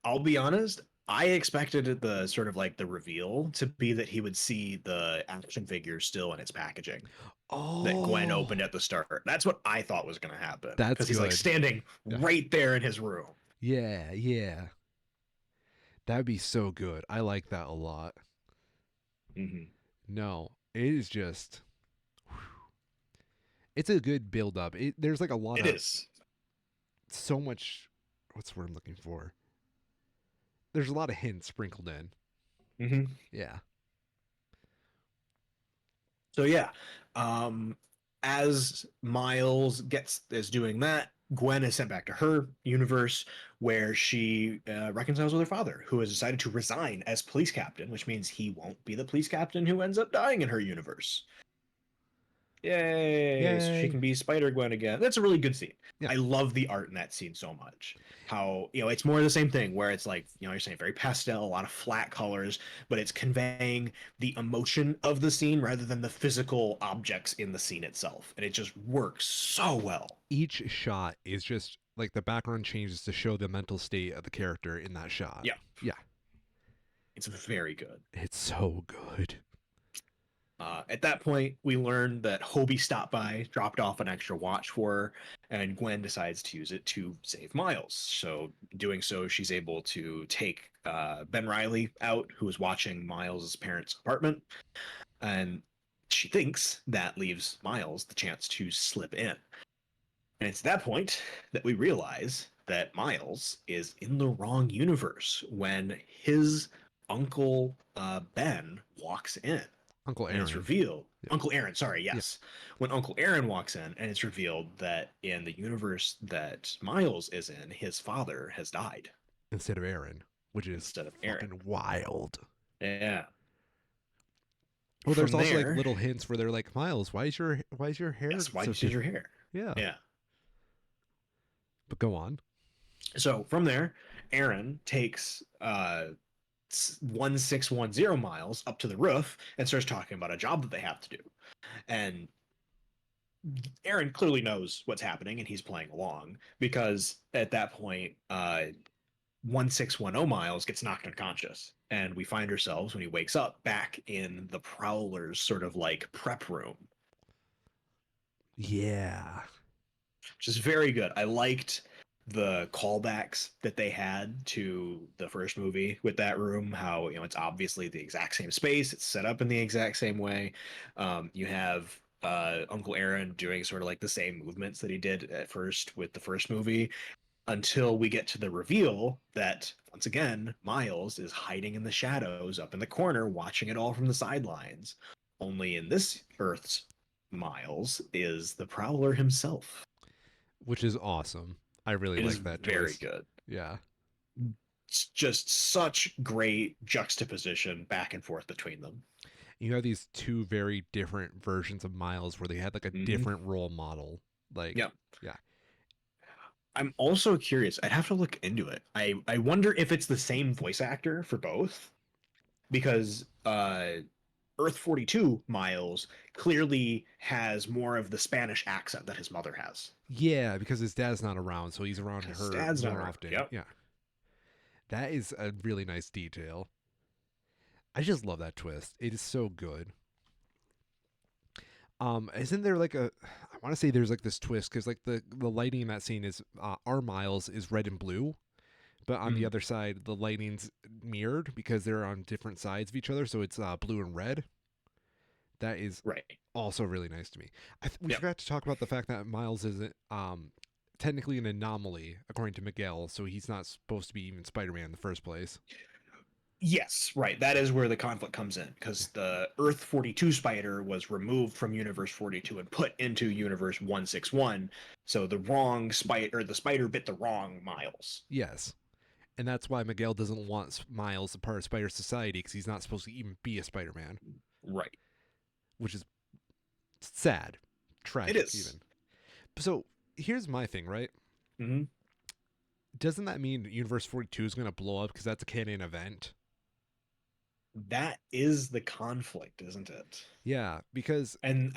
I'll be honest, I expected the sort of like the reveal to be that he would see the action figure still in its packaging that Gwen Oh, opened at the start. That's what I thought was going to happen that's because he's like good. standing Yeah. right there in his room. Yeah, yeah. That'd be so good. I like that a lot. Hmm. No, it is just it's a good build up. There's like a lot It of is. so much what's the word I'm looking for? There's a lot of hints sprinkled in. Hmm. Yeah. So yeah, um, as Miles gets is doing that, Gwen is sent back to her universe where she reconciles with her father, who has decided to resign as police captain, which means he won't be the police captain who ends up dying in her universe. Yay! So she Yay. can be Spider Gwen again. That's a really good scene. Yeah. I love the art in that scene so much. How, it's more of the same thing where it's like, you're saying very pastel, a lot of flat colors, but it's conveying the emotion of the scene rather than the physical objects in the scene itself. And it just works so well. Each shot is just like the background changes to show the mental state of the character in that shot. Yeah, Yeah. it's very good. It's so good. At that point, we learn that Hobie stopped by, dropped off an extra watch for her, and Gwen decides to use it to save Miles. So, doing so, she's able to take Ben Riley out, who is watching Miles' parents' apartment, and she thinks that leaves Miles the chance to slip in. And it's at that point that we realize that Miles is in the wrong universe when his uncle Ben walks in, Uncle and it's Aaron. revealed Yeah. Uncle Aaron, sorry, Yeah. yes. When Uncle Aaron walks in, and it's revealed that in the universe that Miles is in, his father has died Instead of Aaron, which is instead of Aaron. fucking wild. Yeah. Well, there's From also like there, little hints where they're like, Miles, why is your hair yes, why so did you change your different? hair? Yeah. Yeah. But go on. So from there, Aaron takes 1610 miles up to the roof and starts talking about a job that they have to do. And Aaron clearly knows what's happening and he's playing along because at that point, 1610 miles gets knocked unconscious. And we find ourselves, when he wakes up, back in the Prowler's sort of like prep room, Yeah. which is very good. I liked the callbacks that they had to the first movie with that room. How it's obviously the exact same space, it's set up in the exact same way. You have Uncle Aaron doing sort of like the same movements that he did at first with the first movie. until we get to the reveal that, once again, Miles is hiding in the shadows up in the corner, watching it all from the sidelines. Only in this Earth's Miles is the Prowler himself. which is awesome. I really It is like that very twist. good. Yeah. It's just such great juxtaposition back and forth between them. You have these two very different versions of Miles where they had like a Mm-hmm. different role model. Like, Yeah. yeah. I'm also curious. I'd have to look into it. I wonder if it's the same voice actor for both, because Earth 42 Miles clearly has more of the Spanish accent that his mother has. Yeah, because his dad's not around, so he's around Because her dad's not more around. often. Yep. Yeah. That is a really nice detail. I just love that twist. It is so good. Isn't there like a? I want to say there's like this twist because like the lighting in that scene is our Miles is red and blue, but on the Mm, other side the lighting's mirrored because they're on different sides of each other, so it's blue and red. That is right. also really nice to me. We Yep. forgot to talk about the fact that Miles isn't technically an anomaly according to Miguel, so he's not supposed to be even Spider-Man in the first place. Yes, right. That is where the conflict comes in, Yeah. because the Earth 42 spider was removed from Universe 42 and put into Universe 161. So the wrong spider, or the spider bit the wrong Miles. Yes. And that's why Miguel doesn't want Miles a part of Spider Society because he's not supposed to even be a Spider-Man, Right. which is sad, It tragic is. even. So here's my thing, right? Mm-hmm. Doesn't that mean Universe 42 is going to blow up because that's a canon event? That is the conflict, isn't it? Yeah, because And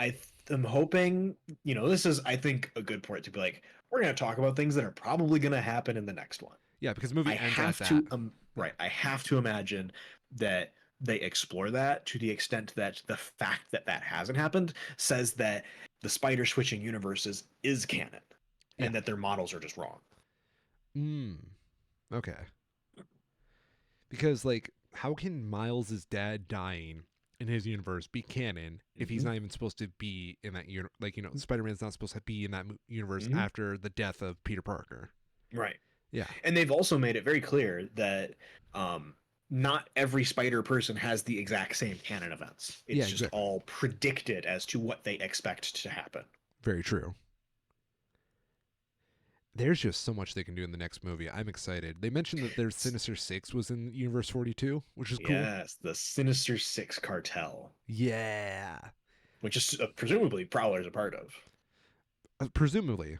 am hoping, this is, I think, a good point to be like, we're going to talk about things that are probably going to happen in the next one. yeah, because the movie I ends at have that. to, Yeah. right, I have to imagine that they explore that to the extent that the fact that that hasn't happened says that the spider switching universes is canon Yeah. and that their models are just wrong. Mm. Okay. Because like, how can Miles's dad dying in his universe be canon if he's Mm-hmm. not even supposed to be in that universe? Like, Spider-Man's not supposed to be in that universe Mm-hmm. after the death of Peter Parker. Right. Yeah. And they've also made it very clear that um, not every spider person has the exact same canon events. Yeah. It's just Exactly. all predicted as to what they expect to happen. Very true. There's just so much they can do in the next movie. I'm excited. They mentioned that their Sinister Six was in Universe 42, which is cool. Yes, the Sinister Six cartel, Yeah. which is presumably Prowler's a part of. Presumably,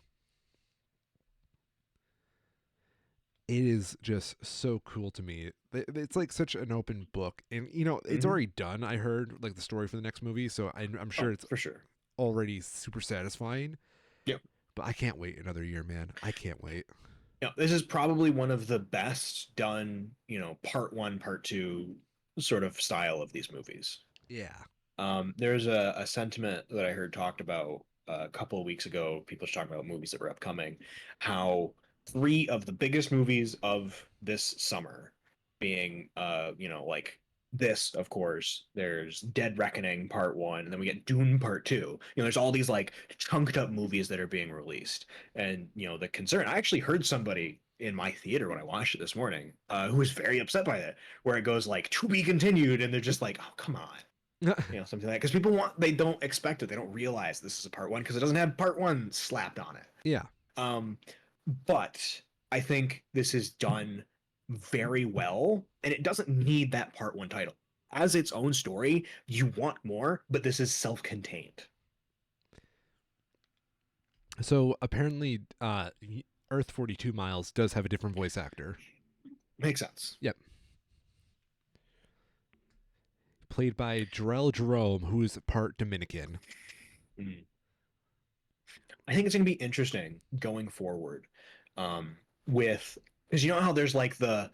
it is just so cool to me. It's like such an open book, and it's Mm-hmm. already done. I heard like the story for the next movie, so I'm sure Oh, it's for sure. already super satisfying. Yep. But I can't wait another year, man. I can't wait. This is probably one of the best done, part one, part two sort of style of these movies. Yeah. There's a sentiment that I heard talked about a couple of weeks ago. People were talking about movies that were upcoming, how three of the biggest movies of this summer being, like this, of course, there's Dead Reckoning Part One, and then we get Dune Part Two. There's all these like chunked up movies that are being released, and the concern. I actually heard somebody in my theater when I watched it this morning, who was very upset by that, where it goes like to be continued, and they're just like, oh come on, something like that, because they don't expect it, they don't realize this is a part one because it doesn't have part one slapped on it. yeah. um but I think this is done very well, and it doesn't need that part one title as its own story. You want more, but this is self-contained. So apparently, Earth 42 Miles does have a different voice actor. Makes sense. Yep. Played by Jarrell Jerome, who is part Dominican. Mm. I think it's going to be interesting going forward, with, because you know how there's like the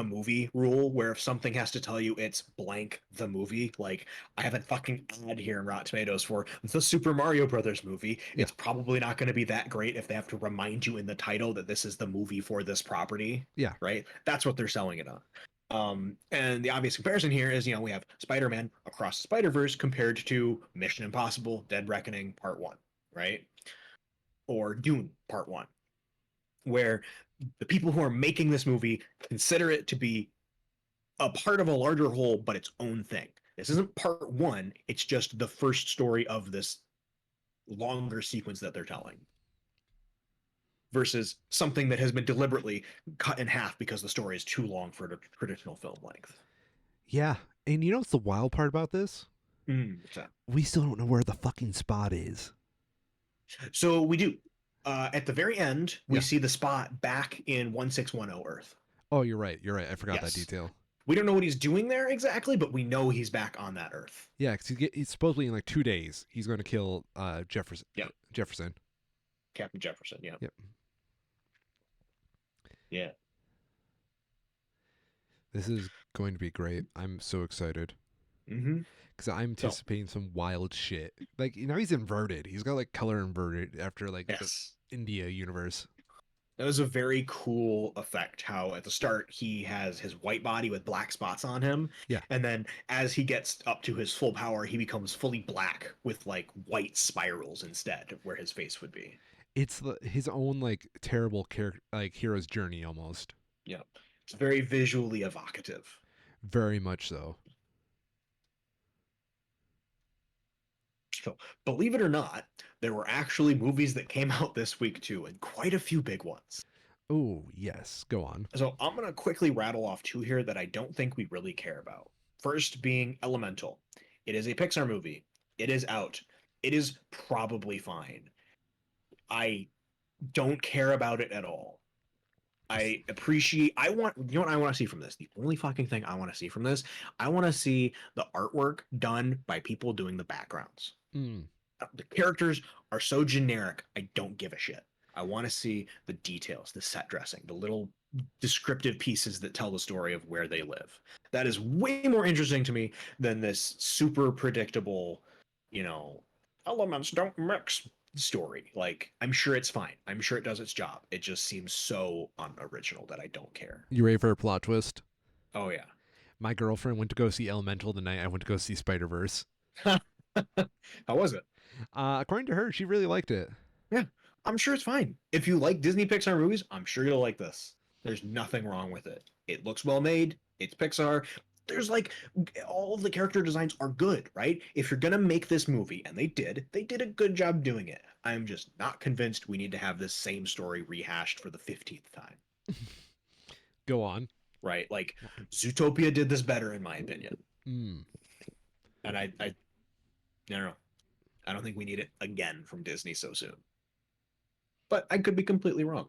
movie rule where if something has to tell you it's blank the movie, like I have a fucking ad here in Rotten Tomatoes for the Super Mario Brothers movie. Yeah. It's probably not going to be that great if they have to remind you in the title that this is the movie for this property, Yeah. right? That's what they're selling it on. And the obvious comparison here is, we have Spider-Man Across the Spider-Verse compared to Mission Impossible Dead Reckoning Part 1, right? Or Dune Part 1. where the people who are making this movie consider it to be a part of a larger whole, but its own thing. This isn't part one, it's just the first story of this longer sequence that they're telling versus something that has been deliberately cut in half because the story is too long for the traditional film length. Yeah. And you know what's the wild part about this? So, We still don't know where the fucking spot is. so we do. At the very end, we Yeah. see the spot back in 1610 Earth. Oh, you're right. You're right. I forgot that Yes. detail. We don't know what he's doing there exactly, but we know he's back on that Earth. Yeah, because he's supposedly in like 2 days he's going to kill Jefferson. Yeah. Jefferson. Captain Jefferson. Yeah. Yep. Yeah. This is going to be great. I'm so excited Mm-hmm. because I'm So, anticipating some wild shit. Like he's inverted. He's got like color inverted after like the yes. India universe. That was a very cool effect how at the start he has his white body with black spots on him, Yeah, and then as he gets up to his full power he becomes fully black with like white spirals instead where his face would be. it's his own like terrible character, like hero's journey almost. Yeah, it's very visually evocative. Very much so. So believe it or not, there were actually movies that came out this week too, and quite a few big ones. Oh yes, go on. So I'm going to quickly rattle off two here that I don't think we really care about. First being Elemental. It is a Pixar movie. It is out. It is probably fine. I don't care about it at all. I appreciate, I want, you know what I want to see from this? The only fucking thing I want to see from this, I want to see the artwork done by people doing the backgrounds. Mm. The characters are so generic, I don't give a shit. I want to see the details, the set dressing, the little descriptive pieces that tell the story of where they live. That is way more interesting to me than this super predictable, you know, elements don't mix story. Like, I'm sure it's fine. I'm sure it does its job. It just seems so unoriginal that I don't care. You ready for a plot twist? Oh, yeah. My girlfriend went to go see Elemental the night I went to go see Spider Verse. How was it? According to her, she really liked it. Yeah, I'm sure it's fine. If you like Disney Pixar movies, I'm sure you'll like this. There's nothing wrong with it. It looks well made. It's Pixar. There's like all of the character designs are good, right? If you're gonna make this movie, and they did a good job doing it. I'm just not convinced we need to have this same story rehashed for the 15th time, Go on. right? Like Zootopia did this better, in my opinion, Mm. and I don't know. I don't think we need it again from Disney so soon. But I could be completely wrong.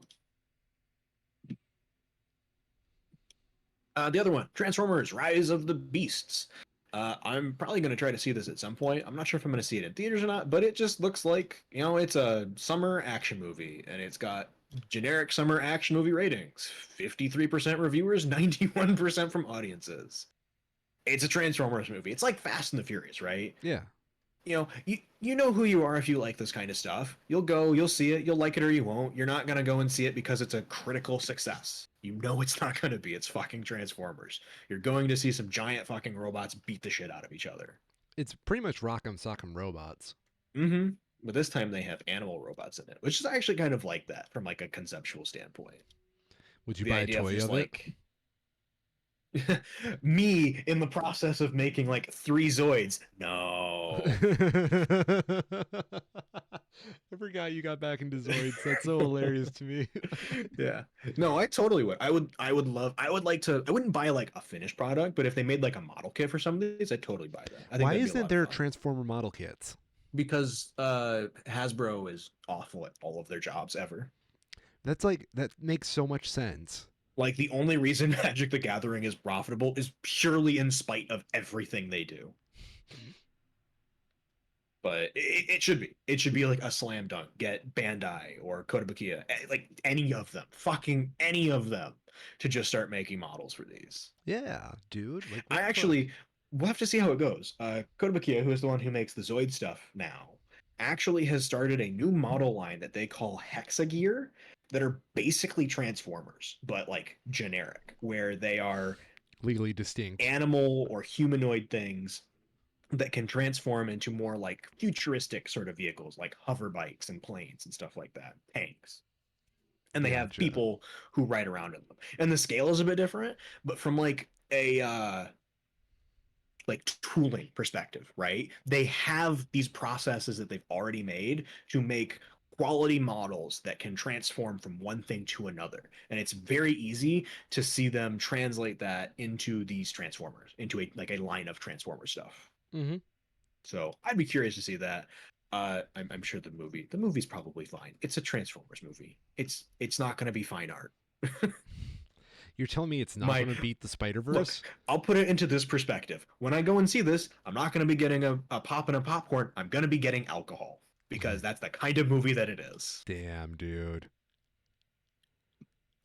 The other one, Transformers: Rise of the Beasts. I'm probably going to try to see this at some point. I'm not sure if I'm going to see it in theaters or not, but it just looks like, it's a summer action movie, and it's got generic summer action movie ratings. 53% reviewers, 91% from audiences. It's a Transformers movie. It's like Fast and the Furious, right? Yeah. You know who you are if you like this kind of stuff. You'll go, you'll see it, you'll like it or you won't. You're not gonna go and see it because it's a critical success. You know it's not gonna be. It's fucking Transformers. You're going to see some giant fucking robots beat the shit out of each other. It's pretty much Rock'em Sock'em Robots. Mm-hmm. But this time they have animal robots in it, which is actually kind of like that from like a conceptual standpoint. Would you The buy a idea of toy just of it? like me in the process of making like 3 Zoids. No. I forgot you got back into Zoids. That's so hilarious to me. Yeah. No, I totally would. I would like to, I wouldn't buy like a finished product, but if they made like a model kit for some of these, I'd totally buy that. I think Why that'd be a isn't lot of there fun. Transformer model kits? Because Hasbro is awful at all of their jobs ever. That makes so much sense. Like the only reason Magic the Gathering is profitable is purely in spite of everything they do. But it should be. It should be like a slam dunk. Get Bandai or Kotobukiya, like any of them, fucking any of them, to just start making models for these. Yeah, dude. Like I what the fuck? actually, we'll have to see how it goes. Kotobukiya, who is the one who makes the Zoid stuff now, actually has started a new model line that they call Hexagear that are basically Transformers, but like generic, where they are Legally distinct. animal or humanoid things that can transform into more like futuristic sort of vehicles, like hover bikes and planes and stuff like that, tanks. and they have Gotcha. people who ride around in them. And the scale is a bit different, but from like a like tooling perspective, right? They have these processes that they've already made to make quality models that can transform from one thing to another. And it's very easy to see them translate that into these transformers, into a like a line of transformer stuff. Mm-hmm. So I'd be curious to see that. I'm sure the movie's probably fine. It's a Transformers movie. It's not going to be fine art. You're telling me it's not My going to beat the Spider Look, Verse? I'll put it into this perspective. When I go and see this, I'm not going to be getting a pop and a popcorn. I'm going to be getting alcohol because that's the kind of movie that it is. Damn, dude.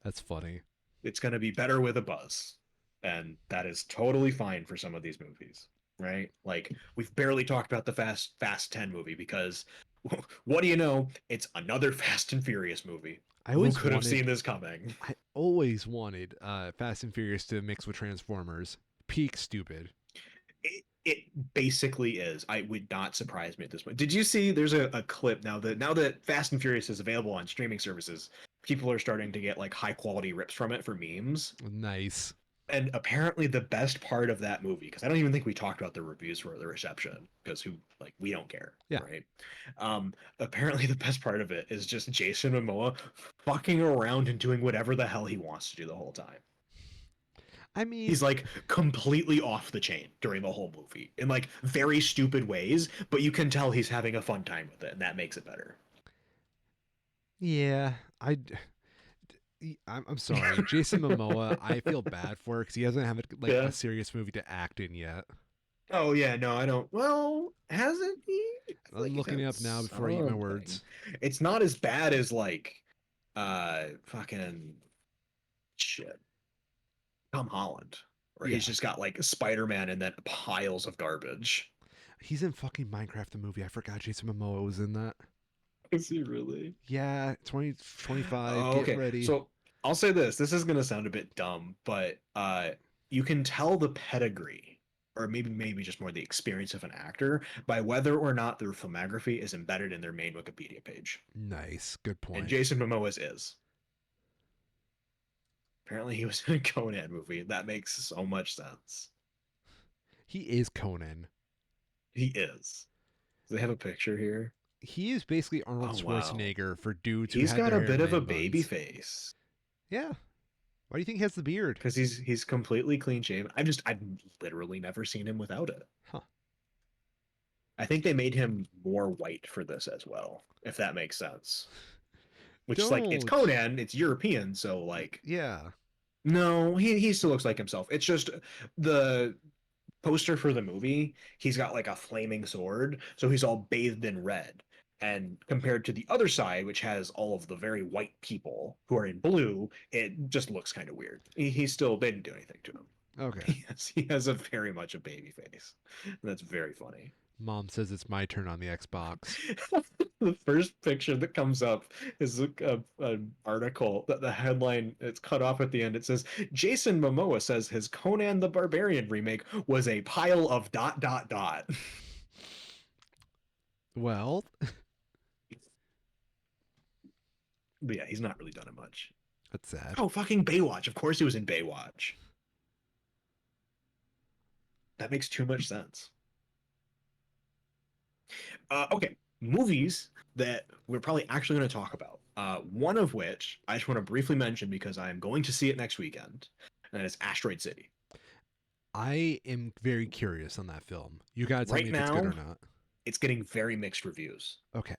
That's funny. It's going to be better with a buzz. And that is totally fine for some of these movies, right? Like we've barely talked about the Fast 10 movie because what do you know? It's another Fast and Furious movie. I Who always could have wanted seen this coming? I always wanted Fast and Furious to mix with Transformers. Peak stupid. It basically is. I would not surprise me at this point. Did you see? There's a clip now that Fast and Furious is available on streaming services. People are starting to get like high quality rips from it for memes. Nice. And apparently, the best part of that movie, because I don't even think we talked about the reviews for the reception, because who like we don't care, Yeah. right? Apparently, the best part of it is just Jason Momoa fucking around and doing whatever the hell he wants to do the whole time. I mean, He's like completely off the chain during the whole movie in like very stupid ways, but you can tell he's having a fun time with it, and that makes it better. yeah. I'm sorry, Jason Momoa. I feel bad for because he hasn't had like a Yeah. serious movie to act in yet. Oh yeah, no, I don't. Well, hasn't he? I feel like I'm he's looking had it up now before I eat my something. words. It's not as bad as like fucking shit. Tom Holland. Or he's Yeah, just got like Spider-Man and then piles of garbage. he's in fucking Minecraft the movie. I forgot Jason Momoa was in that. Is he really? Yeah, 2025. Oh, Get okay. ready. So I'll say this. This is gonna sound a bit dumb, but you can tell the pedigree, or maybe just more the experience of an actor by whether or not their filmography is embedded in their main Wikipedia page. Nice. Good And point. Jason Momoa's is. Apparently he was in a Conan movie. That makes so much sense. He is Conan. He is. Do they have a picture here? He is basically Arnold Oh wow. Schwarzenegger for dudes who He's had got their a hair in bit of a man baby buns. face. Yeah. Why do you think he has the beard? Because he's completely clean shaven. I've literally never seen him without it. Huh. I think they made him more white for this as well, if that makes sense. Which is like it's Don't. Conan, it's European, so like Yeah. no, he still looks like himself. It's just the poster for the movie, he's got like a flaming sword, so he's all bathed in red. And compared to the other side, which has all of the very white people who are in blue, it just looks kind of weird. He still they didn't do anything to him. Okay. He has a very much a baby face. That's very funny. Mom says it's my turn on the Xbox. The first picture that comes up is an article that the headline it's cut off at the end. It says Jason Momoa says his Conan the Barbarian remake was a pile of dot dot dot. Well, But yeah, he's not really done it much. that's sad. Oh, fucking Baywatch. Of course he was in Baywatch. That makes too much sense. Okay, movies that we're probably actually going to talk about. One of which I just want to briefly mention because I'm going to see it next weekend, and it's Asteroid City. I am very curious on that film. You gotta tell me Right if it's good or now, not. it's getting very mixed reviews, Okay.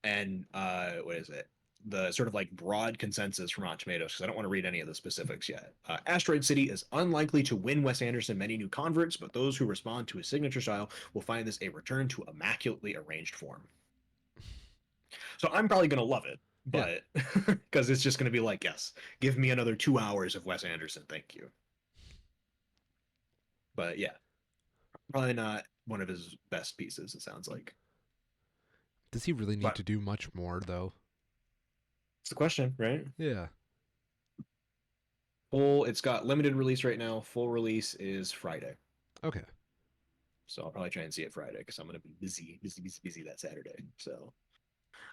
and what is it? The sort of like broad consensus from Rotten Tomatoes, because I don't want to read any of the specifics yet. Asteroid City is unlikely to win Wes Anderson many new converts, but those who respond to his signature style will find this a return to immaculately arranged form. So I'm probably going to love it, Yeah. but because it's just going to be like, yes, give me another 2 hours of Wes Anderson. Thank you. But yeah, probably not one of his best pieces, it sounds like. Does he really need But to do much more though? it's the question, right? Yeah. It's got limited release right now. Full release is Friday. Okay. So I'll probably try and see it Friday because I'm going to be busy that Saturday. So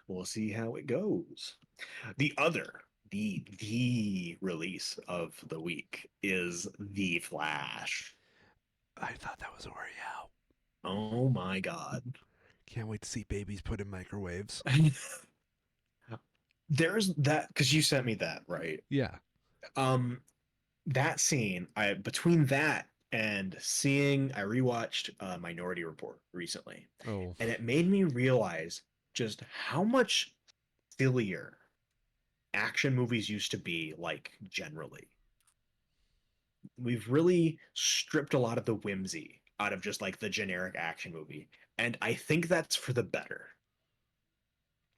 we'll see how it goes. The other the release of the week is The Flash. I thought that was already out. Oh my god. Can't wait to see babies put in microwaves. There's that because you sent me that, right? Yeah. Um, that scene, I between that and seeing, I rewatched Minority Report recently, Oh, and it made me realize just how much sillier action movies used to be, like generally. We've really stripped a lot of the whimsy out of just like the generic action movie, and I think that's for the better.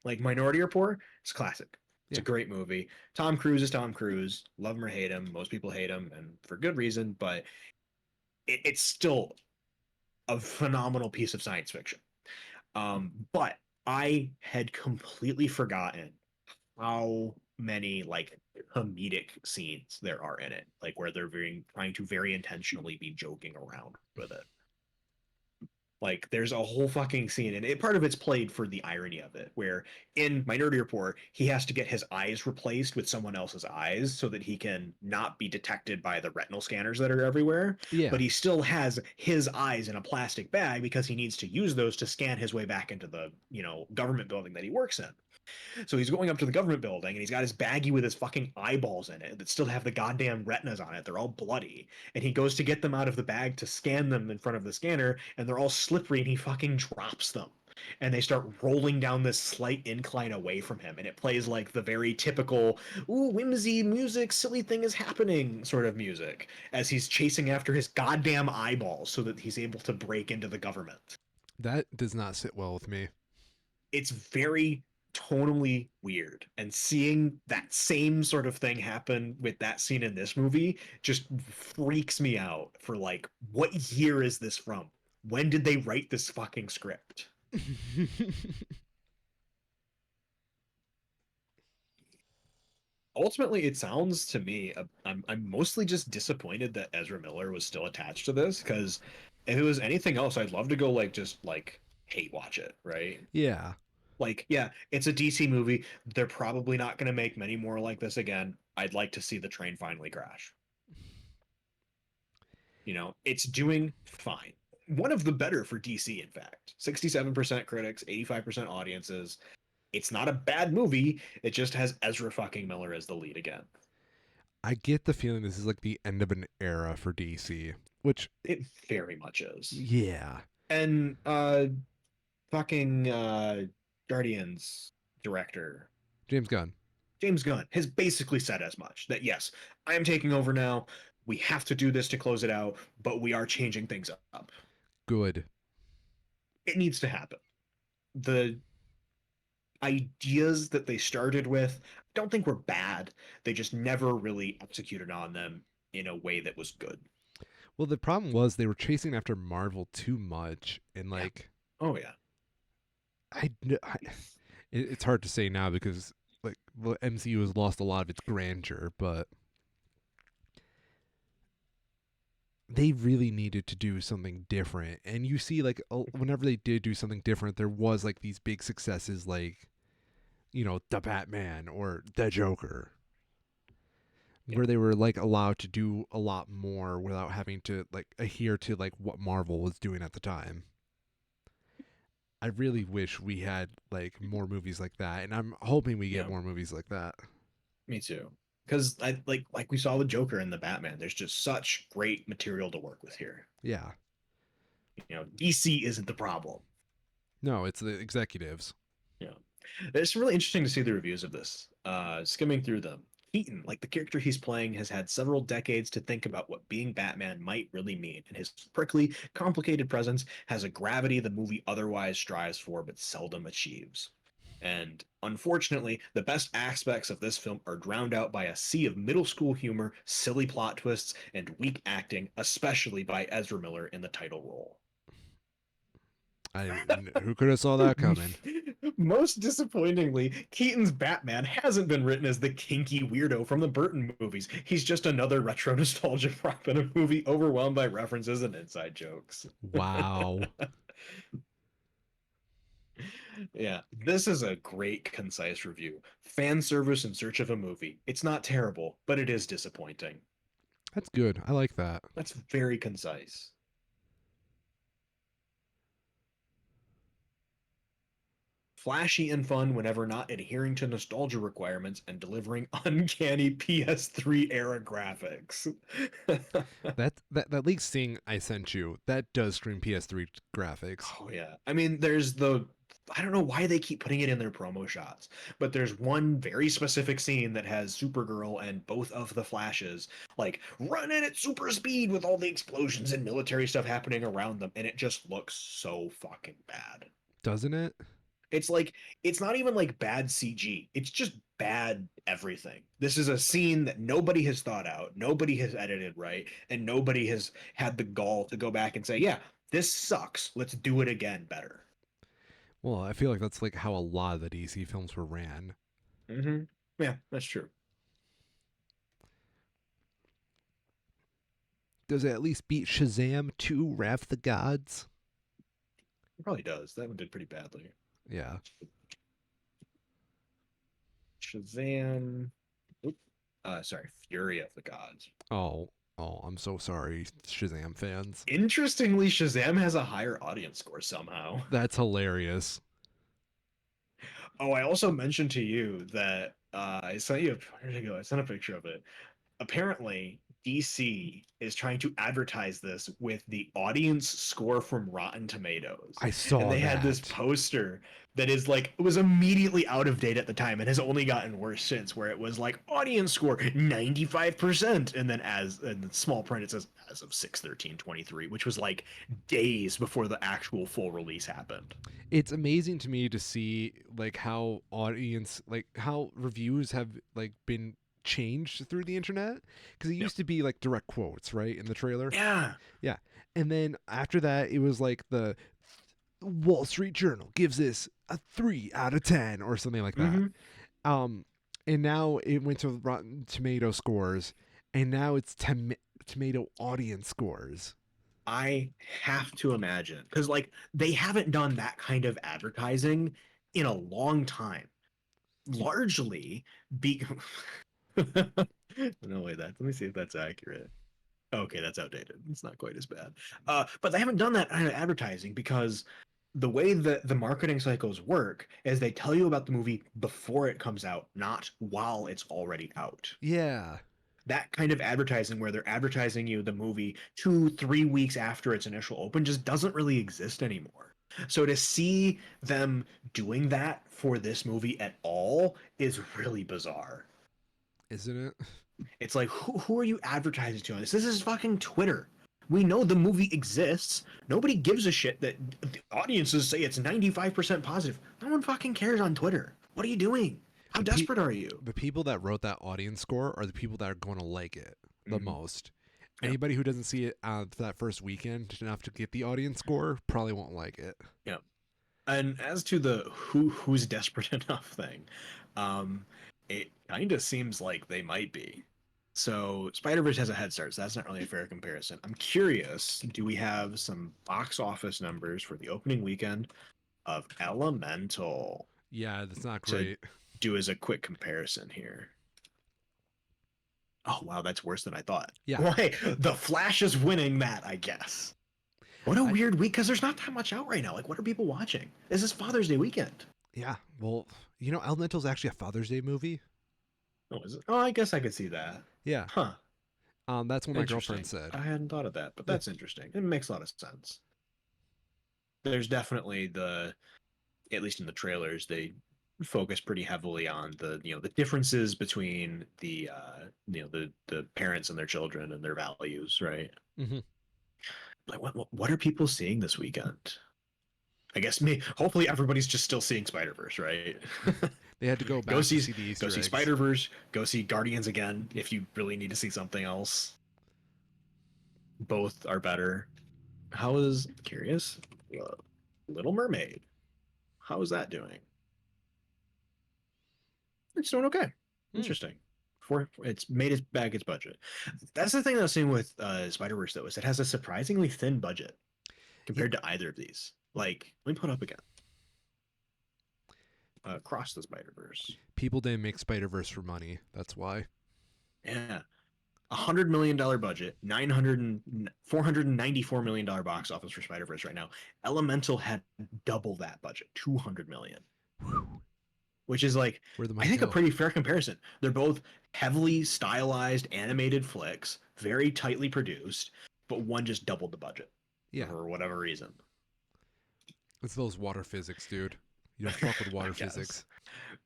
Like Minority Report, it's classic. It's a yeah. great movie. Tom Cruise is Tom Cruise. Love him or hate him. Most people hate him, and for good reason. But it's still a phenomenal piece of science fiction. But I had completely forgotten how many like comedic scenes there are in it, like where they're very trying to very intentionally be joking around with it. Like there's a whole fucking scene, and part of it's played for the irony of it, where in Minority Report he has to get his eyes replaced with someone else's eyes so that he can not be detected by the retinal scanners that are everywhere. Yeah. But he still has his eyes in a plastic bag because he needs to use those to scan his way back into the government building that he works in. So he's going up to the government building and he's got his baggie with his fucking eyeballs in it that still have the goddamn retinas on it. They're all bloody. And he goes to get them out of the bag to scan them in front of the scanner and they're all slippery and he fucking drops them. And they start rolling down this slight incline away from him. And it plays like the very typical, ooh, whimsy music, silly thing is happening sort of music as he's chasing after his goddamn eyeballs so that he's able to break into the government. That does not sit well with me. It's very tonally weird, and seeing that same sort of thing happen with that scene in this movie just freaks me out. For like, what year is this from? When did they write this fucking script? Ultimately, it sounds to me, I'm mostly just disappointed that Ezra Miller was still attached to this, because if it was anything else, I'd love to go like just like hate watch it, right? Yeah. Like, yeah, it's a DC movie. They're probably not going to make many more like this again. I'd like to see the train finally crash. It's doing fine. One of the better for DC, in fact. 67% critics, 85% audiences. It's not a bad movie. It just has Ezra fucking Miller as the lead again. I get the feeling this is like the end of an era for DC, which, It very much is. yeah. And fucking Guardians director James Gunn. James Gunn has basically said as much, that yes, I am taking over now. We have to do this to close it out, but we are changing things up. Good. It needs to happen. The ideas that they started with, I don't think were bad. They just never really executed on them in a way that was good. Well, the problem was they were chasing after Marvel too much, and Yeah. like, Oh yeah. it's hard to say now because like the MCU has lost a lot of its grandeur, but they really needed to do something different. And you see, like, whenever they did do something different, there was like these big successes, like the Batman or the Joker, Yeah. where they were like allowed to do a lot more without having to like adhere to like what Marvel was doing at the time. I really wish we had like more movies like that, and I'm hoping we get Yeah. more movies like that. Me too. Because I like we saw with Joker and the Batman, there's just such great material to work with here. Yeah. DC isn't the problem. No, it's the executives. Yeah. It's really interesting to see the reviews of this. Skimming through them. Keaton, like the character he's playing, has had several decades to think about what being Batman might really mean, and his prickly, complicated presence has a gravity the movie otherwise strives for but seldom achieves. And unfortunately, the best aspects of this film are drowned out by a sea of middle school humor, silly plot twists, and weak acting, especially by Ezra Miller in the title role. Who could have saw that coming? Most disappointingly, Keaton's Batman hasn't been written as the kinky weirdo from the Burton movies. He's just another retro nostalgia prop in a movie overwhelmed by references and inside jokes. Wow. Yeah, this is a great concise review. Fan service in search of a movie. It's not terrible, but it is disappointing. That's good. I like that. That's very concise. Flashy and fun whenever not adhering to nostalgia requirements and delivering uncanny PS3 era graphics. That leak scene I sent you, that does scream PS3 graphics. Oh yeah. I mean, there's the I don't know why they keep putting it in their promo shots, but there's one very specific scene that has Supergirl and both of the Flashes like running at super speed with all the explosions and military stuff happening around them, and it just looks so fucking bad. Doesn't it? It's like it's not even like bad CG. It's just bad everything. This is a scene that nobody has thought out, nobody has edited right, and nobody has had the gall to go back and say, "Yeah, this sucks. Let's do it again better." Well, I feel like that's like how a lot of the DC films were ran. Mm-hmm. Yeah, that's true. Does it at least beat Shazam 2 Wrath of the Gods? It probably does. That one did pretty badly. Yeah. Shazam. Oop. Sorry, Fury of the Gods. Oh, oh, I'm so sorry, Shazam fans. Interestingly, Shazam has a higher audience score somehow. That's hilarious. Oh, I also mentioned to you that I sent you. Where did it go? I sent a picture of it. Apparently DC is trying to advertise this with the audience score from Rotten Tomatoes. I And saw they had this that. poster that is like it was immediately out of date at the time and has only gotten worse since where it was like audience score 95% and then as in the small print it says as of 6/13/23, which was like days before the actual full release happened. It's amazing to me to see like how audience like how reviews have like been changed through the internet because it Yep. used to be like direct quotes right in the trailer. Yeah. Yeah. And then after that it was like the Wall Street Journal gives this a 3 out of 10 or something like that. Mm-hmm. Um and now it went to Rotten Tomato scores and now it's tomato audience scores. I have to imagine because like they haven't done that kind of advertising in a long time. Largely be no way that let me see if that's accurate. Okay, that's outdated. It's not quite as bad. But they haven't done that kind of advertising because the way that the marketing cycles work is they tell you about the movie before it comes out, not while it's already out. Yeah. That kind of advertising where they're advertising you the movie 2 3 weeks after its initial open just doesn't really exist anymore. So to see them doing that for this movie at all is really bizarre. Isn't it? It's like who are you advertising to on this? This is fucking Twitter. We know the movie exists. Nobody gives a shit that the audiences say it's 95% positive. No one fucking cares on Twitter. What are you doing? How The pe- desperate are you? the people that wrote that audience score are the people that are going to like it the Mm-hmm. most. Yeah. Anybody who doesn't see it for that first weekend enough to get the audience score probably won't like it. Yeah. And as to the who's desperate enough thing, um, it kind of seems like they might be. So Spider-Verse has a head start, so that's not really a fair comparison. I'm curious, do we have some box office numbers for the opening weekend of Elemental Yeah, that's not to great. do as a quick comparison here? Oh wow, that's worse than I thought. Yeah, Well, hey, The Flash is winning that, I guess. What a I weird week, because there's not that much out right now. Like, what are people watching? This is Father's Day weekend. yeah. Well, you know, Elemental's actually a Father's Day movie. Oh, is it? Oh, I guess I could see that. Yeah, Huh. that's what my girlfriend Interesting. said. I hadn't thought of that, but Yeah. that's interesting. It makes a lot of sense. There's definitely at least in the trailers, they focus pretty heavily on the differences between the parents and their children and their values, right? Hmm. Like, what are people seeing this weekend? I guess me. Hopefully, everybody's just still seeing Spider Verse, right? They had to go go back to see see the go Easter see eggs. Spider Verse. Go see Guardians again if you really need to see something else. Both are better. How is curious? Little Mermaid. How is that doing? It's doing okay. Hmm. Interesting. For it's made its back its budget. That's the thing that I was seeing with Spider Verse though is it has a surprisingly thin budget Yeah, compared to either of these. Like, let me put up again. Across the Spider Verse. People didn't make Spider-Verse for money. That's why. Yeah, $100 million budget, 494 million box office for Spider Verse right now. Elemental had double that budget, 200 million, Whew. which is like Where'd the I money think a go? pretty fair comparison. They're both heavily stylized animated flicks, very tightly produced, but one just doubled the budget Yeah, for whatever reason. it's those water physics, dude. You don't fuck with I water guess. physics.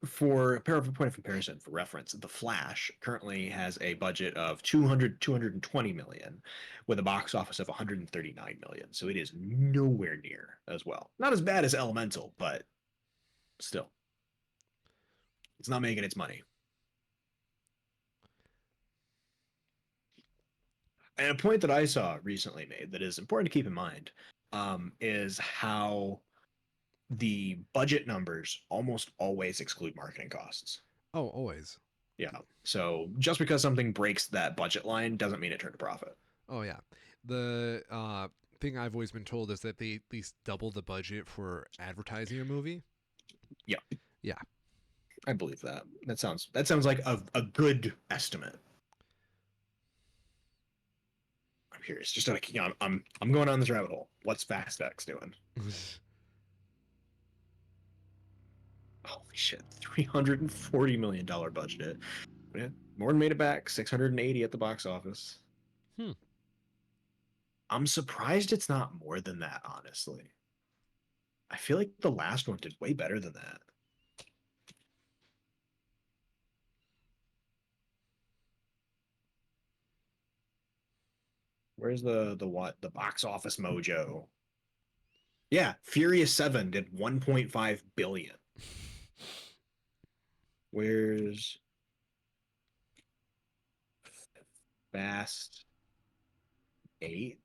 For a point of comparison, for reference, The Flash currently has a budget of 220 million with a box office of 139 million. So it is nowhere near as well. Not as bad as Elemental, but still, it's not making its money. And a point that I saw recently made that is important to keep in mind is how the budget numbers almost always exclude marketing costs. Oh, always. Yeah. So just because something breaks that budget line doesn't mean it turned a profit. Oh yeah. The thing I've always been told is that they at least double the budget for advertising a movie. Yeah. Yeah. I believe that. That sounds like a good estimate. I'm curious. Just like I'm going on this rabbit hole. What's Fast X doing? Holy shit. $340 million budget. Yeah. Morton made it back. 680 at the box office. Hmm. I'm surprised it's not more than that, honestly. I feel like the last one did way better than that. Where's the box office mojo? Yeah, Furious 7 did 1.5 billion. Where's Fast 8?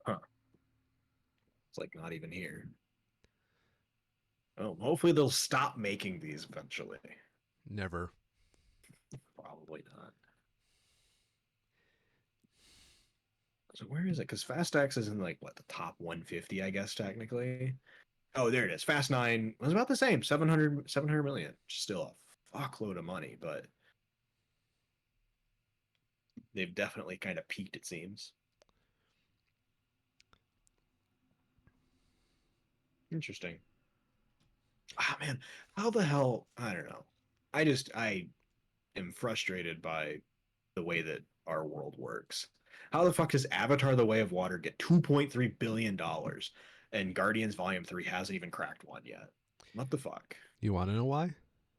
Huh. It's like not even here. Oh, hopefully they'll stop making these eventually. Never. Probably not. So where is it? Because Fast X is in like what the top 150, I guess technically. Oh, there it is. Fast 9 was about the same, 700 million. Still a fuckload of money, but they've definitely kind of peaked, it seems. Interesting. Ah, man, how the hell? I don't know. I am frustrated by the way that our world works. How the fuck does Avatar: The Way of Water get 2.3 billion dollars and Guardians Volume 3 hasn't even cracked one yet? What the fuck? You want to know why?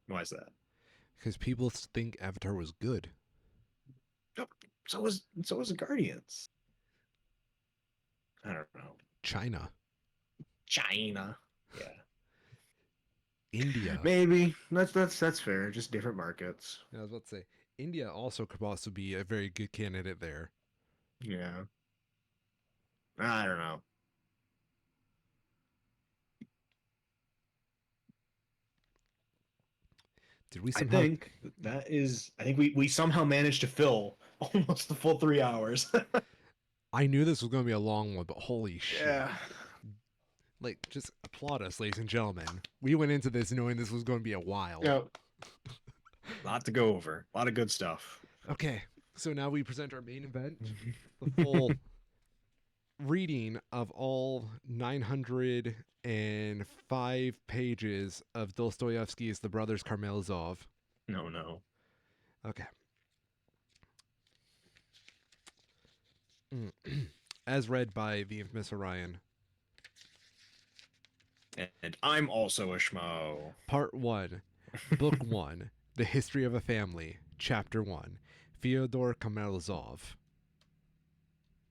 Why is that? Because people think Avatar was good. Oh, so was the Guardians. I don't know. China, China. Yeah. India. Maybe. That's fair. Just different markets. I was about to say India also could also be a very good candidate there. Yeah. I don't know. Did we I somehow? think I think we somehow managed to fill almost the full 3 hours. I knew this was going to be a long one, but holy shit! Yeah. Like, just applaud us, ladies and gentlemen. We went into this knowing this was going to be a while. Yeah. A lot to go over. A lot of good stuff. Okay, so now we present our main event, the full reading of all 905 pages of Dostoevsky's The Brothers Karamazov. No. Okay. As read by the infamous Orion. And I'm also a schmo. Part 1, Book 1, The History of a Family, Chapter 1, Fyodor Karamazov.